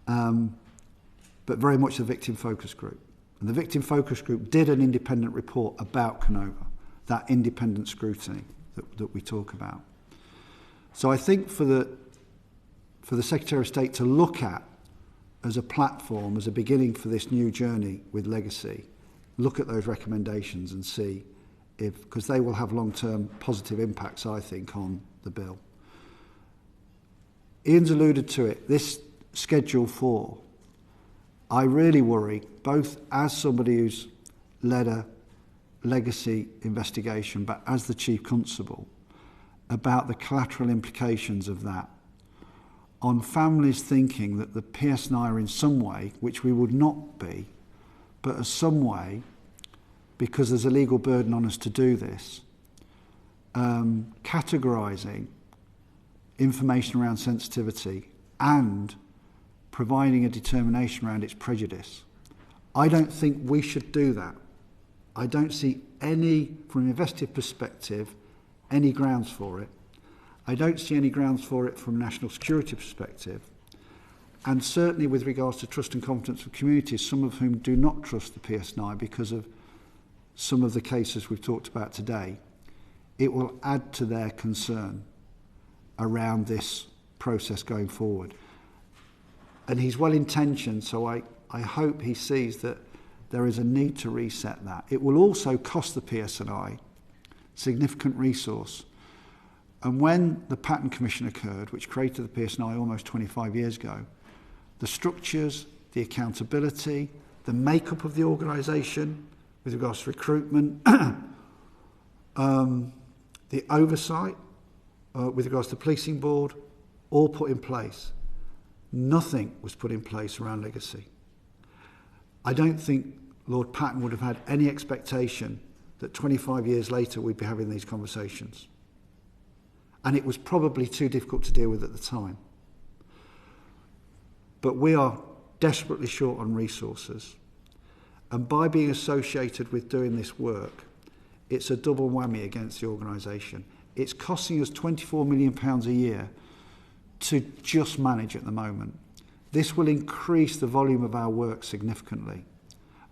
but very much the victim focus group. And the victim focus group did an independent report about Kenova, that independent scrutiny that we talk about. So I think for for the Secretary of State to look at as a platform, as a beginning for this new journey with legacy, look at those recommendations and see if, because they will have long-term positive impacts, I think, on the bill. Iain's alluded to it, this Schedule 4, I really worry, both as somebody who's led a legacy investigation, but as the Chief Constable, about the collateral implications of that on families thinking that the PSNI are in some way, which we would not be, but as some way, because there's a legal burden on us to do this, categorising information around sensitivity and providing a determination around its prejudice. I don't think we should do that. I don't see any, from an investigative perspective, any grounds for it. I don't see any grounds for it from a national security perspective. And certainly with regards to trust and confidence of communities, some of whom do not trust the PSNI because of some of the cases we've talked about today, it will add to their concern around this process going forward. And he's well-intentioned, so I hope he sees that there is a need to reset that. It will also cost the PSNI significant resource. And when the Pattern Commission occurred, which created the PSNI almost 25 years ago, the structures, the accountability, the makeup of the organisation with regards to recruitment, the oversight with regards to the policing board, all put in place. Nothing was put in place around legacy. I don't think Lord Patten would have had any expectation that 25 years later we'd be having these conversations. And it was probably too difficult to deal with at the time. But we are desperately short on resources. And by being associated with doing this work, it's a double whammy against the organisation. It's costing us £24 million a year to just manage at the moment. This will increase the volume of our work significantly.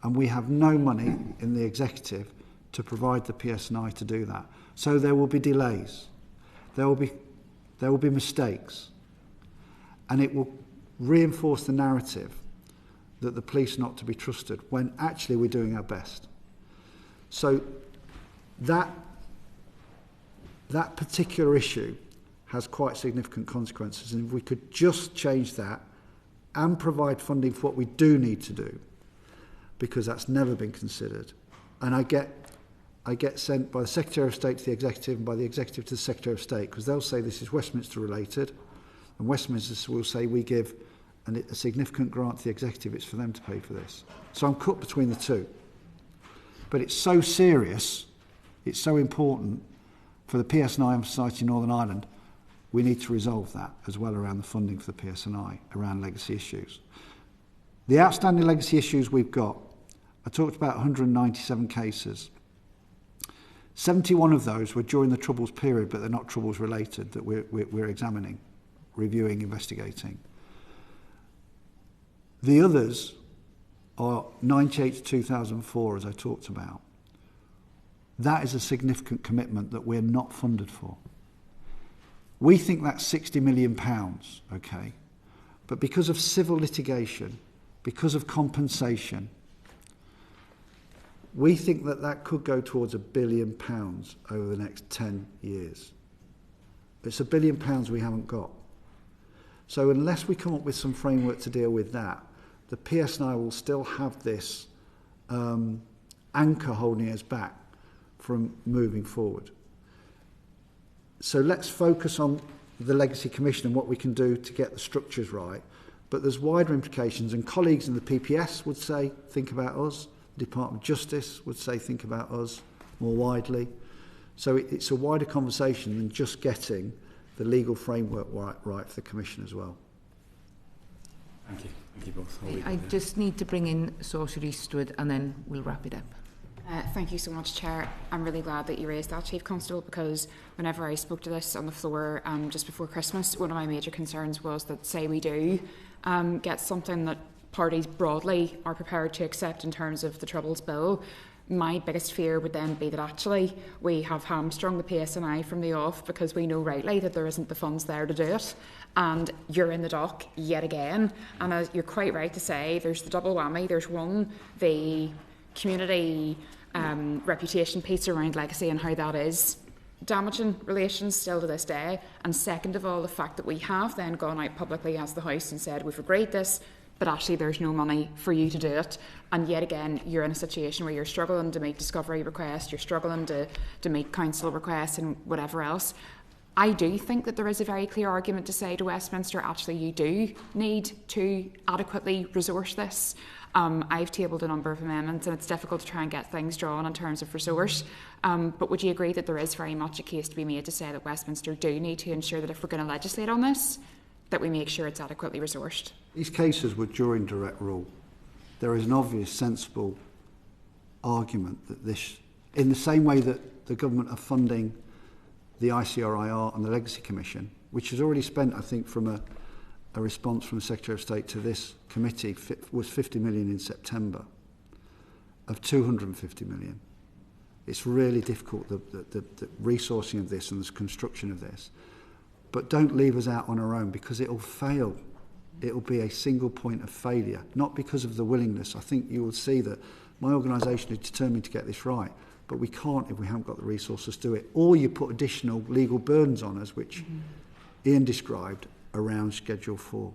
And we have no money in the executive to provide the PSNI to do that. So there will be delays. There will be mistakes. And it will reinforce the narrative that the police are not to be trusted when actually we're doing our best. So that particular issue has quite significant consequences, and if we could just change that and provide funding for what we do need to do, because that's never been considered. And I get sent by the Secretary of State to the Executive and by the Executive to the Secretary of State, because they'll say this is Westminster related, and Westminster will say we give a significant grant to the Executive, it's for them to pay for this. So I'm cut between the two. But it's so serious, it's so important for the PSNI and Society Northern Ireland, we need to resolve that as well around the funding for the PSNI, around legacy issues. The outstanding legacy issues we've got, I talked about 197 cases. 71 of those were during the Troubles period, but they're not Troubles related, that we're examining, reviewing, investigating. The others are 98 to 2004, as I talked about. That is a significant commitment that we're not funded for. We think that's £60 million, okay? But because of civil litigation, because of compensation, we think that that could go towards £1 billion over the next 10 years. It's £1 billion we haven't got. So unless we come up with some framework to deal with that, the PSNI will still have this anchor holding us back from moving forward. So let's focus on the Legacy Commission and what we can do to get the structures right. But there's wider implications, and colleagues in the PPS would say, think about us. The Department of Justice would say, think about us more widely. So it's a wider conversation than just getting the legal framework right for the Commission as well. Thank you. Thank you both. I just need to bring in Saoirse Eastwood and then we'll wrap it up. Thank you so much, Chair. I'm really glad that you raised that, Chief Constable, because whenever I spoke to this on the floor just before Christmas, one of my major concerns was that, say we do get something that parties broadly are prepared to accept in terms of the Troubles Bill. My biggest fear would then be that actually we have hamstrung the PSNI from the off because we know rightly that there isn't the funds there to do it, and you're in the dock yet again. And as you're quite right to say, there's the double whammy. There's one, the community reputation piece around legacy and how that is damaging relations still to this day, and second of all, the fact that we have then gone out publicly as the House and said we've agreed this, but actually there's no money for you to do it, and yet again you're in a situation where you're struggling to make discovery requests, you're struggling to make council requests and whatever else. I do think that there is a very clear argument to say to Westminster, actually you do need to adequately resource this. I've tabled a number of amendments and it's difficult to try and get things drawn in terms of resource, but would you agree that there is very much a case to be made to say that Westminster do need to ensure that if we're going to legislate on this, that we make sure it's adequately resourced? These cases were during direct rule. There is an obvious, sensible argument that this, in the same way that the government are funding the ICRIR and the Legacy Commission, which has already spent, I think, from a response from the Secretary of State to this committee, was 50 million in September, of 250 million. It's really difficult, the resourcing of this and the construction of this. But don't leave us out on our own, because it'll fail. It'll be a single point of failure, not because of the willingness. I think you will see that my organisation is determined to get this right, but we can't if we haven't got the resources to do it. Or you put additional legal burdens on us, which Iain described around Schedule 4.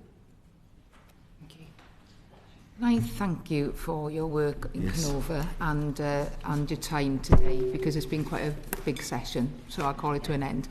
I thank you for your work in Kenova and your time today, because it's been quite a big session, so I'll call it to an end.